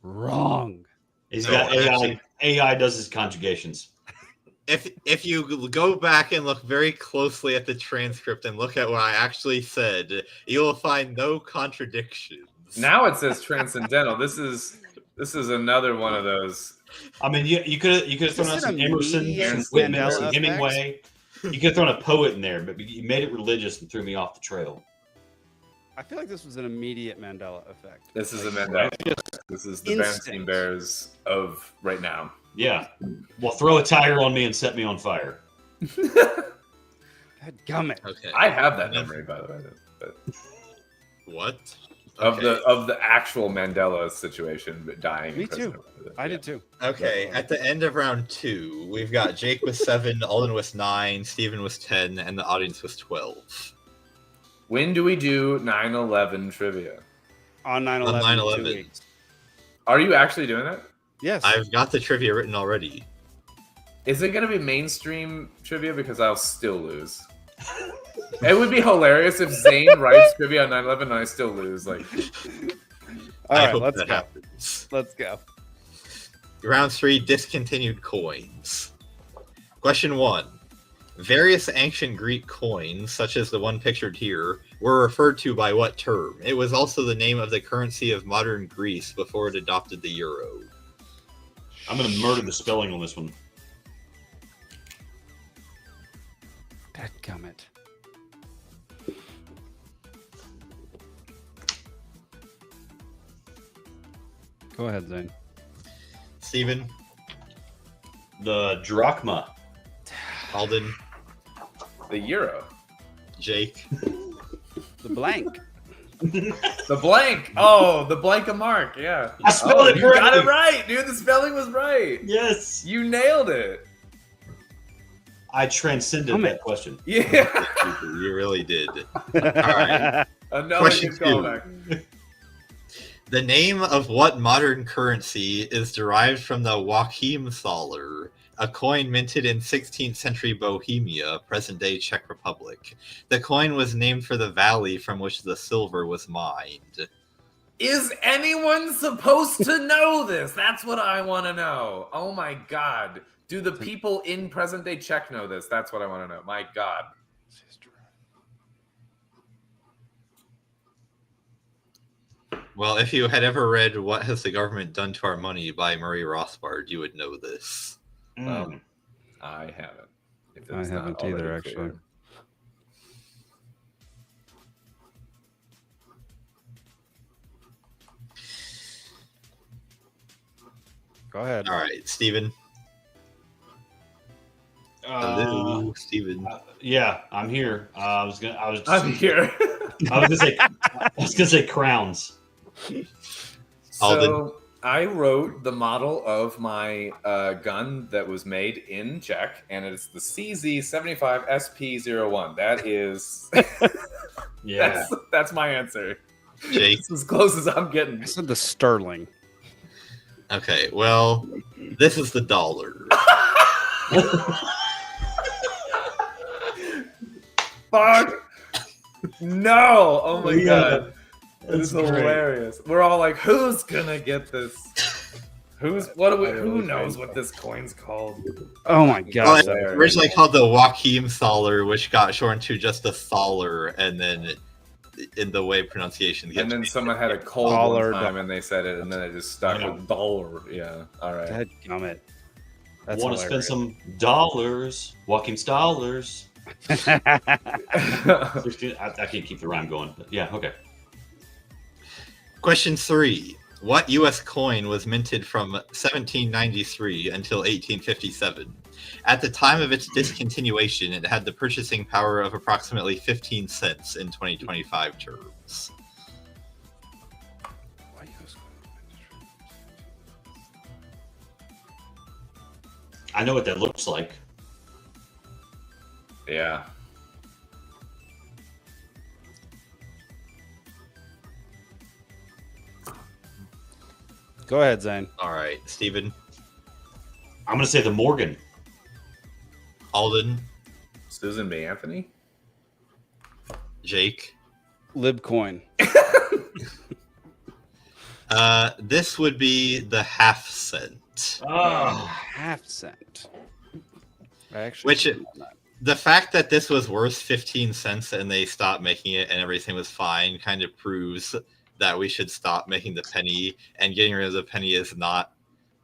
Wrong. He's got AI. AI does his conjugations. If you go back and look very closely at the transcript and look at what I actually said, you will find no contradictions. Now it says transcendental. This is another one of those. I mean, you could have thrown out some Emerson, some Whitman, some Hemingway. You could have thrown a poet in there, but you made it religious and threw me off the trail. I feel like this was an immediate Mandela effect. This is a Mandela effect. This is the Bernstein Bears of right now. Yeah. Well, throw a tiger on me and set me on fire. Gummit. Okay. I have that memory, by the way. But what? Of the actual Mandela situation, but dying. Me too. I did too. Okay, at the end of round 2, we've got Jake with 7, Alden with 9, Steven with 10, and the audience with 12. When do we do 9/11 trivia? On 9/11. 9/11. 2 weeks. Are you actually doing that? Yes. I've got the trivia written already. Is it going to be mainstream trivia? Because I'll still lose. It would be hilarious if Zane writes trivia on 9/11 and I still lose. Like, all right, hope let's that go. happens. Let's go. Round 3, discontinued coins. Question 1. Various ancient Greek coins, such as the one pictured here, were referred to by what term? It was also the name of the currency of modern Greece before it adopted the euro. I'm going to murder the spelling on this one. Dadgummit. Go ahead, Zane. Steven. The drachma. Alden. the euro. Jake. The blank. The blank. Oh, the blank of Mark. Yeah. I spelled it You correctly. got it right, dude. The spelling was right. Yes. You nailed it. I transcended that question. Yeah. You really did. All right. Another Question good 2. callback. The name of what modern currency is derived from the Joachim thaler, a coin minted in 16th century Bohemia, present-day Czech Republic? The coin was named for the valley from which the silver was mined. Is anyone supposed to know this? That's what I want to know. Oh my God. Do the people in present-day Czech know this? That's what I want to know. My God. Well, if you had ever read "What Has the Government Done to Our Money" by Murray Rothbard, you would know this. I haven't. I haven't either, actually. Go ahead. All right, Stephen. Hello, Stephen. Yeah, I'm here. I'm here. I was gonna say crowns. So I wrote the model of my gun that was made in Czech, and it's the CZ75 SP01. That is, that's my answer. Jake, it's as close as I'm getting. I said the Sterling. Okay, well, this is the dollar. Fuck! No! Oh my god. This is hilarious. We're all like, who's gonna get this? Who knows what this coin's called? Oh my god. Well, it's originally called the Joachim Thaler, which got shortened to just the Thaler, and then in the way pronunciation gets. And then someone had a cold one time and they said it, and then it just stuck with dollar. Yeah. All right. Dadgummit. Want to spend some dollars? Joachim Stallers. I can't keep the rhyme going, but yeah, okay. Question 3. What U.S. coin was minted from 1793 until 1857? At the time of its discontinuation, it had the purchasing power of approximately 15 cents in 2025 terms. I know what that looks like. Yeah. Go ahead, Zane. All right, Stephen. I'm going to say the Morgan. Alden. Susan B. Anthony. Jake. Libcoin. This would be the half cent. Half cent. The fact that this was worth 15 cents and they stopped making it and everything was fine kind of proves that we should stop making the penny, and getting rid of the penny is not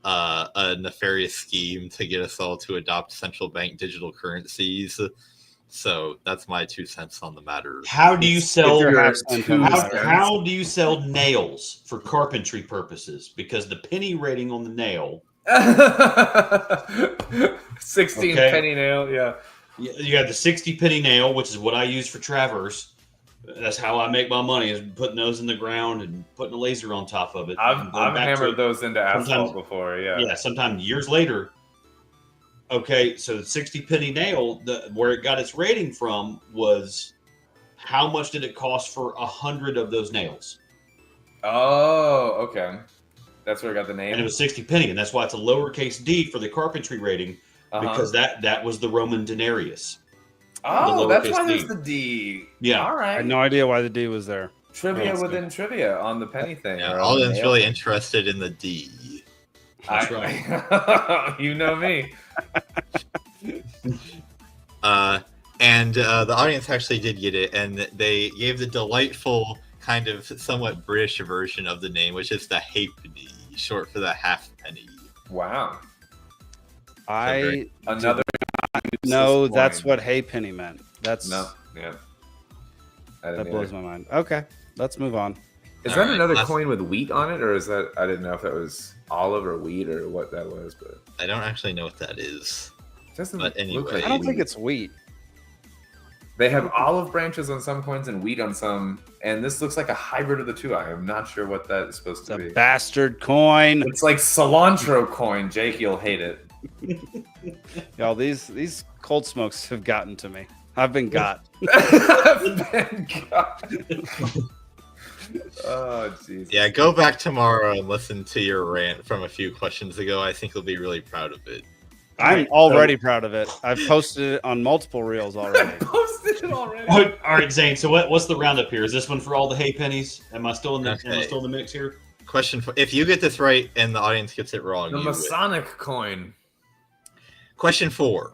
a nefarious scheme to get us all to adopt central bank digital currencies. So that's my 2 cents on the matter. How do you sell how do you sell nails for carpentry purposes? Because the penny rating on the nail 16 penny nail, yeah. You got the 60 penny nail, which is what I use for traverse. That's how I make my money, is putting those in the ground and putting a laser on top of it. I've hammered those into asphalt before, yeah. Yeah, sometimes years later. Okay, so the 60 penny nail, where it got its rating from was how much did it cost for 100 of those nails? Oh, okay. That's where I got the name. And it was 60 penny, and that's why it's a lowercase d for the carpentry rating, because that was the Roman denarius. Oh, that's why there's the D. Yeah. All right. I had no idea why the D was there. Trivia within trivia on the penny thing. Yeah, Alden's really interested in the D. That's right. You know me. And the audience actually did get it, and they gave the delightful kind of somewhat British version of the name, which is the halfpenny, short for the halfpenny. Wow. I another. No, that's what halfpenny meant. That's no, yeah. That blows my mind. Okay, let's move on. Is that another coin with wheat on it, or is that? I didn't know if that was olive or wheat or what that was, but I don't actually know what that is. But anyway, I don't think it's wheat. They have olive branches on some coins and wheat on some, and this looks like a hybrid of the two. I am not sure what that is supposed to be. Bastard coin. It's like cilantro coin. Jake, you'll hate it. Y'all, these cold smokes have gotten to me. I've been got. Oh, jeez. Yeah, go back tomorrow and listen to your rant from a few questions ago. I think you'll be really proud of it. I'm already proud of it. I've posted it on multiple reels already. All right, Zane. So what's the roundup here? Is this one for all the hay pennies? Am I still in the mix here? Question: if you get this right and the audience gets it wrong, the Masonic coin. Question 4: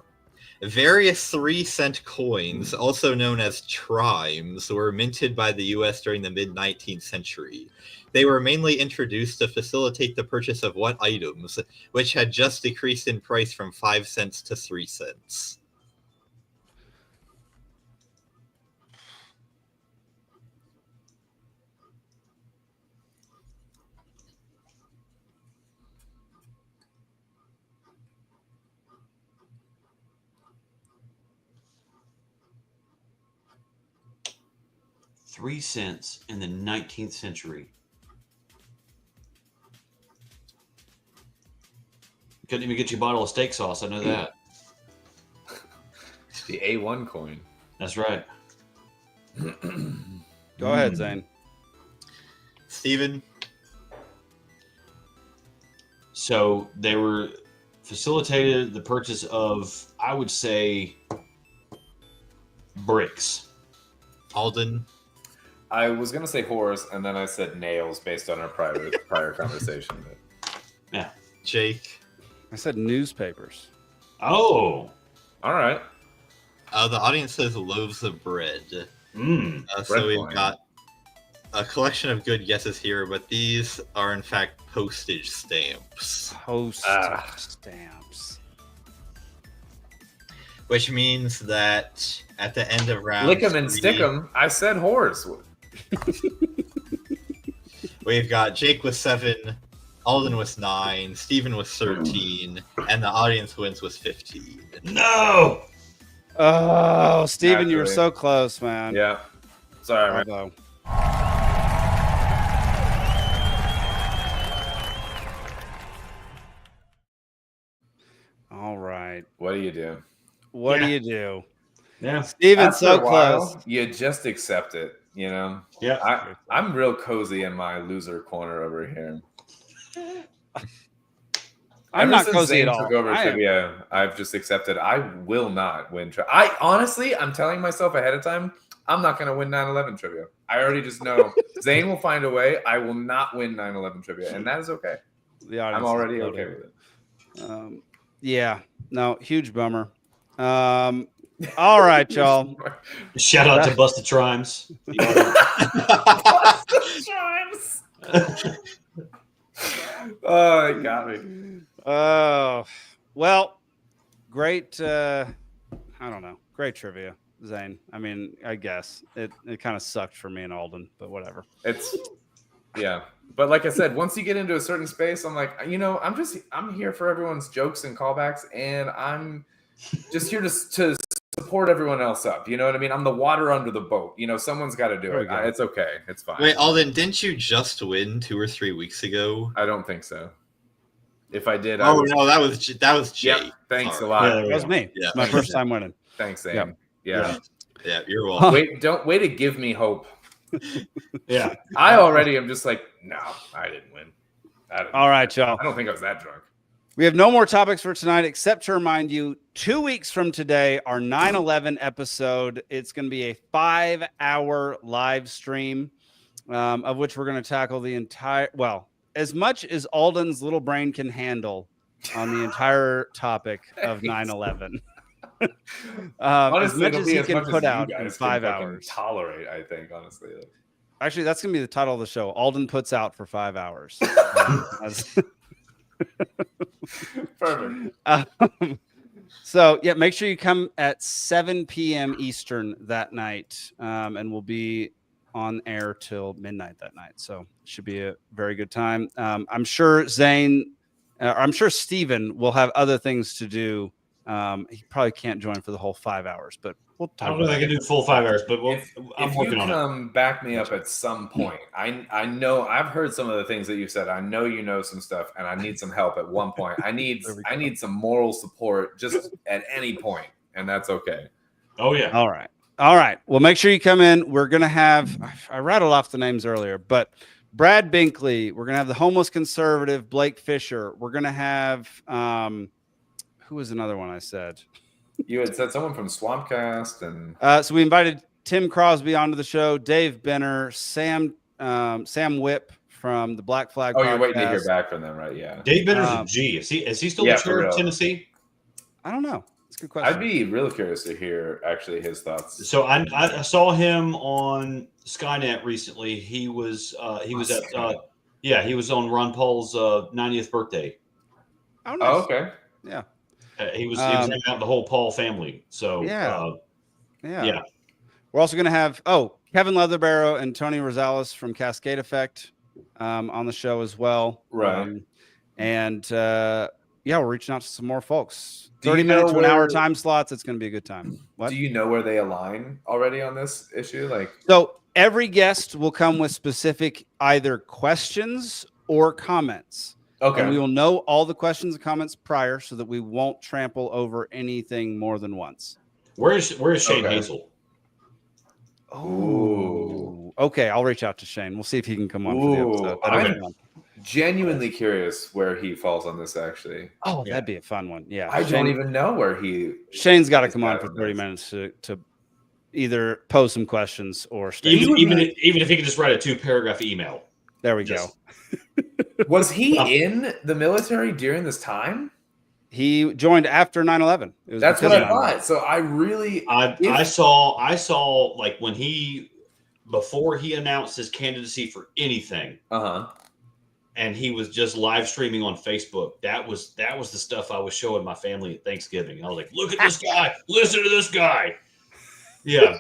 Various 3-cent coins, also known as trimes, were minted by the U.S. during the mid-19th century. They were mainly introduced to facilitate the purchase of what items, which had just decreased in price from 5 cents to 3 cents. $0.03 in the 19th century. Couldn't even get you a bottle of steak sauce. I know that. The A1 coin. That's right. Go ahead, Zane. Steven? So they were facilitated the purchase of, I would say, bricks. Alden? I was going to say horse, and then I said nails based on our prior conversation. But... Yeah. Jake? I said newspapers. Oh. All right. The audience says loaves of bread. So we've got a collection of good guesses here, but these are in fact postage stamps. Postage stamps. Which means that at the end of round lick 'em and stick 'em. I said horse. We've got Jake with 7, Alden with 9, Steven with 13, and the audience wins with 15. No! Oh, Steven, you were so close, man. Yeah. Sorry, man. All right. What do you do? What do you do? Yeah. Steven's so close. You just accept it, you know? Yeah. I'm real cozy in my loser corner over here. I'm Ever not since cozy Zane at all. took over trivia, I've just accepted I will not win. I honestly, I'm telling myself ahead of time, I'm not going to win 9/11 trivia. I already just know Zane will find a way. I will not win 9/11 trivia, and that is okay. I'm already okay with it. Yeah. No, huge bummer. All right, y'all. Shout out to Busted Trimes. Oh, it got me. Oh, well, great. I don't know. Great trivia, Zane. I mean, I guess it kind of sucked for me and Alden, but whatever. Yeah. But like I said, once you get into a certain space, I'm like, you know, I'm here for everyone's jokes and callbacks, and I'm just here to support everyone else up. You know what I mean? I'm the water under the boat. You know, someone's got to do it. It's okay. It's fine. Wait, Alden, didn't you just win 2 or 3 weeks ago? I don't think so. If I did, no, that was Jake. Yep, thanks a lot. Yeah, that was me. Yeah. My first time winning. Thanks, Zane. Yeah, you're welcome. Don't wait to give me hope. Yeah, I already am just like, no, I didn't win. All right, y'all. I don't think I was that drunk. We have no more topics for tonight, except to remind you, 2 weeks from today, our 9/11 episode. It's going to be a 5-hour live stream, of which we're going to tackle the entire, as much as Alden's little brain can handle on the entire topic of 9/11. As much as he can put out in 5 hours. Tolerate, I think, honestly. Actually, that's going to be the title of the show. Alden puts out for 5 hours. Perfect. So, yeah, make sure you come at 7 p.m. Eastern that night, and we'll be on air till midnight that night. So, it should be a very good time. I'm sure Zane, I'm sure Steven will have other things to do. He probably can't join for the whole 5 hours, but we'll talk. I don't know if I can do the full 5 hours, but I'm working on it. If you come back me up at some point, I know I've heard some of the things that you said. I know you know some stuff, and I need some help at one point. I need some moral support just at any point, and that's okay. Oh yeah. All right. Well, make sure you come in. We're gonna have, I rattled off the names earlier, but Brad Binkley. We're gonna have the homeless conservative Blake Fisher. We're gonna have who was another one I said? You had said someone from Swampcast, and so we invited Tim Crosby onto the show, Dave Benner, Sam Whipp from the Black Flag. Oh, you're waiting to hear back from them, right? Yeah. Dave Benner's a G. Is he still the chair of Tennessee? I don't know. It's a good question. I'd be really curious to hear actually his thoughts. So I saw him on Skynet recently. He was he was on Ron Paul's 90th birthday. Oh, nice. Okay. Yeah. He was hanging out with the whole Paul family. So yeah. We're also going to have Kevin Leatherbarrow and Tony Rosales from Cascade Effect on the show as well. Right. We're reaching out to some more folks. 30 minutes to an hour time slots. It's going to be a good time. What? Do you know where they align already on this issue? So every guest will come with specific either questions or comments. Okay. And we will know all the questions and comments prior so that we won't trample over anything more than once. Where is Shane Hazel? Oh. Okay, I'll reach out to Shane. We'll see if he can come on for the episode. I'm genuinely curious where he falls on this, actually. Oh, that'd be a fun one. Yeah. I don't even know where Shane's got to come on for 30 minutes to either pose some questions or stay. Even if he could just write a 2-paragraph email. There we go. Was he in the military during this time? He joined after 9/11. That's what I thought. So I saw like when before he announced his candidacy for anything. And he was just live streaming on Facebook. That was the stuff I was showing my family at Thanksgiving. I was like, look at this guy, listen to this guy. Yeah.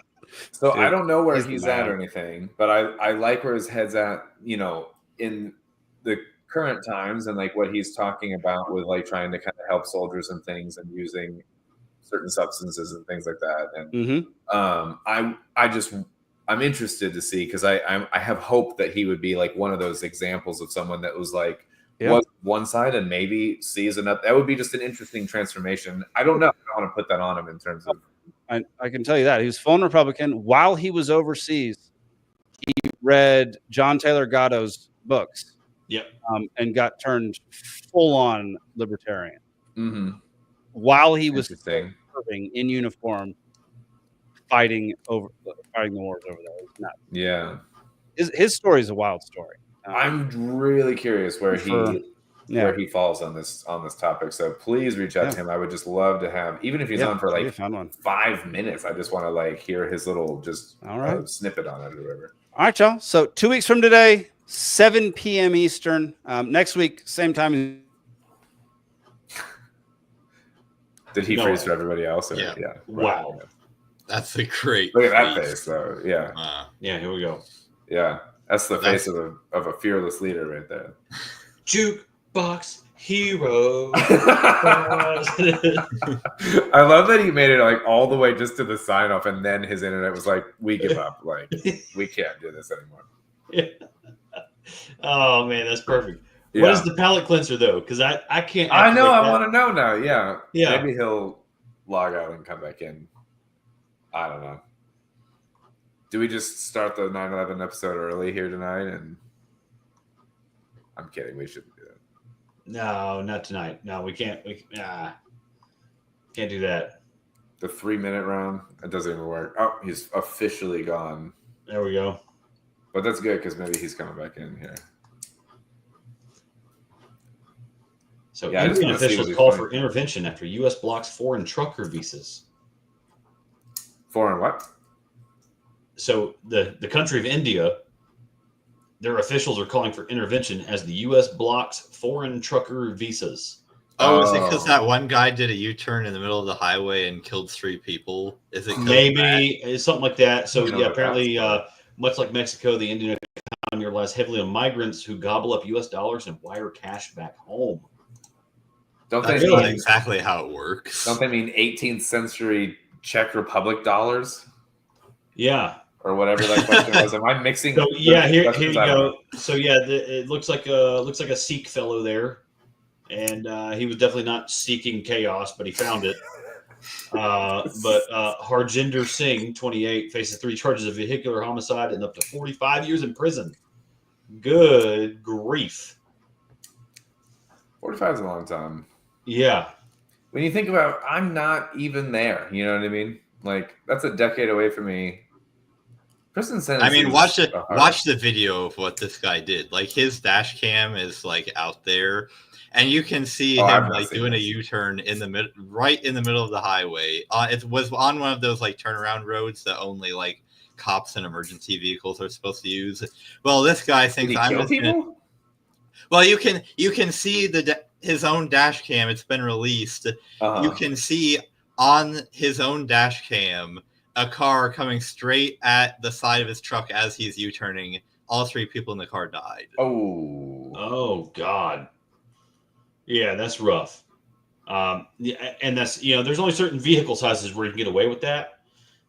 So dude, I don't know where he's at or anything, but I like where his head's at, in the current times and like what he's talking about with like trying to kind of help soldiers and things and using certain substances and things like that. And I'm interested to see because I have hope that he would be like one of those examples of someone that was like was one side and maybe sees another. That would be just an interesting transformation. I don't know. I don't want to put that on him in terms of. I can tell you that he was full Republican while he was overseas. He read John Taylor Gatto's books. Yep. And got turned full on libertarian while he was serving in uniform, fighting the wars over there. It's nuts. Yeah. His story is a wild story. I'm really curious where he falls on this topic. So please reach out to him. I would just love to have, even if he's on for like 5 minutes. I just want to like hear his little snippet on it or whatever. All right, y'all. So 2 weeks from today, 7 p.m. Eastern. Next week, same time. Did he freeze for everybody else? Yeah. Wow. That's a great. Look at that face, though. Yeah. Here we go. Yeah. That's the face of a fearless leader right there. Jukebox hero. I love that he made it like all the way just to the sign off, and then his internet was like, "We give up. Like, we can't do this anymore." Yeah. Oh man, that's perfect. Yeah. What is the palate cleanser though? Because I can't. I know. I want to know now. Yeah. Yeah. Maybe he'll log out and come back in. I don't know. Do we just start the 9/11 episode early here tonight? And I'm kidding. We shouldn't do that. No, not tonight. No, we can't. Can't do that. The 3-minute round. It doesn't even work. Oh, he's officially gone. There we go. But that's good because maybe he's coming back in here. So Indian officials call for intervention after U.S. blocks foreign trucker visas. Foreign what? So the country of India, their officials are calling for intervention as the U.S. blocks foreign trucker visas. Oh, is it because that one guy did a U-turn in the middle of the highway and killed 3 people? Is it maybe it's something like that? So apparently, much like Mexico, the Indian economy relies heavily on migrants who gobble up U.S. dollars and wire cash back home. That's not exactly how it works. Don't they mean 18th century Czech Republic dollars? Yeah. Or whatever that question was. Am I mixing? So here you go. So it looks like a Sikh fellow there, and he was definitely not seeking chaos, but he found it. But Harjinder Singh, 28, faces 3 charges of vehicular homicide and up to 45 years in prison. Good grief! 45 is a long time. Yeah. When you think about, I'm not even there. You know what I mean? Like that's a decade away from me. Prison sentence. I mean, watch the video of what this guy did. Like his dash cam is like out there, And you can see him like doing a U-turn in the right in the middle of the highway. It was on one of those like turnaround roads that only like cops and emergency vehicles are supposed to use. Well, this guy thinks I'm just gonna... Well, you can see his own dash cam. It's been released. You can see on his own dash cam a car coming straight at the side of his truck as he's U-turning. All 3 people in the car died. Oh God. Yeah, that's rough. And that's, there's only certain vehicle sizes where you can get away with that.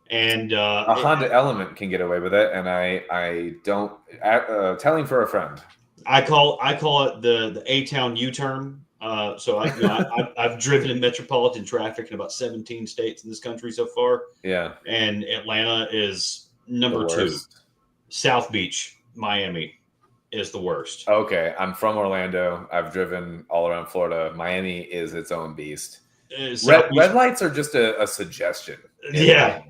And a Honda Element can get away with it, and I don't. Telling for a friend. I call it the A-town U-turn. So I've driven in metropolitan traffic in about 17 states in this country so far. Yeah, and Atlanta is number 2. South Beach, Miami is the worst. Okay, I'm from Orlando. I've driven all around Florida. Miami is its own beast. Red lights are just a suggestion. Yeah,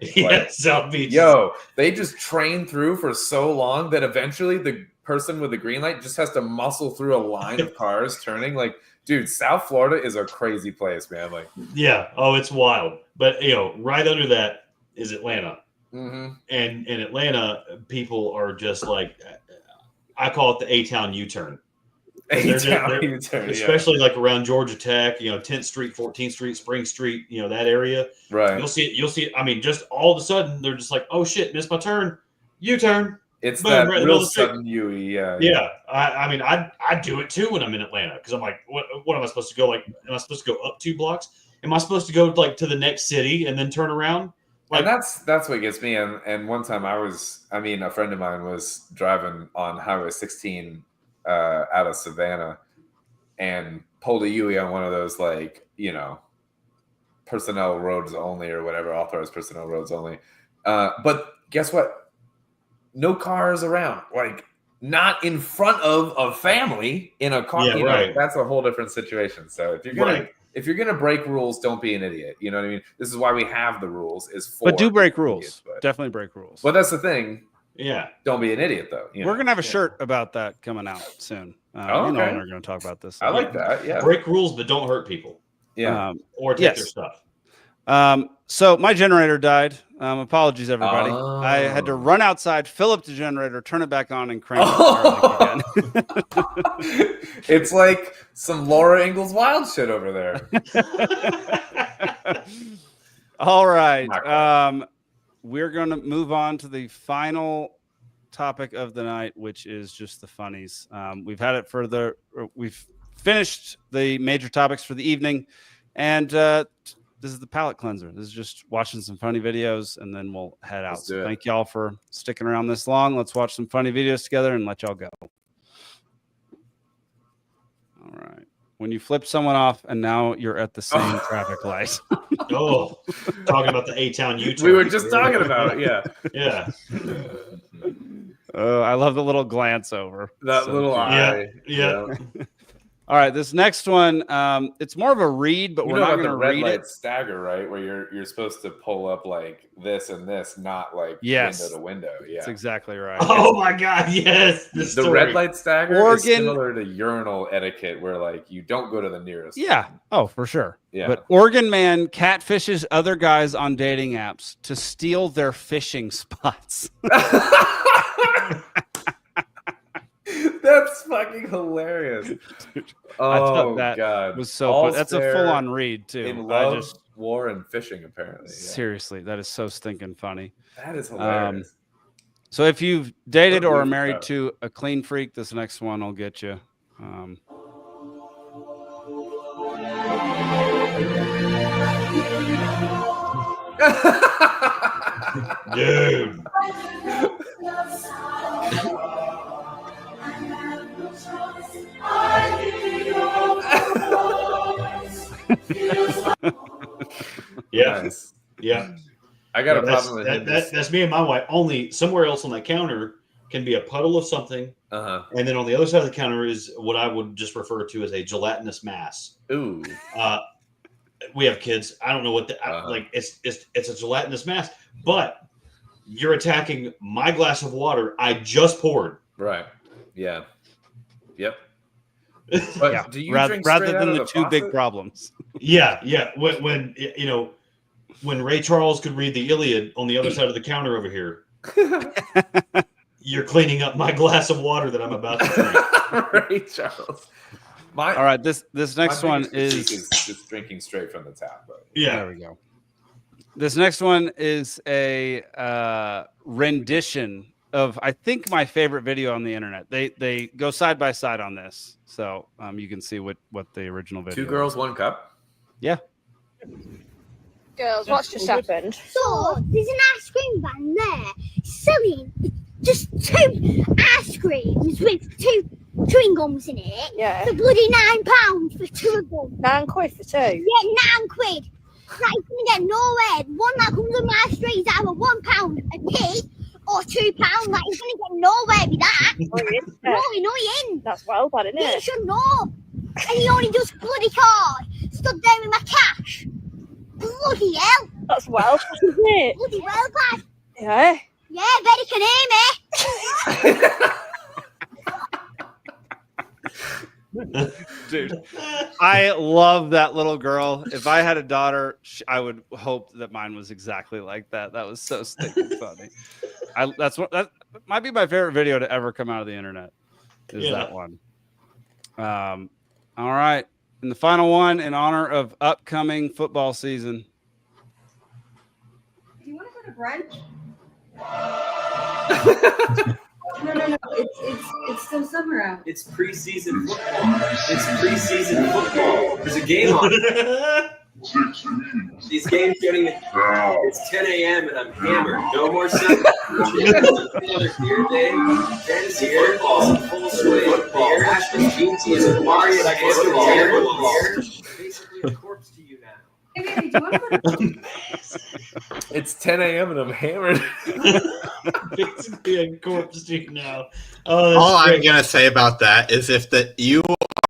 South Beach. Yo, they just train through for so long that eventually the person with the green light just has to muscle through a line of cars turning. Like, dude, South Florida is a crazy place, man. Like, yeah, it's wild. But right under that is Atlanta. Mm-hmm. And in Atlanta, people are just like, I call it the A-town U-turn. A-town U-turn, especially like around Georgia Tech, 10th Street, 14th Street, Spring Street, that area. Right. You'll see it. I mean, just all of a sudden, they're just like, oh shit, missed my turn. U-turn. It's that real sudden U-y, yeah. I mean, I do it too when I'm in Atlanta because I'm like, what am I supposed to go? Like, am I supposed to go up 2 blocks? Am I supposed to go like to the next city and then turn around? Like, and that's what gets me. And one time a friend of mine was driving on Highway 16 out of Savannah and pulled a U-y on one of those, like, personnel roads only or whatever, authorized personnel roads only. But guess what? No cars around. Like, not in front of a family in a car. Yeah, right. That's a whole different situation. So if you're gonna break rules, don't be an idiot. You know what I mean? This is why we have the rules. But do break rules. Definitely break rules. But that's the thing. Yeah. Don't be an idiot, though. We're gonna have a shirt about that coming out soon. Okay. We're gonna talk about this. I like that. Yeah. Break rules, but don't hurt people. Yeah. Or take their stuff. So my generator died. Apologies, everybody. I had to run outside, fill up the generator, turn it back on, and crank it again. It's like some Laura Ingalls Wilde shit over there. All right. We're going to move on to the final topic of the night, which is just the funnies. We've finished the major topics for the evening, and this is the palate cleanser. This is just watching some funny videos, and then we'll head out. So thank y'all for sticking around this long. Let's watch some funny videos together and let y'all go. All right. When you flip someone off, and now you're at the same traffic light. Talking about the A-town U-turn. We were just talking about it. Yeah. Yeah. I love the little glance over. That little eye. Yeah. All right, this next one, it's more of a read, but we're not going to read it. Red light stagger, right? Where you're supposed to pull up like this and this, not like window to window. Yeah, that's exactly right. Oh my God, yes. The red light stagger is similar to urinal etiquette, where like you don't go to the nearest. Yeah. Oh, for sure. Yeah. But Oregon man catfishes other guys on dating apps to steal their fishing spots. That's fucking hilarious. I thought that was so fun. That's a full-on read too. In love, war, and fishing, apparently. Yeah. Seriously, that is so stinking funny. That is hilarious. So if you've dated or are married to a clean freak, this next one will get you. Dude. Yeah. Nice. Yeah. I got a problem with him. That's me and my wife. Only somewhere else on that counter can be a puddle of something. And then on the other side of the counter is what I would just refer to as a gelatinous mass. Ooh. We have kids. I don't know what like it's a gelatinous mass, but you're attacking my glass of water I just poured. Right. Yeah. Yep. But Yeah, do you rather drink straight out than of the two big faucet? problems. Yeah. When you know, when Ray Charles could read the Iliad on the other side of the counter over here, you're cleaning up my glass of water that I'm about to drink. Ray Charles. All right, this next one is just drinking straight from the tap. But yeah, there we go. This next one is a rendition of, I think, my favorite video on the internet. They go side by side on this, so you can see what the original video. 2 girls, 1 cup. Yeah. Girls, what's just happened? So there's an ice cream van there selling just 2 ice creams with 2 chewing gums in it. Yeah. For bloody £9 for 2 of them. £9 for 2? Yeah, £9. Like, you're gonna get nowhere. The one that comes on my street is either £1 a pig or £2. Like, you're gonna get nowhere with that. No, you ain't. That's well bad, isn't You it? should know. And he only does bloody card. Stood there with my cash. Bloody hell. That's well bad, isn't it? Bloody well bad. Yeah. Yeah, bet he can hear me. Dude, I love that little girl. If I had a daughter, I would hope that mine was exactly like that. That was so stinking funny. That might be my favorite video to ever come out of the internet. Is that one? All right, and the final one in honor of upcoming football season. Do you want to go to brunch? No. It's still summer out. It's preseason football. There's a game on. These games don't even. It's 10 a.m. and I'm hammered. No more Sunday. Another beer day. Fantasy football in full swing. Beer. Ashton's bean tea is a Mario. Basically a corpse to you now. Hey, baby, do you want to go to It's 10 a.m. and I'm hammered. Basically a corpse to you now. All I'm gonna say about that is if you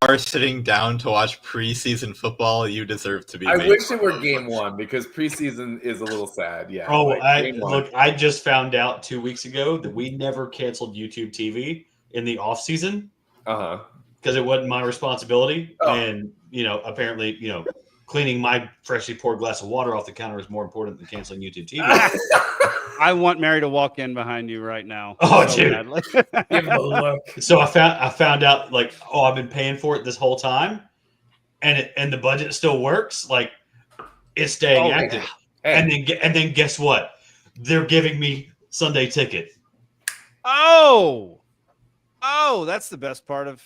are sitting down to watch preseason football, you deserve to be. I wish it were game 1 because preseason is a little sad. Yeah. Oh, like I just found out 2 weeks ago that we never canceled YouTube TV in the off season. Because it wasn't my responsibility, and apparently, cleaning my freshly poured glass of water off the counter is more important than canceling YouTube TV. I want Mary to walk in behind you right now. Oh, so dude. badly. Give him a look. So I found out like, I've been paying for it this whole time, and the budget still works. Like, it's staying active. Hey. And then guess what? They're giving me Sunday ticket. Oh, that's the best part of.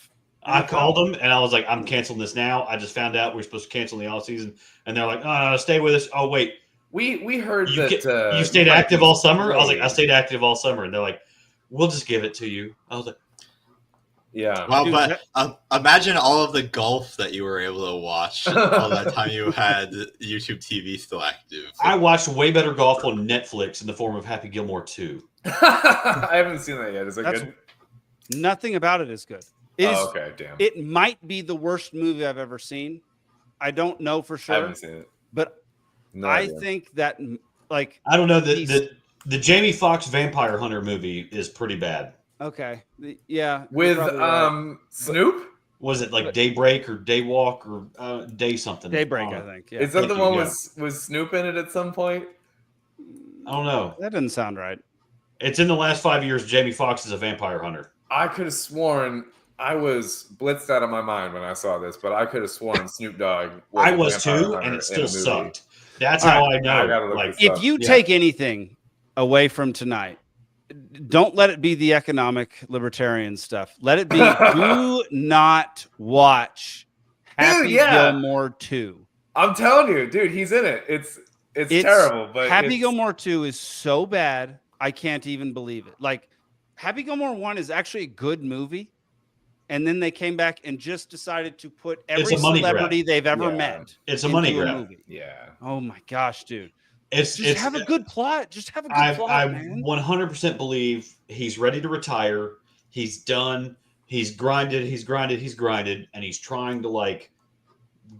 I called them and I was like, I'm canceling this now. I just found out we're supposed to cancel in the off season, and they're like, no, stay with us. Oh wait, we heard you that you stayed active all summer. I was like, I stayed active all summer, and they're like, we'll just give it to you. I was like, yeah. Well, but imagine all of the golf that you were able to watch all that time you had YouTube TV still active. I watched way better golf on Netflix in the form of Happy Gilmore 2. I haven't seen that yet. Is it good? Nothing about it is good. Okay, damn. It might be the worst movie I've ever seen. I don't know for sure. I haven't seen it. But I think that, like, I don't know, the Jamie Foxx Vampire Hunter movie is pretty bad. Okay. Yeah. With Snoop? Was it like Daybreak or Daywalk or Day something? Daybreak, I think. Yeah. Is that the one with Snoop in it at some point? I don't know. That doesn't sound right. It's in the last 5 years. Jamie Foxx is a vampire hunter. I could have sworn I was blitzed out of my mind when I saw this, but I could have sworn Snoop Dogg I was too, and it still sucked. That's how I know. Like, if you take anything away from tonight, don't let it be the economic libertarian stuff. Let it be do not watch Happy Gilmore 2. I'm telling you, dude, he's in it. It's terrible, but Happy Gilmore 2 is so bad, I can't even believe it. Like, Happy Gilmore 1 is actually a good movie. And then they came back and just decided to put every celebrity they've ever met. It's a money grab. Movie. Yeah. Oh my gosh, dude. It's have a good plot. Just have a good plot, man. I 100% believe he's ready to retire. He's done. He's grinded, and he's trying to like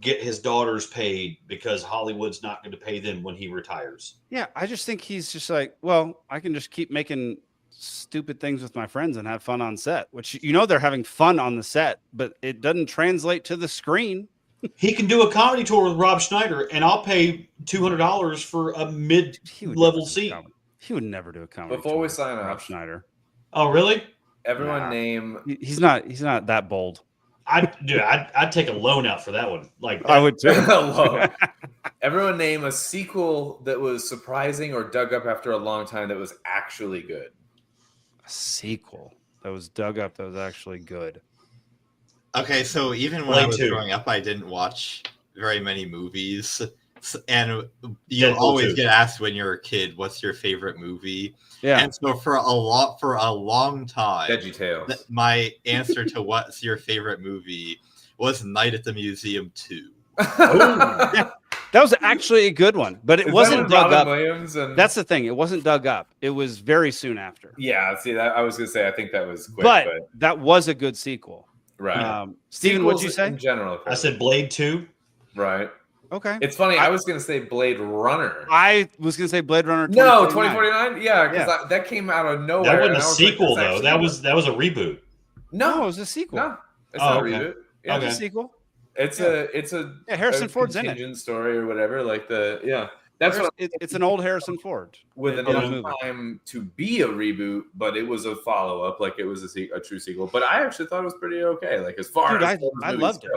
get his daughters paid because Hollywood's not going to pay them when he retires. Yeah, I just think he's just like, well, I can just keep making stupid things with my friends and have fun on set, which they're having fun on the set, but it doesn't translate to the screen. He can do a comedy tour with Rob Schneider, and I'll pay $200 for a mid-level seat. He would never do a comedy. Before we sign off, Rob Schneider. Oh, really? Everyone name. He's not that bold. I'd take a loan out for that one. Like I would too. Everyone name a sequel that was surprising or dug up after a long time that was actually good. A sequel that was dug up that was actually good. Okay, so even when I was growing up, I didn't watch very many movies. And you always get asked when you're a kid, what's your favorite movie? Yeah. And so for a long time, VeggieTales. My answer to what's your favorite movie was Night at the Museum 2. Yeah, that was actually a good one, but it wasn't dug up. That's the thing; it wasn't dug up. It was very soon after. Yeah, see, that I was gonna say I think that was quick, but that was a good sequel. Right. Steven, what'd you say? In general, I said Blade 2. Right. Okay. It's funny. I was gonna say Blade Runner. I was gonna say Blade Runner. 2049. Yeah, because that came out of nowhere. That wasn't a sequel though. That was a reboot. No, it was a sequel. No, it's not a reboot. Yeah, it's a sequel. It's a Harrison Ford's in it. Story or whatever. That's what it's an old Harrison Ford with enough time to be a reboot, but it was a follow up. Like it was a true sequel. But I actually thought it was pretty okay. Like as far as I loved it.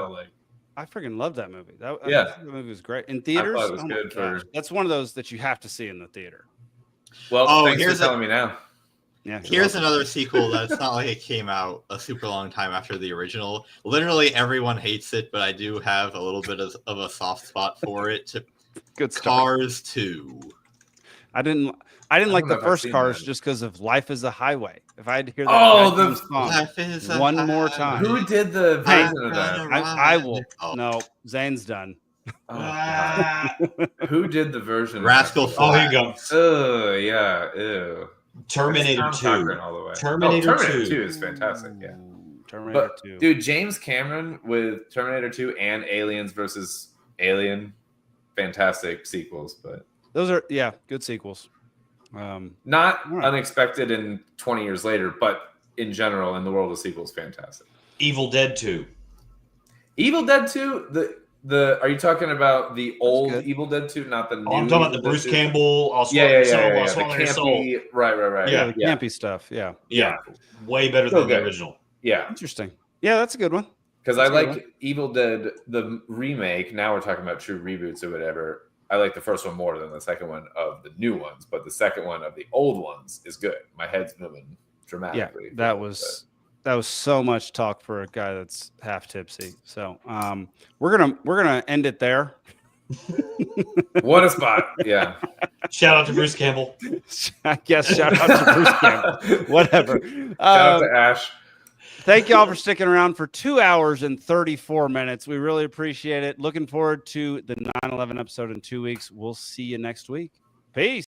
I freaking loved that movie. The movie was great in theaters. I thought it was good that's one of those that you have to see in the theater. Well, thanks for telling me now. Yeah. Here's another sequel that's not like it came out a super long time after the original. Literally everyone hates it, but I do have a little bit of a soft spot for it. Good stuff. Cars 2. I didn't like the first Cars just because of Life is a Highway. If I had to hear that song one more time. Who did the version of that? I will. No, Zane's done. Who did the version? Rascal Flatts. Oh, here you go. Yeah. Ew. Terminator 2. All the way. Terminator 2 is fantastic. Yeah. Terminator 2. Dude, James Cameron with Terminator 2 and Aliens versus Alien, fantastic sequels. But those are good sequels. Not unexpected in 20 years later, but in general, in the world of sequels, fantastic. Evil Dead 2. Evil Dead 2. Are you talking about the old Evil Dead 2, not the new? I'm talking about the Bruce Campbell. Yeah. The campy, right. Yeah, the campy stuff. Yeah. Way better than the original. Yeah. Interesting. Yeah, that's a good one. Because I like Evil Dead, the remake. Now we're talking about true reboots or whatever. I like the first one more than the second one of the new ones, but the second one of the old ones is good. My head's moving dramatically. Yeah, that was so much talk for a guy that's half tipsy. So we're gonna end it there. What a spot! Yeah. Shout out to Bruce Campbell. I guess shout out to Bruce Campbell. Whatever. Shout out to Ash. Thank y'all for sticking around for 2 hours and 34 minutes. We really appreciate it. Looking forward to the 9/11 episode in 2 weeks. We'll see you next week. Peace.